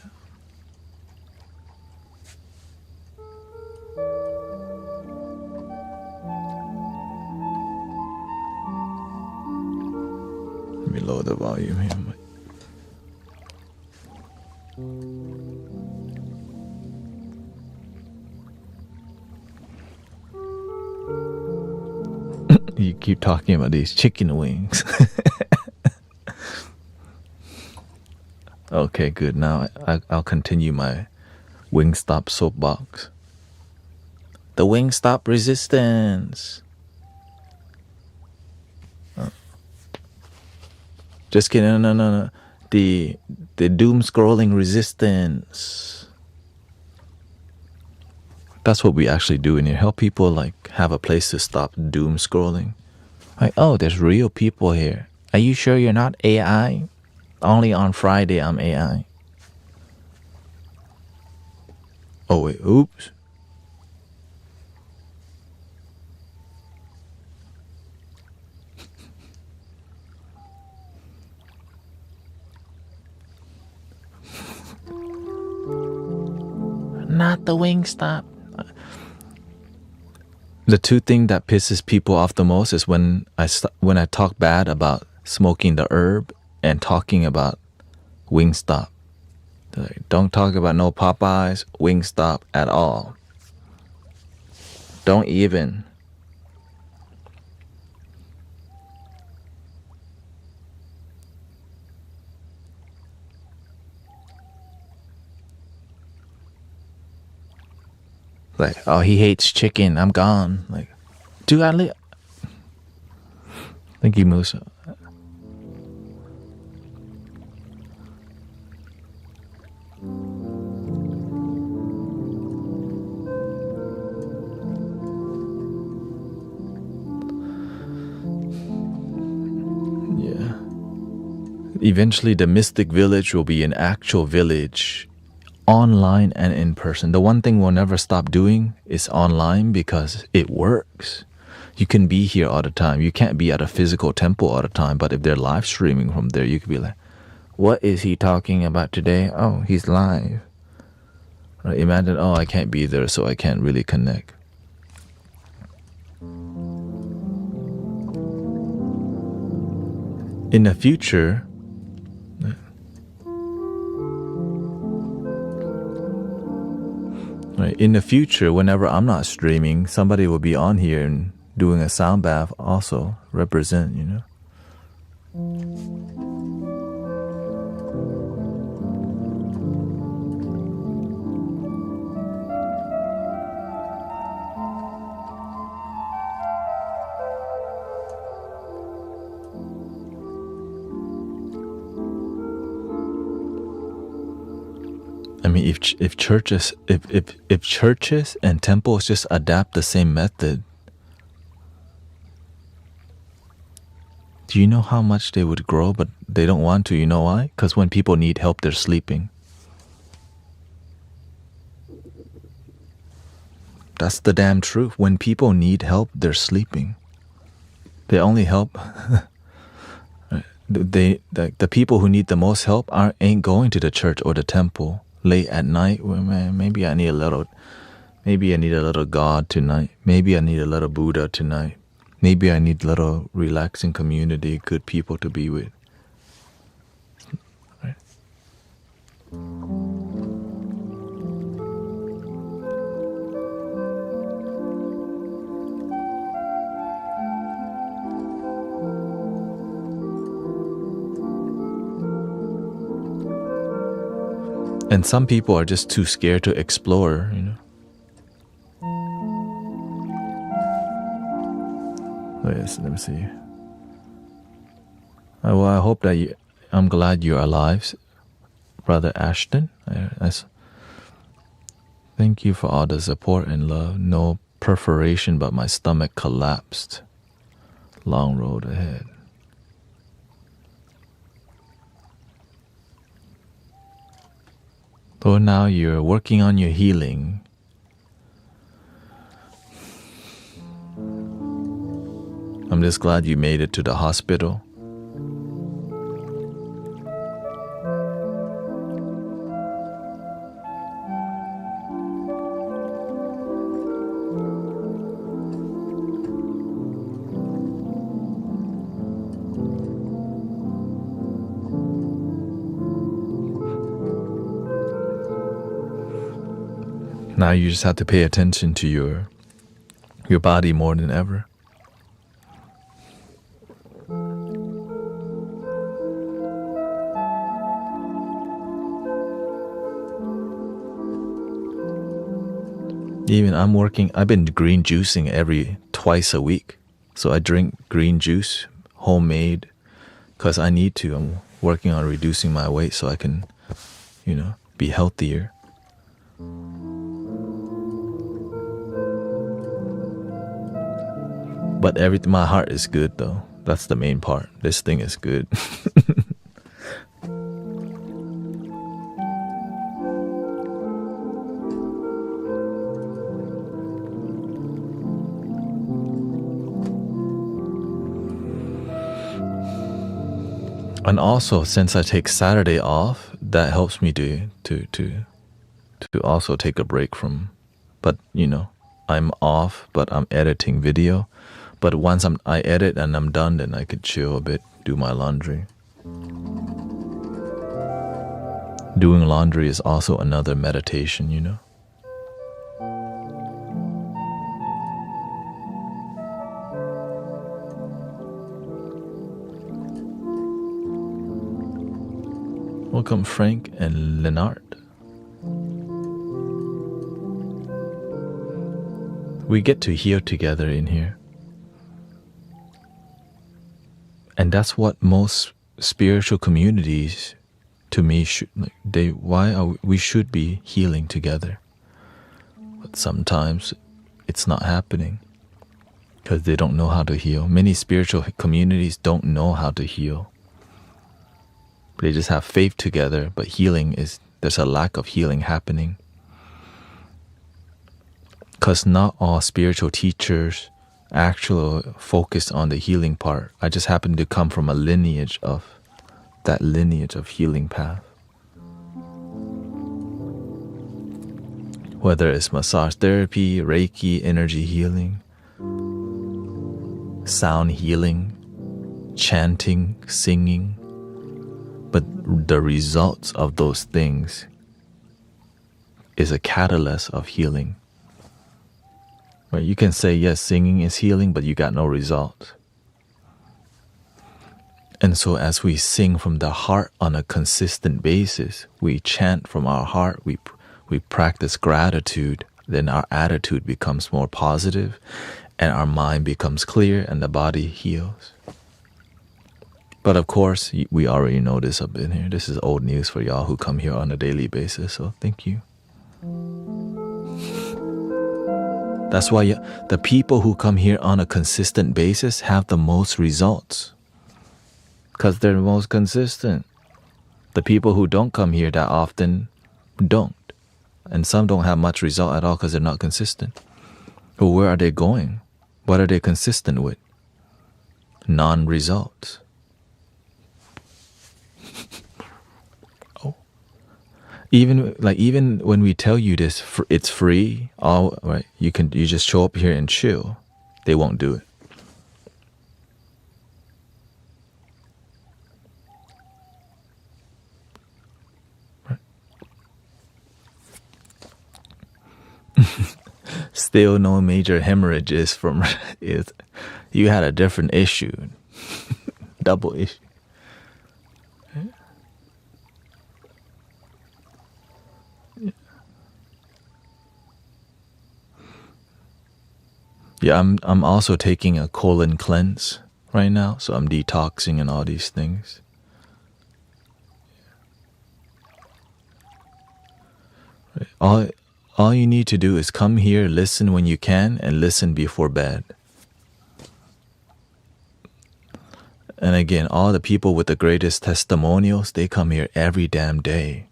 S2: Let me lower the volume here. You keep talking about these chicken wings. Okay, good. Now I'll continue my Wingstop soapbox. The Wingstop resistance. Just kidding. No. The doom scrolling resistance. That's what we actually do in here. Help people like have a place to stop doom scrolling. Like, oh, there's real people here. Are you sure you're not AI? Only on Friday I'm AI. Oh wait, oops. Not the Wingstop. The two things that pisses people off the most is when I talk bad about smoking the herb and talking about Wingstop. Like, don't talk about no Popeyes, Wingstop at all. Don't even. Like, oh, he hates chicken. I'm gone. Like, dude, I live. Thank you, Musa. Yeah. Eventually, the mystic village will be an actual village, online and in person. The one thing we'll never stop doing is online because it works. You can be here all the time. You can't be at a physical temple all the time, but if they're live streaming from there, you could be like, what is he talking about today? Oh, he's live. Right? Imagine, oh, I can't be there, so I can't really connect. In the future, right, in the future, whenever I'm not streaming, somebody will be on here and doing a sound bath also, represent, you know. I mean, if churches and temples just adapt the same method, do you know how much they would grow? But they don't want to. You know why? Because when people need help, they're sleeping. That's the damn truth. When people need help, they're sleeping. They only help. The people who need the most help ain't going to the church or the temple late at night. Well, man, maybe I need a little God tonight. Maybe I need a little Buddha tonight. Maybe I need a little relaxing community, good people to be with. Right? And some people are just too scared to explore, you know. Yes, let me see. Well, I hope that I'm glad you're alive, Brother Ashton. Thank you for all the support and love. No perforation, but my stomach collapsed. Long road ahead. So now you're working on your healing. I'm just glad you made it to the hospital. Now you just have to pay attention to your body more than ever. Even I've been green juicing twice a week. So I drink green juice, homemade, because I need to. I'm working on reducing my weight so I can, be healthier. But my heart is good though. That's the main part. This thing is good. And also, since I take Saturday off, that helps me to also take a break from. But I'm off, but I'm editing video. But once I edit and I'm done, then I could chill a bit, do my laundry. Doing laundry is also another meditation, Welcome, Frank and Leonard. We get to heal together in here. And that's what most spiritual communities, to me, we should be healing together. But sometimes it's not happening because they don't know how to heal. Many spiritual communities don't know how to heal. They just have faith together, but there's a lack of healing happening. Because not all spiritual teachers actually focus on the healing part. I just happen to come from a lineage of healing path. Whether it's massage therapy, Reiki, energy healing, sound healing, chanting, singing. But the results of those things is a catalyst of healing. Right? You can say, yes, singing is healing, but you got no result. And so as we sing from the heart on a consistent basis, we chant from our heart, we practice gratitude, then our attitude becomes more positive, and our mind becomes clear, and the body heals. But of course, we already know this up in here. This is old news for y'all who come here on a daily basis, so thank you. That's why the people who come here on a consistent basis have the most results. Because they're the most consistent. The people who don't come here that often don't. And some don't have much result at all because they're not consistent. But where are they going? What are they consistent with? Non-results. Even when we tell you this, it's free. All right, you just show up here and chill. They won't do it. Right. Still no major hemorrhages from it. You had a different issue, double issue. Yeah, I'm also taking a colon cleanse right now, so I'm detoxing and all these things. Right. All you need to do is come here, listen when you can, and listen before bed. And again, all the people with the greatest testimonials, they come here every damn day.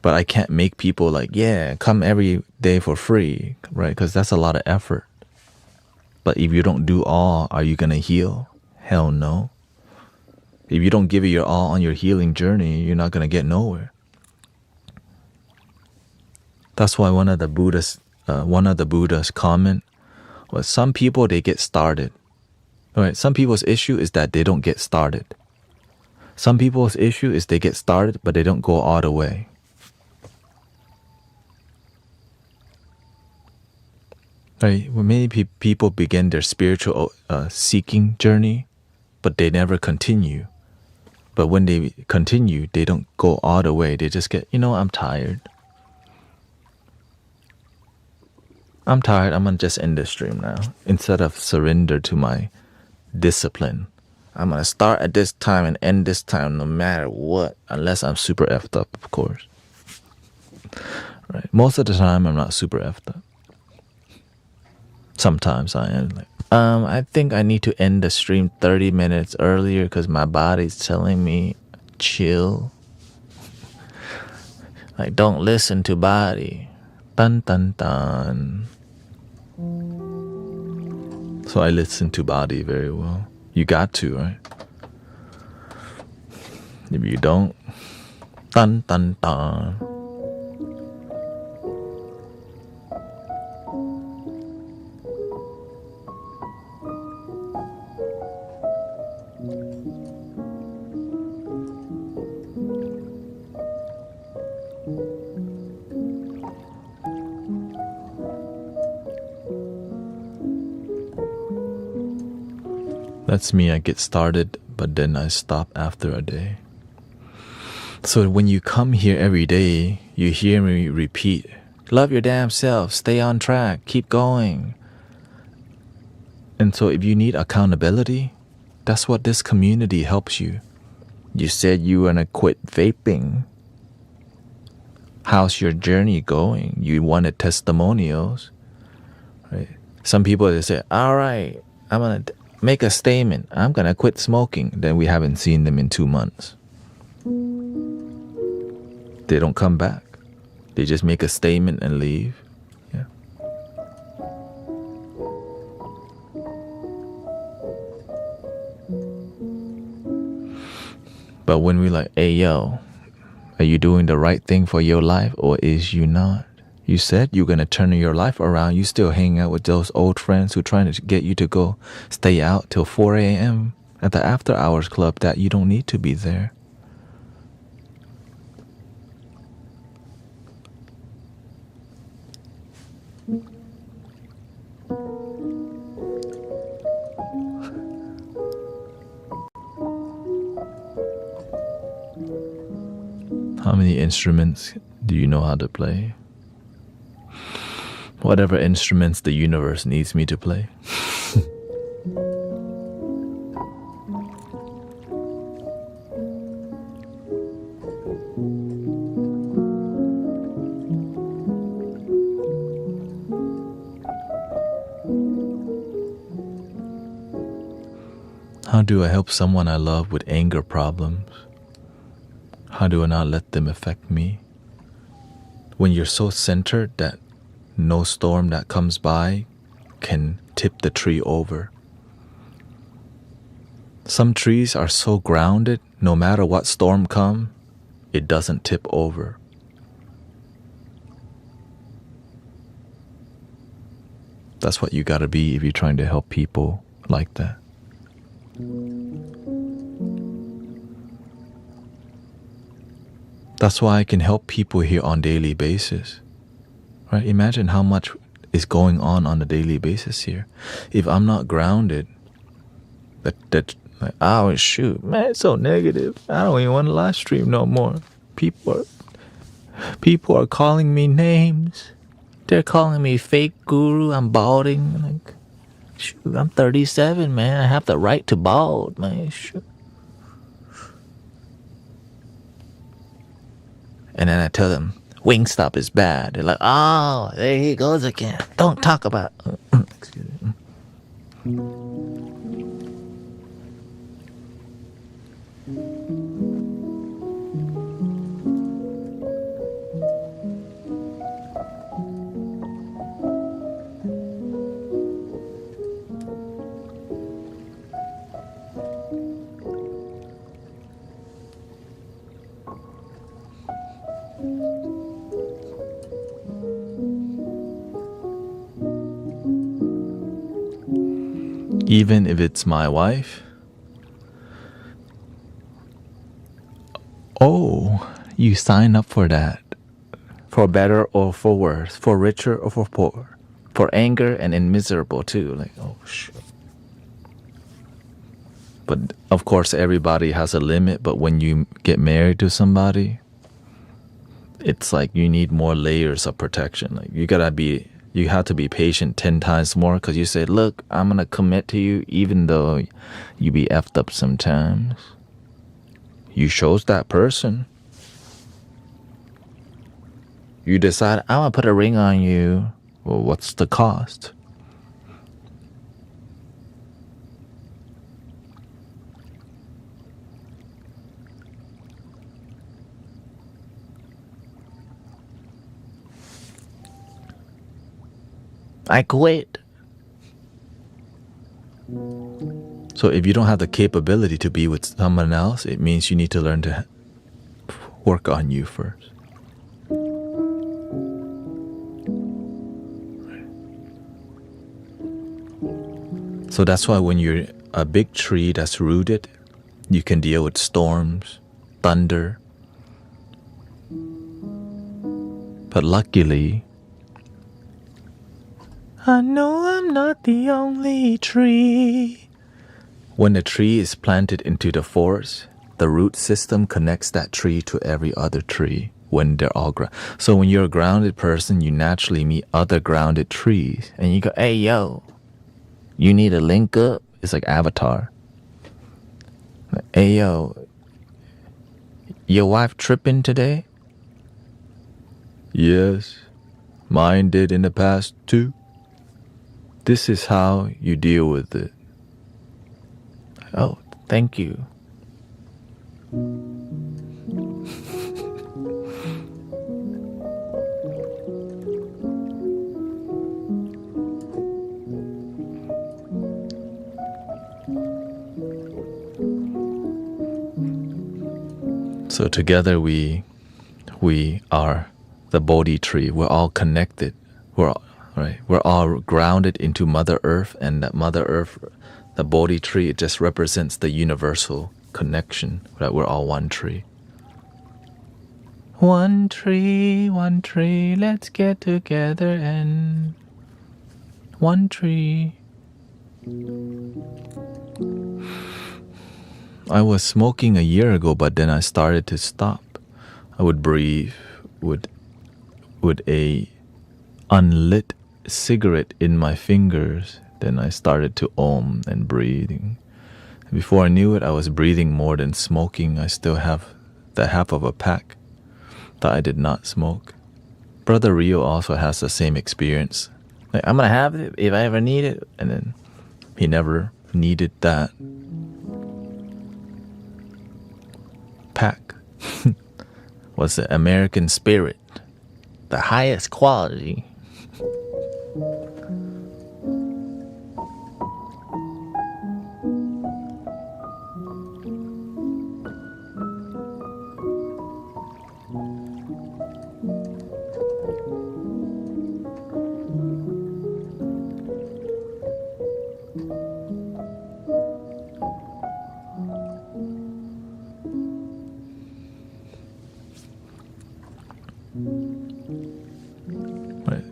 S2: But I can't make people like, yeah, come every day for free, right? Because that's a lot of effort. But if you don't do all, are you going to heal? Hell no. If you don't give it your all on your healing journey, you're not going to get nowhere. That's why one of the Buddha's comment was, some people, they get started. Right? Some people's issue is that they don't get started. Some people's issue is they get started, but they don't go all the way. Right? Well, many people begin their spiritual seeking journey, but they never continue. But when they continue, they don't go all the way. They just get, I'm tired. I'm tired. I'm going to just end the stream now. Instead of surrender to my discipline. I'm going to start at this time and end this time no matter what. Unless I'm super effed up, of course. Right? Most of the time, I'm not super effed up. Sometimes I am like, I think I need to end the stream 30 minutes earlier because my body's telling me chill. Like, don't listen to body. Dun dun dun. So I listen to body very well. You got to, right? If you don't, dun dun dun. That's me. I get started, but then I stop after a day. So when you come here every day, you hear me repeat Love your damn self. Stay on track. Keep going. And so if you need accountability, that's what this community helps you. You said you were gonna quit vaping. How's your journey going? You wanted testimonials, right? Some people, they say, all right, I'm gonna make a statement. I'm gonna quit smoking. Then we haven't seen them in 2 months. They don't come back. They just make a statement and leave. Yeah. But when we like, hey, yo, are you doing the right thing for your life or is you not? You said you're going to turn your life around. You still hang out with those old friends who trying to get you to go stay out till 4 a.m. at the after hours club that you don't need to be there. How many instruments do you know how to play? Whatever instruments the universe needs me to play. How do I help someone I love with anger problems? How do I not let them affect me? When you're so centered that no storm that comes by can tip the tree over. Some trees are so grounded, no matter what storm comes, it doesn't tip over. That's what you gotta be if you're trying to help people like that. That's why I can help people here on a daily basis. Right? Imagine how much is going on a daily basis here. If I'm not grounded, that like, oh shoot, man, it's so negative. I don't even want to live stream no more. People are calling me names. They're calling me fake guru. I'm balding. Like, shoot, I'm 37, man. I have the right to bald, man. Shoot. And then I tell them, Wingstop is bad. They're like, oh, there he goes again. Don't talk about it. Excuse me. Even if it's my wife. Oh, you sign up for that. For better or for worse. For richer or for poor. For anger and in miserable too. Like, oh shit. But of course everybody has a limit. But when you get married to somebody, it's like you need more layers of protection. Like you have to be patient 10 times more because you say, look, I'm going to commit to you even though you be effed up sometimes. You chose that person. You decide, I'm going to put a ring on you. Well, what's the cost? I quit. So if you don't have the capability to be with someone else, it means you need to learn to work on you first. So that's why when you're a big tree that's rooted, you can deal with storms, thunder. But luckily, I know I'm not the only tree. When a tree is planted into the forest, the root system connects that tree to every other tree. when they're all grounded. So when you're a grounded person, you naturally meet other grounded trees, and you go, "Hey, yo, you need a link up?" It's like Avatar. "Hey, yo, your wife tripping today?" "Yes, mine did in the past too." This is how you deal with it. "Oh, thank you." So together we are the Bodhi tree. We're all connected. We're all grounded into Mother Earth, and that Mother Earth, the Bodhi tree, it just represents the universal connection, that we're all one tree. One tree, let's get together and one tree. I was smoking a year ago, but then I started to stop. I would breathe with a unlit cigarette in my fingers. Then I started to om and breathing. Before I knew it, I was breathing more than smoking. I still have the half of a pack that I did not smoke. Brother Rio also has the same experience. Like, I'm gonna have it if I ever need it, and then he never needed that pack. Was the American spirit, the highest quality. Right.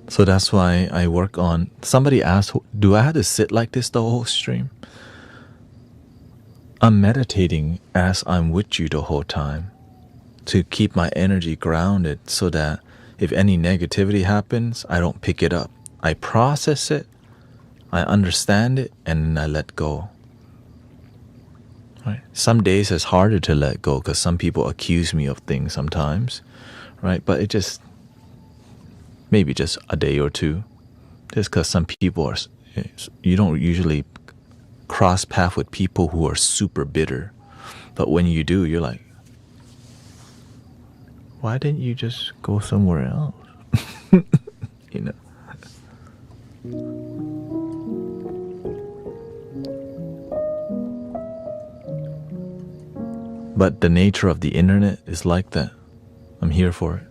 S2: So that's why I work on. Somebody asked, do I have to sit like this the whole stream? I'm meditating as I'm with you the whole time to keep my energy grounded so that if any negativity happens, I don't pick it up. I process it, I understand it, and then I let go. Right? Some days it's harder to let go because some people accuse me of things sometimes, right? But it just, maybe just a day or two, just because some people are, you don't usually cross path with people who are super bitter. But when you do, you're like, why didn't you just go somewhere else? You know? But the nature of the internet is like that. I'm here for it.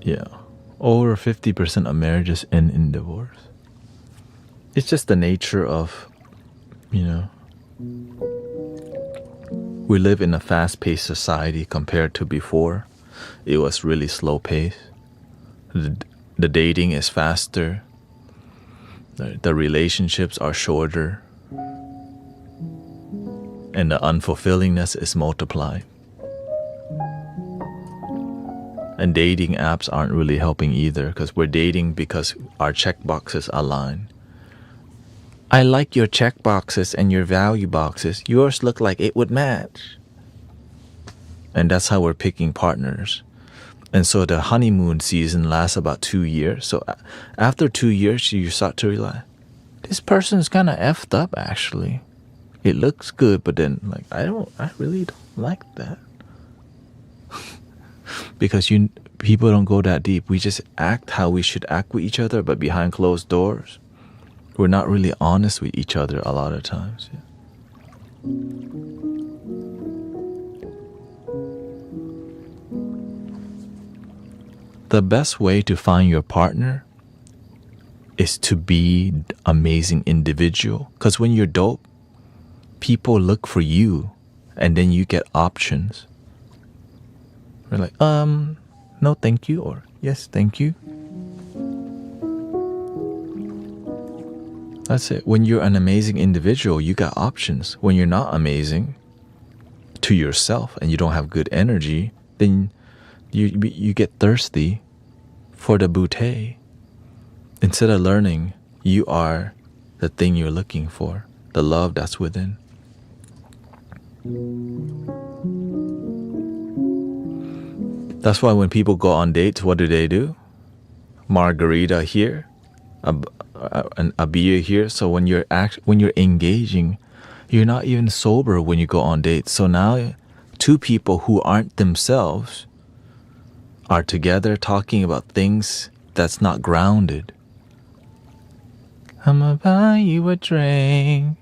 S2: Yeah. Over 50% of marriages end in divorce. It's just the nature of, we live in a fast-paced society compared to before. It was really slow-paced. The dating is faster. The relationships are shorter. And the unfulfillingness is multiplied. And dating apps aren't really helping either because we're dating because our checkboxes align. I like your checkboxes and your value boxes. Yours look like it would match. And that's how we're picking partners. And so the honeymoon season lasts about 2 years. So after 2 years, you start to realize, this person's kind of effed up actually. It looks good, but then like, I really don't like that. Because people don't go that deep. We just act how we should act with each other, but behind closed doors, we're not really honest with each other a lot of times. Yeah. The best way to find your partner is to be an amazing individual. Because when you're dope, people look for you, and then you get options. We're like, no thank you, or yes, thank you. That's it. When you're an amazing individual, you got options. When you're not amazing to yourself and you don't have good energy, then you get thirsty for the bouquet. Instead of learning, you are the thing you're looking for, the love that's within. That's why when people go on dates, what do? Margarita here, a beer here. So when you're engaging, you're not even sober when you go on dates. So now two people who aren't themselves are together talking about things that's not grounded. I'ma buy you a drink.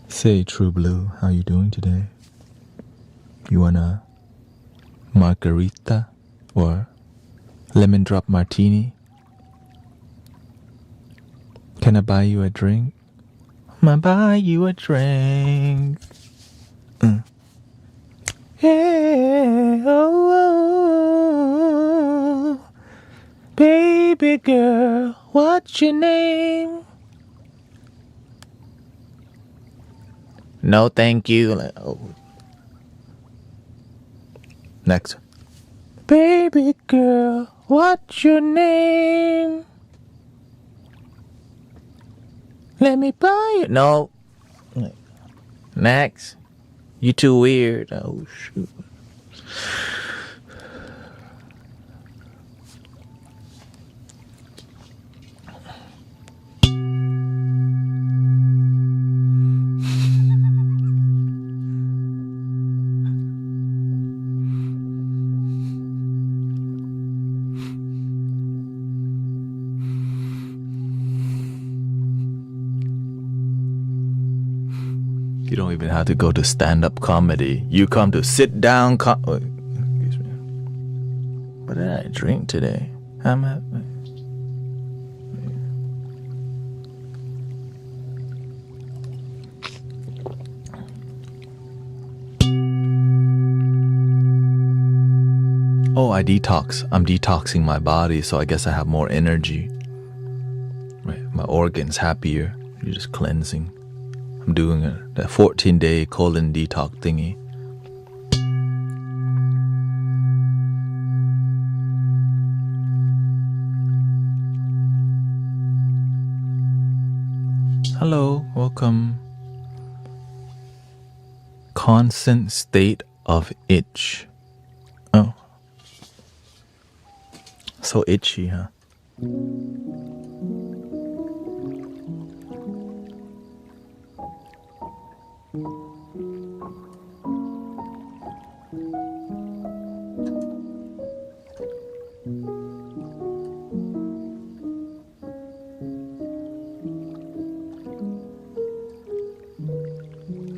S2: Say, True Blue, how you doing today? You want a margarita or lemon drop martini? Can I buy you a drink? I'ma buy you a drink. Hey, oh, baby girl, what's your name? No, thank you. Next. Baby girl, what's your name? Let me buy it. No. Next. You too weird. Oh, shoot. You don't even have to go to stand-up comedy. You come to sit-down excuse me. What did I drink today? Oh, I detox. I'm detoxing my body, so I guess I have more energy. Right, my organs happier. You're just cleansing. I'm doing that 14-day colon detox thingy. Hello, welcome. Constant state of itch. Oh. So itchy, huh?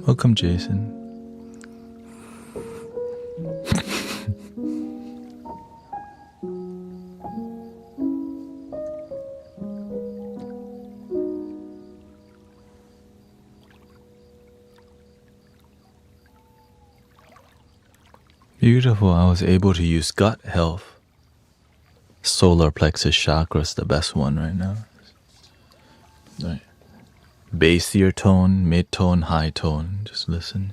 S2: Welcome, Jason. Beautiful. I was able to use gut health. Solar plexus chakra is the best one right now. Right. Bassier tone, mid-tone, high tone. Just listen.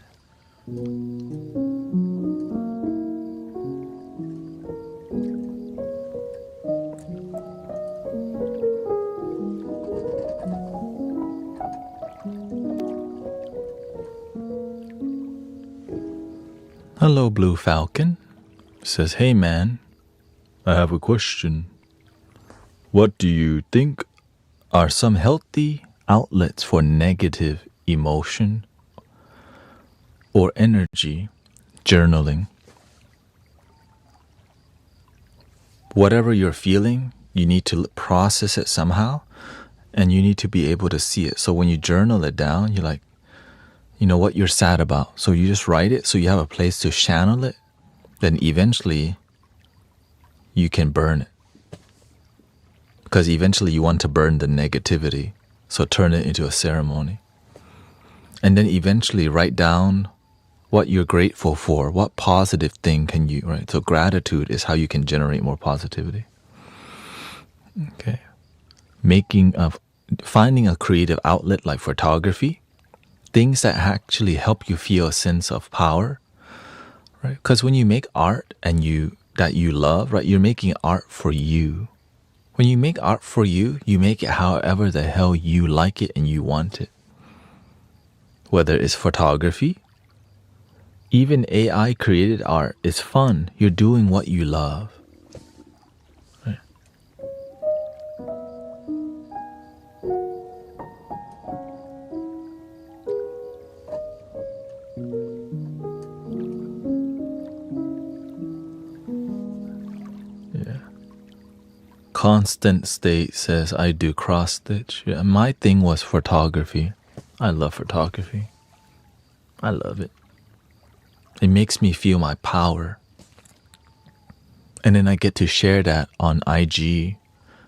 S2: Hello, Blue Falcon. Says, hey man, I have a question. What do you think are some healthy outlets for negative emotion or energy? Journaling. Whatever you're feeling, you need to process it somehow, and you need to be able to see it. So when you journal it down, you're like, you know what you're sad about. So you just write it so you have a place to channel it. Then eventually you can burn it. Because eventually you want to burn the negativity. So turn it into a ceremony. And then eventually write down what you're grateful for, what positive thing can you, right? So gratitude is how you can generate more positivity. Okay. Finding a creative outlet like photography, things that actually help you feel a sense of power, right? Because when you make art that you love, right, you're making art for you. When you make art for you, you make it however the hell you like it and you want it. Whether it's photography, even AI created art is fun. You're doing what you love. Right? Yeah. Constant State says, I do cross stitch. Yeah, my thing was photography. I love photography. I love it. It makes me feel my power. And then I get to share that on IG.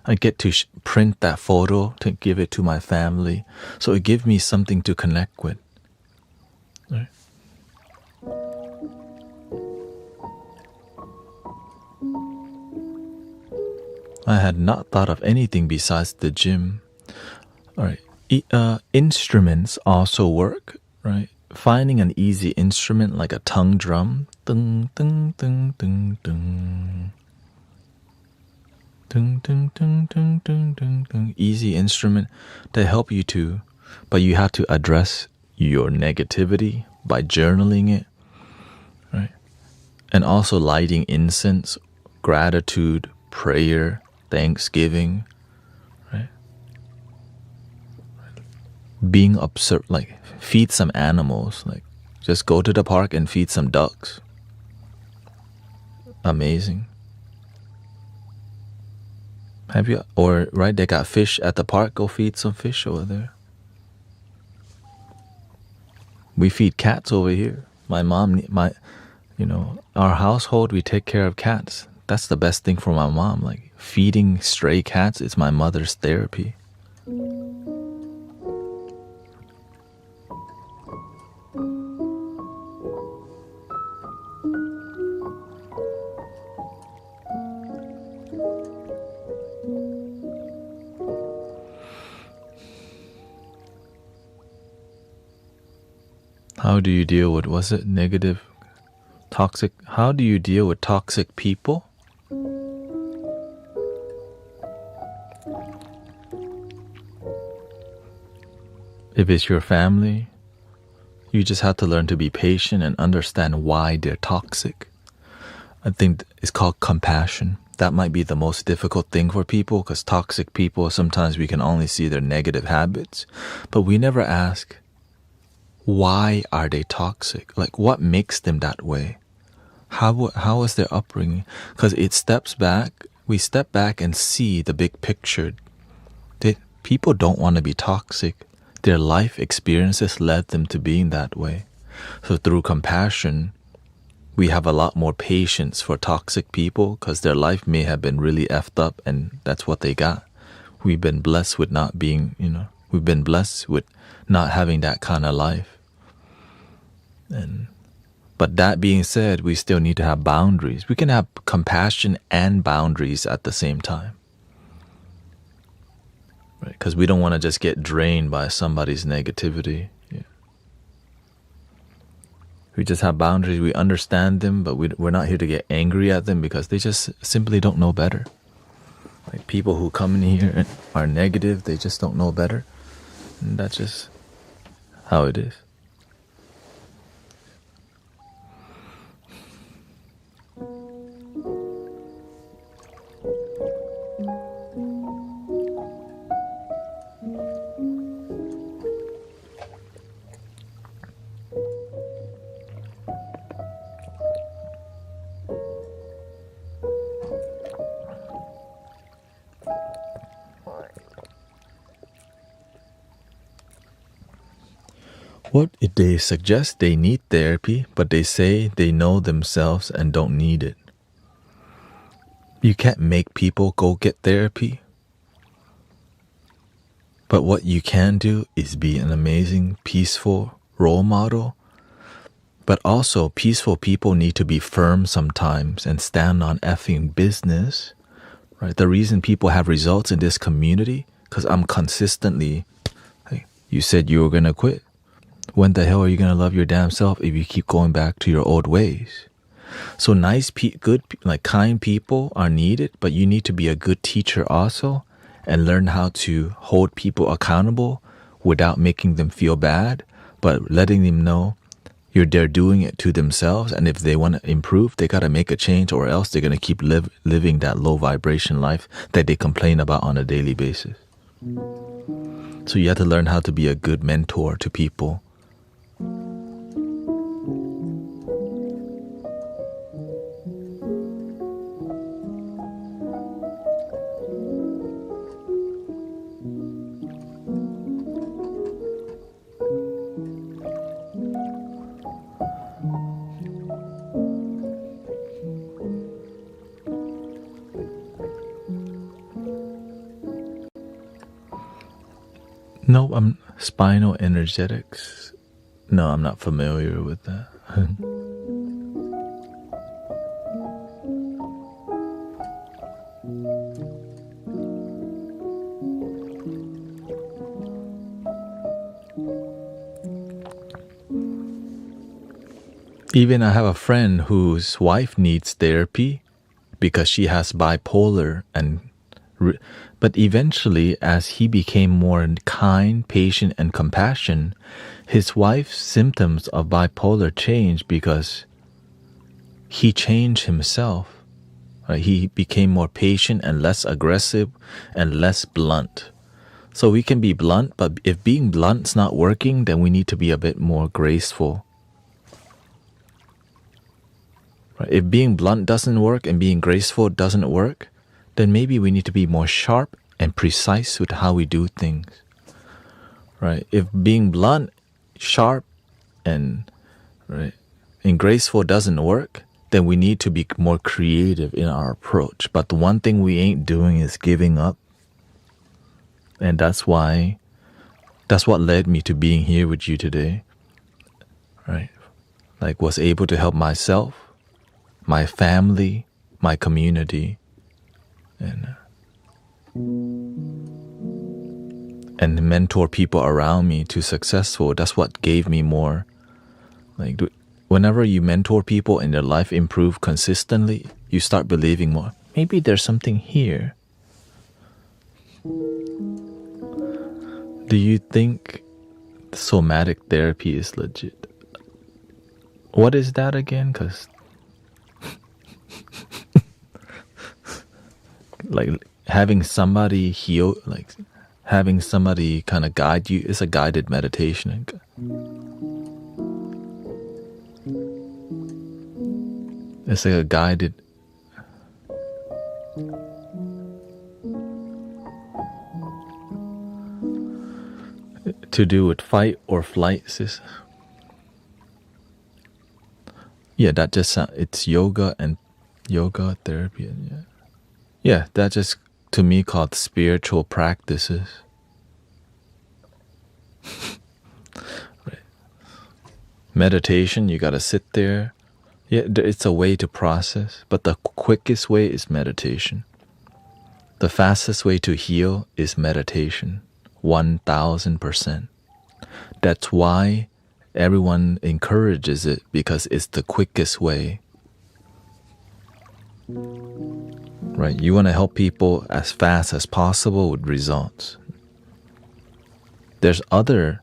S2: I get to print that photo to give it to my family. So it gives me something to connect with. Right? I had not thought of anything besides the gym. All right. Instruments also work, right? Finding an easy instrument like a tongue drum. Ding, ding, ding, ding, ding. Ding, ding, ding, ding, ding, ding, ding. Easy instrument to help you to, but you have to address your negativity by journaling it, right? And also lighting incense, gratitude, prayer, thanksgiving, right? Being observed, like feed some animals, like just go to the park and feed some ducks. Amazing. Have you, or right, they got fish at the park, go feed some fish over there. We feed cats over here. My mom, our household, we take care of cats. That's the best thing for my mom. Like feeding stray cats is my mother's therapy. How do you deal with, was it negative, toxic? How do you deal with toxic people? If it's your family, you just have to learn to be patient and understand why they're toxic. I think it's called compassion. That might be the most difficult thing for people, because toxic people, sometimes we can only see their negative habits, but we never ask, why are they toxic? Like, what makes them that way? How is their upbringing? Because we step back and see the big picture. People don't want to be toxic. Their life experiences led them to being that way. So through compassion, we have a lot more patience for toxic people, because their life may have been really effed up and that's what they got. We've been blessed with not being, we've been blessed with not having that kind of life. But that being said, we still need to have boundaries. We can have compassion and boundaries at the same time. Right? Because we don't want to just get drained by somebody's negativity. Yeah. We just have boundaries. We understand them, but we're not here to get angry at them, because they just simply don't know better. Like people who come in here and are negative, they just don't know better. And that's just how it is. What if they suggest they need therapy, but they say they know themselves and don't need it? You can't make people go get therapy. But what you can do is be an amazing, peaceful role model But also, peaceful people need to be firm sometimes and stand on effing business, right? The reason people have results in this community, because I'm consistently, hey, you said you were going to quit. When the hell are you going to love your damn self if you keep going back to your old ways? So nice, good, like kind people are needed, but you need to be a good teacher also and learn how to hold people accountable without making them feel bad, but letting them know they're doing it to themselves, and if they want to improve, they got to make a change, or else they're going to keep living that low vibration life that they complain about on a daily basis. So you have to learn how to be a good mentor to people. No, I'm spinal energetics. No, I'm not familiar with that. Even I have a friend whose wife needs therapy because she has bipolar, but eventually, as he became more kind, patient, and compassionate, his wife's symptoms of bipolar changed because he changed himself. Right? He became more patient and less aggressive and less blunt. So we can be blunt, but if being blunt's not working, then we need to be a bit more graceful. Right? If being blunt doesn't work and being graceful doesn't work, then maybe we need to be more sharp and precise with how we do things. Right? If being blunt, sharp, and graceful doesn't work, then we need to be more creative in our approach. But the one thing we ain't doing is giving up. And that's what led me to being here with you today. Right? Like, was able to help myself, my family, my community, and mentor people around me to successful. That's what gave me more. Like, whenever you mentor people and their life improve consistently, you start believing more. Maybe there's something here. Do you think somatic therapy is legit? What is that again? Because like having somebody heal, like having somebody kind of guide you, is a guided meditation. It's like a guided. To do with fight or flight, sis. Yeah, that just sounds. It's yoga and yoga therapy. And yeah, that just to me called spiritual practices. Right. Meditation, you gotta sit there. Yeah, it's a way to process, but the quickest way is meditation. The fastest way to heal is meditation, 1000%. That's why everyone encourages it, because it's the quickest way. Right? You want to help people as fast as possible with results. There's other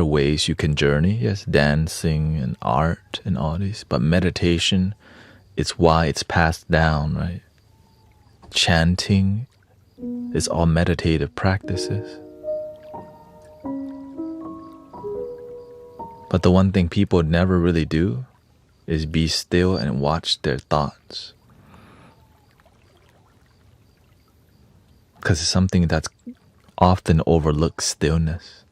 S2: ways you can journey. Yes, dancing and art and all these, but meditation, it's why it's passed down, right? Chanting is all meditative practices. But the one thing people never really do is be still and watch their thoughts. Because it's something that's often overlooked, stillness.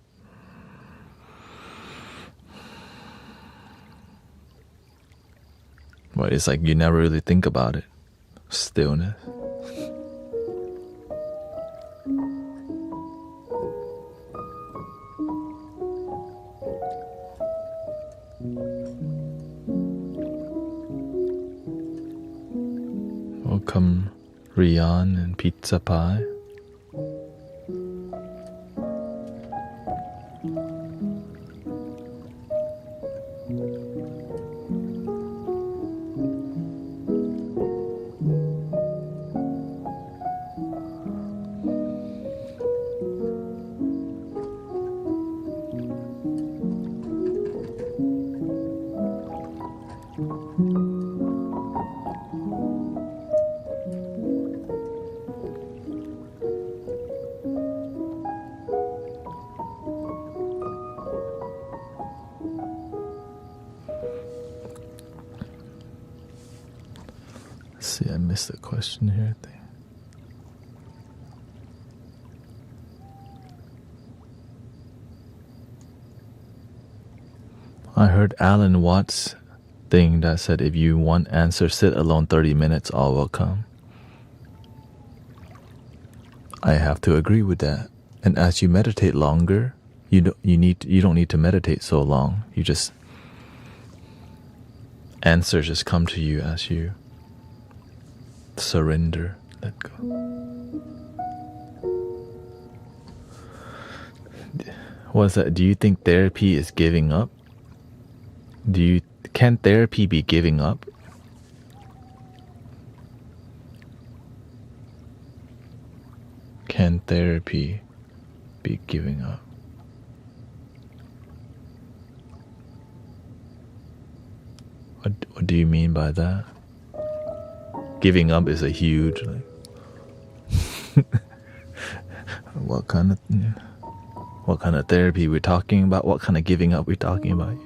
S2: Well, it's like you never really think about it. Stillness. Welcome, Rian and Pizza Pie. Let's see, I missed the question here. I heard Alan Watts' thing that said, if you want answer, sit alone 30 minutes, all will come. I have to agree with that. And as you meditate longer, you don't need to meditate so long. You just answers just come to you as you surrender, let go. What's that? Do you think therapy is giving up? Can therapy be giving up? Can therapy be giving up? What do you mean by that? Giving up is a huge, what kind of therapy we're talking about? What kind of giving up we're talking about?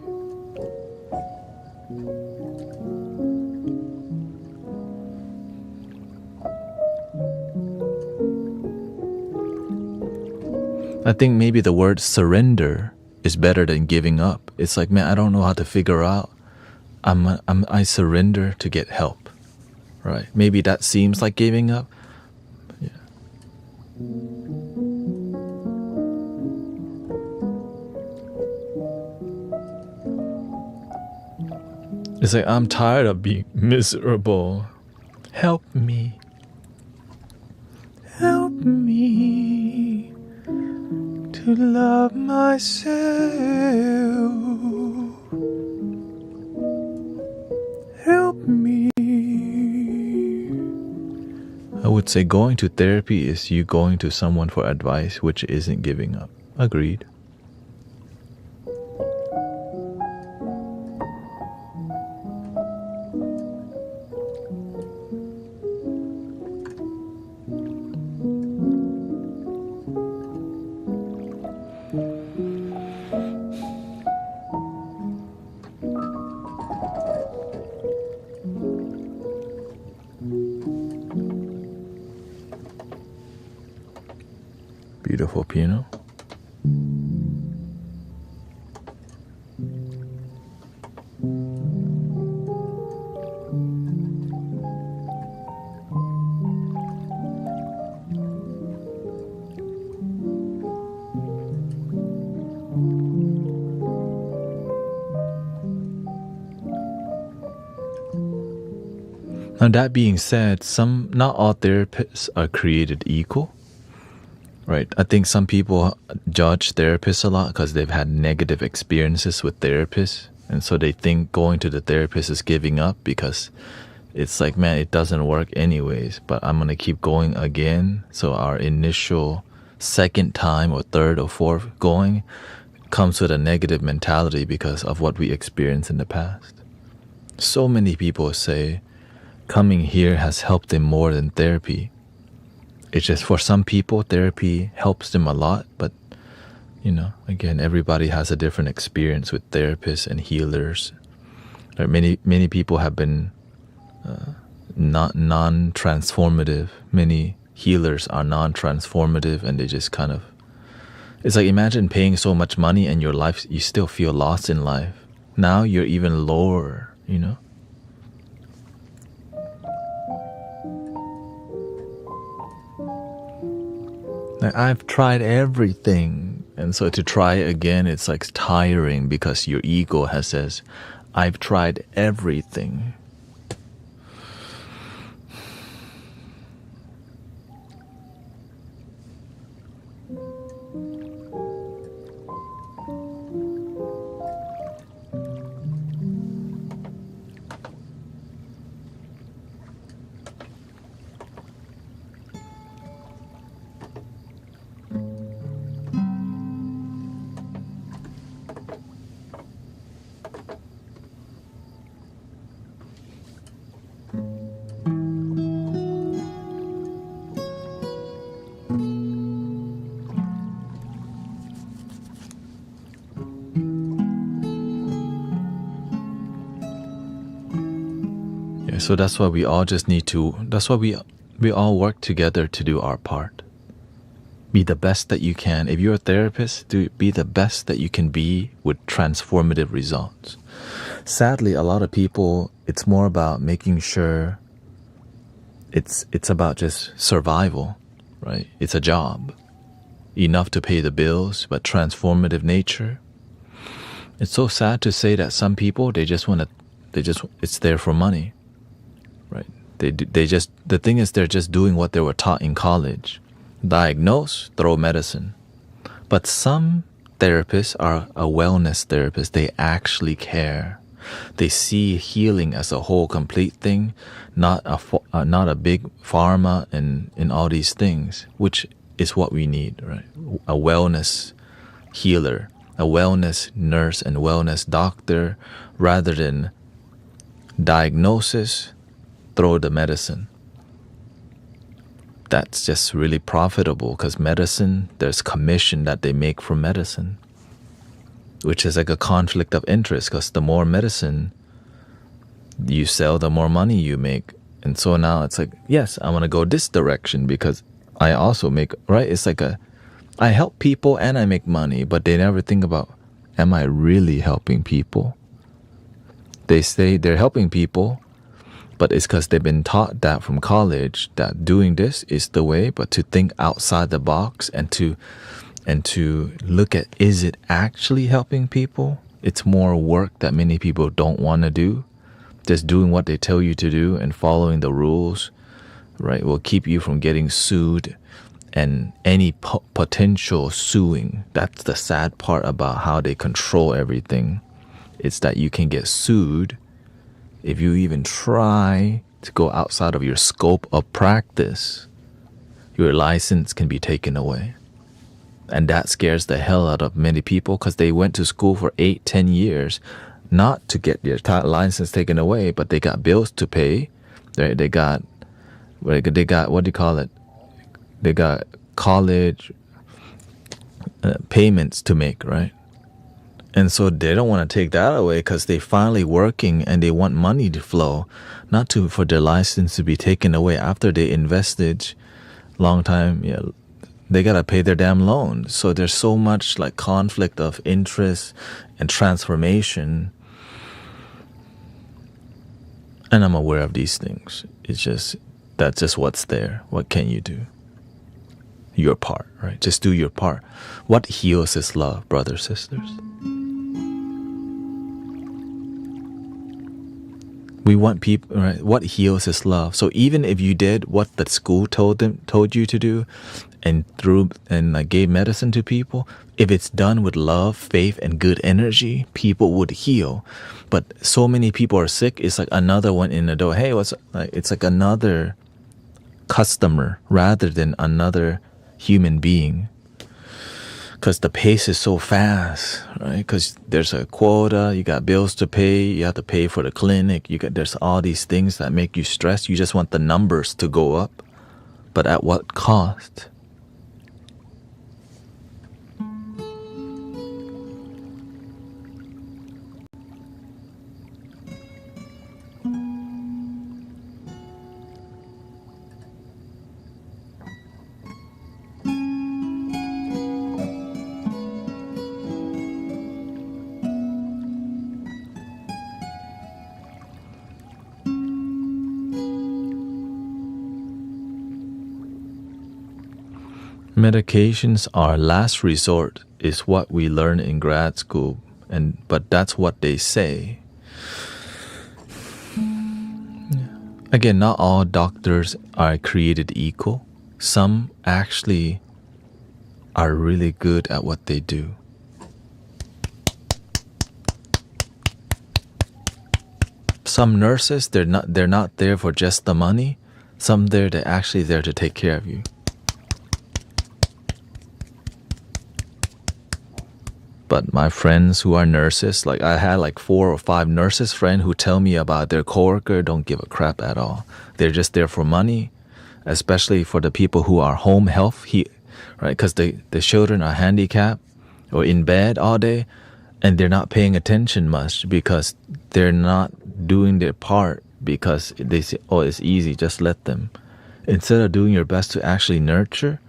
S2: I think maybe the word surrender is better than giving up. It's like, man, I don't know how to figure out. I surrender to get help, right? Maybe that seems like giving up. Yeah. It's like, I'm tired of being miserable. Help me. Help me to love myself. Help me. I would say going to therapy is you going to someone for advice, which isn't giving up. Agreed. Beautiful piano. Now that being said, not all therapists are created equal. Right. I think some people judge therapists a lot because they've had negative experiences with therapists. And so they think going to the therapist is giving up because it's like, man, it doesn't work anyways, but I'm going to keep going again. So our initial second time or third or fourth going comes with a negative mentality because of what we experienced in the past. So many people say coming here has helped them more than therapy. It's just for some people, therapy helps them a lot. But, again, everybody has a different experience with therapists and healers. Many people have been not non-transformative. Many healers are non-transformative, and they just kind of... It's like, imagine paying so much money and your life, you still feel lost in life. Now you're even lower, I've tried everything. And so to try again, it's like tiring because your ego says, I've tried everything. So that's why we all just need to, that's why we all work together to do our part. Be the best that you can. If you're a therapist, be the best that you can be with transformative results. Sadly, a lot of people, it's more about making sure it's about just survival, right? It's a job. Enough to pay the bills, but transformative nature. It's so sad to say that some people, it's there for money, right? The thing is, they're just doing what they were taught in college. Diagnose, throw medicine. But some therapists are a wellness therapist. They actually care. They see healing as a whole, complete thing, not a big pharma and all these things, which is what we need, right? A wellness healer, a wellness nurse and wellness doctor, rather than diagnosis, throw the medicine. That's just really profitable because medicine, there's commission that they make from medicine, which is like a conflict of interest because the more medicine you sell, the more money you make. And so now it's like, yes, I want to go this direction because I also make, right? It's like I help people and I make money, but they never think about, am I really helping people? They say they're helping people, but it's because they've been taught that from college that doing this is the way, but to think outside the box and to look at, is it actually helping people? It's more work that many people don't want to do. Just doing what they tell you to do and following the rules, right, will keep you from getting sued and any potential suing. That's the sad part about how they control everything. It's that you can get sued if you even try to go outside of your scope of practice. Your license can be taken away. And that scares the hell out of many people because they went to school for 8-10 years not to get their license taken away, but they got bills to pay. They got what do you call it? They got college payments to make, right? And so they don't want to take that away because they finally working and they want money to flow, not for their license to be taken away after they invested long time. Yeah, they gotta pay their damn loan. So there's so much like conflict of interest and transformation. And I'm aware of these things. That's just what's there. What can you do? Your part, right? Just do your part. What heals is love, brothers, sisters. We want people, right? What heals is love. So even if you did what the school told you to do, and gave medicine to people, if it's done with love, faith, and good energy, people would heal. But so many people are sick. It's like another one in the door. Hey, it's like another customer rather than another human being. Because the pace is so fast, right? Because there's a quota, you got bills to pay, you have to pay for the clinic, there's all these things that make you stressed. You just want the numbers to go up, but at what cost? Medications are last resort is what we learn in grad school, but that's what they say. Again, not all doctors are created equal. Some actually are really good at what they do. Some nurses, they're not there for just the money. Some they're actually there to take care of you. But my friends who are nurses, like I had like 4 or 5 nurses friends who tell me about their coworker don't give a crap at all. They're just there for money, especially for the people who are home health, right? Because the children are handicapped or in bed all day, and they're not paying attention much because they're not doing their part. because they say, oh, it's easy, just let them. Instead of doing your best to actually nurture,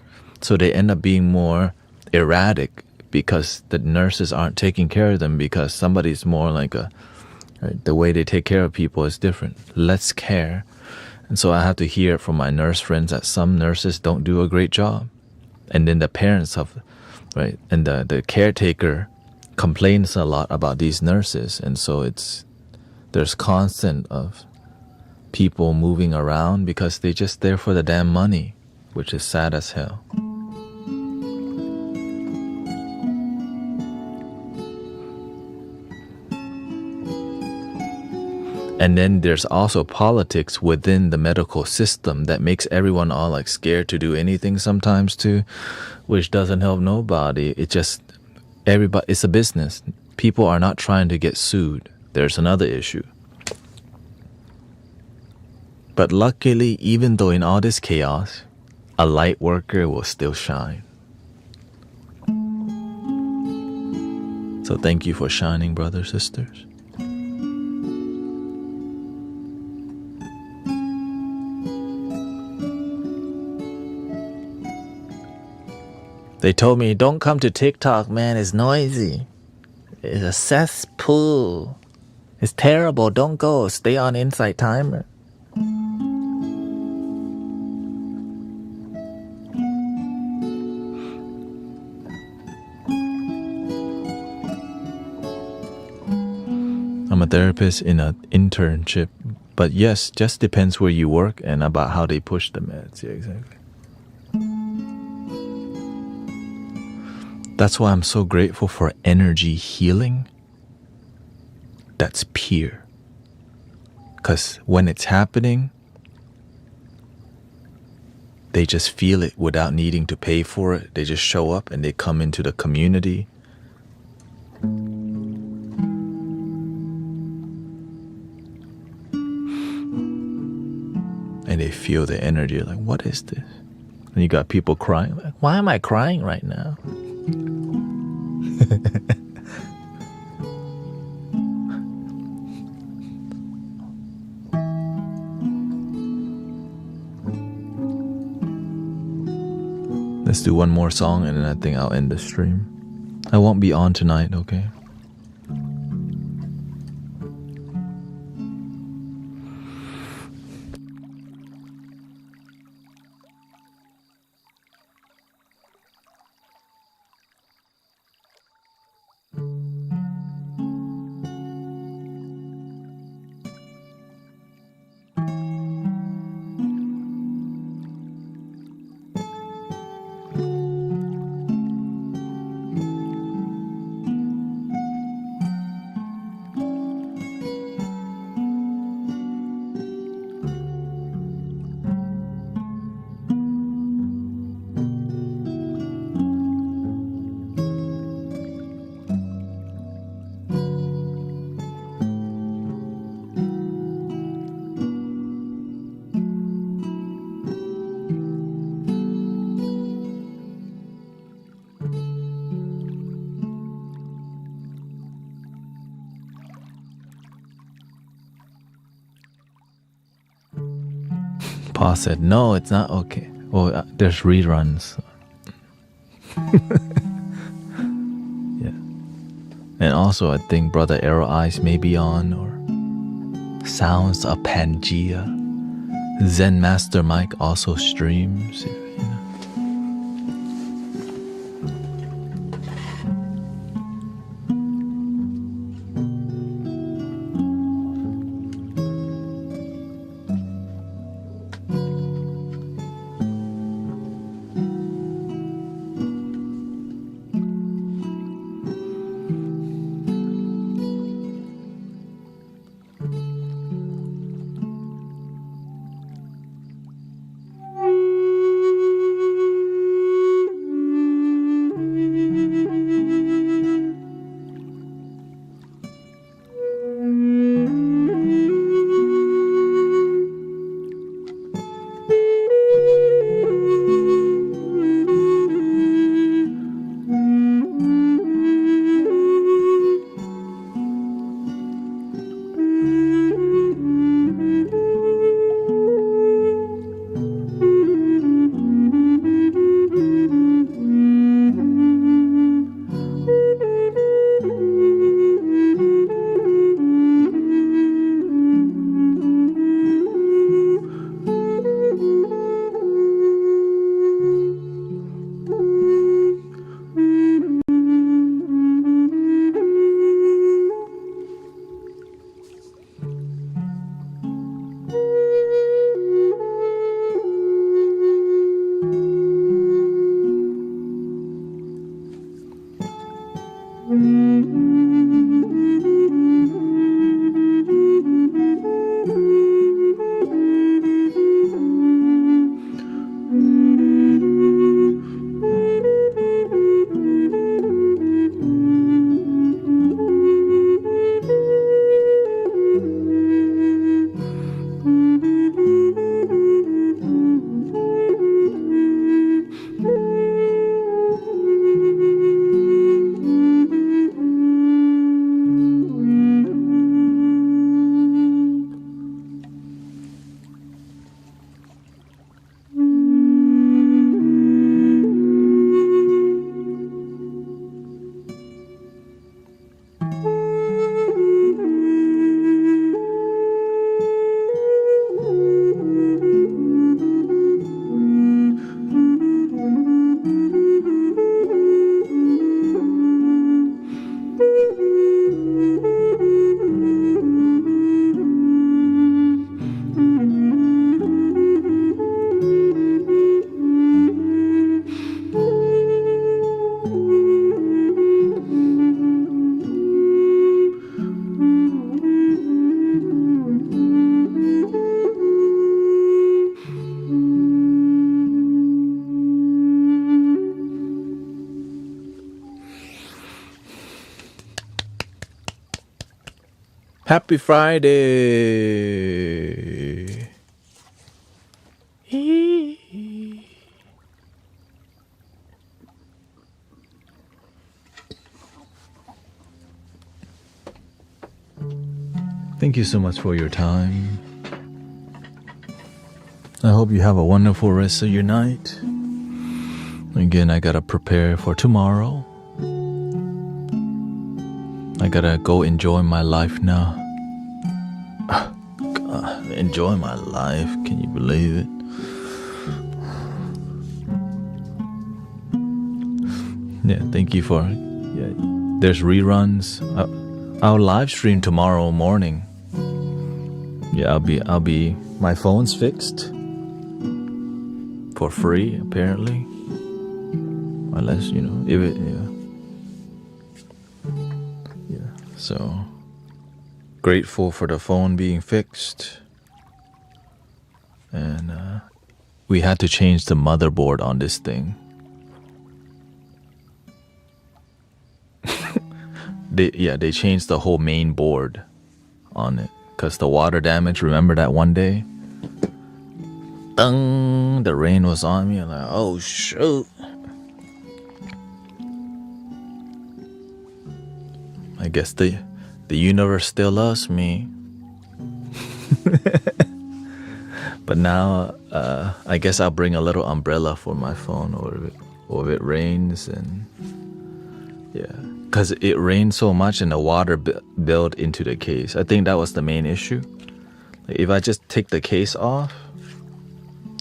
S2: so they end up being more erratic because the nurses aren't taking care of them, because somebody's more like right, the way they take care of people is different. Let's care. And so I have to hear from my nurse friends that some nurses don't do a great job. And then the parents of, right, and the caretaker complains a lot about these nurses. And so there's constant of people moving around because they just there for the damn money, which is sad as hell. And then there's also politics within the medical system that makes everyone all like scared to do anything sometimes too, which doesn't help nobody. It just, everybody, it's a business. People are not trying to get sued. There's another issue. But luckily, even though in all this chaos, a light worker will still shine. So thank you for shining, brothers, sisters. They told me, don't come to TikTok, man, it's noisy. It's a cesspool. It's terrible, don't go, stay on Insight Timer. I'm a therapist in an internship, but yes, just depends where you work and about how they push the meds. Yeah, exactly. That's why I'm so grateful for energy healing that's pure. Because when it's happening, they just feel it without needing to pay for it. They just show up and they come into the community. And they feel the energy, like, what is this? And you got people crying, like, why am I crying right now? Let's do one more song and then I think I'll end the stream. I won't be on tonight, okay? Pa said, no, it's not okay. Well, there's reruns. Yeah. And also, I think Brother Arrow Eyes may be on, or Sounds of Pangea. Zen Master Mike also streams. Happy Friday. Thank you so much for your time. I hope you have a wonderful rest of your night. Again, I gotta prepare for tomorrow. I gotta go enjoy my life now. God, enjoy my life. Can you believe it? Yeah, thank you for. Yeah, there's reruns. I'll live stream tomorrow morning. Yeah, I'll be. My phone's fixed for free apparently. Unless if it. Yeah. So grateful for the phone being fixed, and we had to change the motherboard on this thing. They changed the whole main board on it because the water damage. Remember that one day? The rain was on me. I'm like, oh shoot! I guess the universe still loves me. But now, I guess I'll bring a little umbrella for my phone, or if it rains, and yeah. Because it rained so much and the water built into the case. I think that was the main issue. Like, if I just take the case off,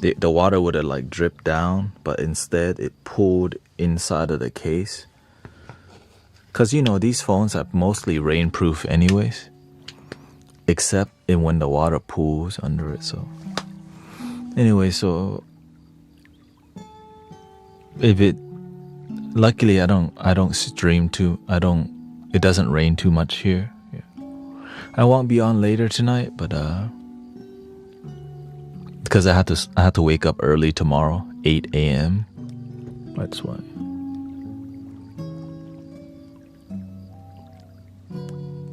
S2: the water would have like dripped down, but instead it pooled inside of the case. Because these phones are mostly rainproof anyways, except when the water pools under it. So anyway, so if it luckily I don't stream too. It doesn't rain too much here. Yeah. I won't be on later tonight, but because I had to wake up early tomorrow, 8 a.m. That's why.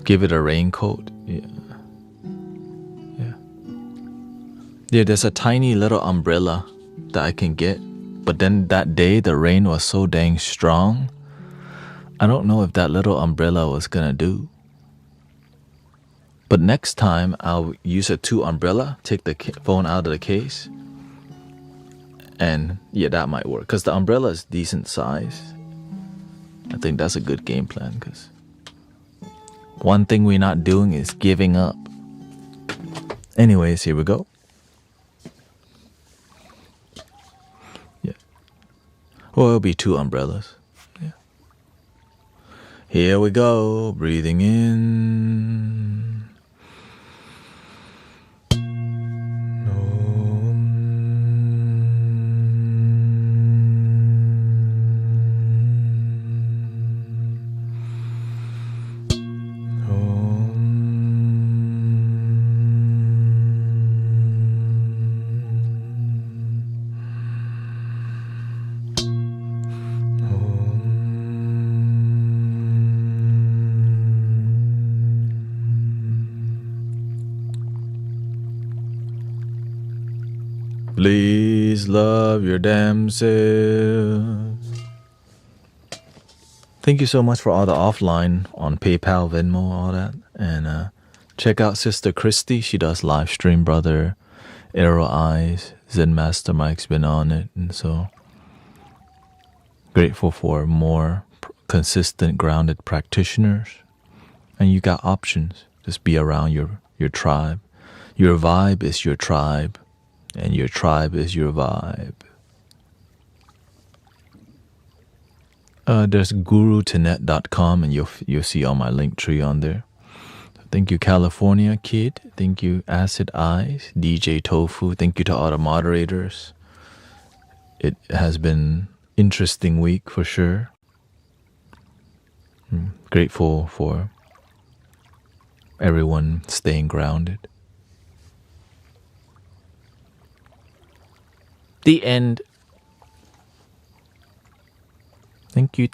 S2: Give it a raincoat. Yeah. Yeah, there's a tiny little umbrella that I can get. But then that day, the rain was so dang strong. I don't know if that little umbrella was gonna do. But next time, I'll use a 2 umbrella, take the phone out of the case. And yeah, that might work. Because the umbrella is decent size. I think that's a good game plan. Because one thing we're not doing is giving up. Anyways, here we go. Or it'll be 2 umbrellas. Yeah. Here we go. Breathing in. Please love your damn self. Thank you so much for all the offline on PayPal, Venmo, all that. And check out Sister Christy. She does live stream, brother. Arrow Eyes, Zen Master Mike's been on it. And so grateful for more consistent, grounded practitioners. And you got options. Just be around your tribe. Your vibe is your tribe. And your tribe is your vibe. There's gurutanet.com, and you'll see all my link tree on there. Thank you, California Kid. Thank you, Acid Eyes, DJ Tofu. Thank you to all the moderators. It has been interesting week for sure. I'm grateful for everyone staying grounded. The end. Thank you.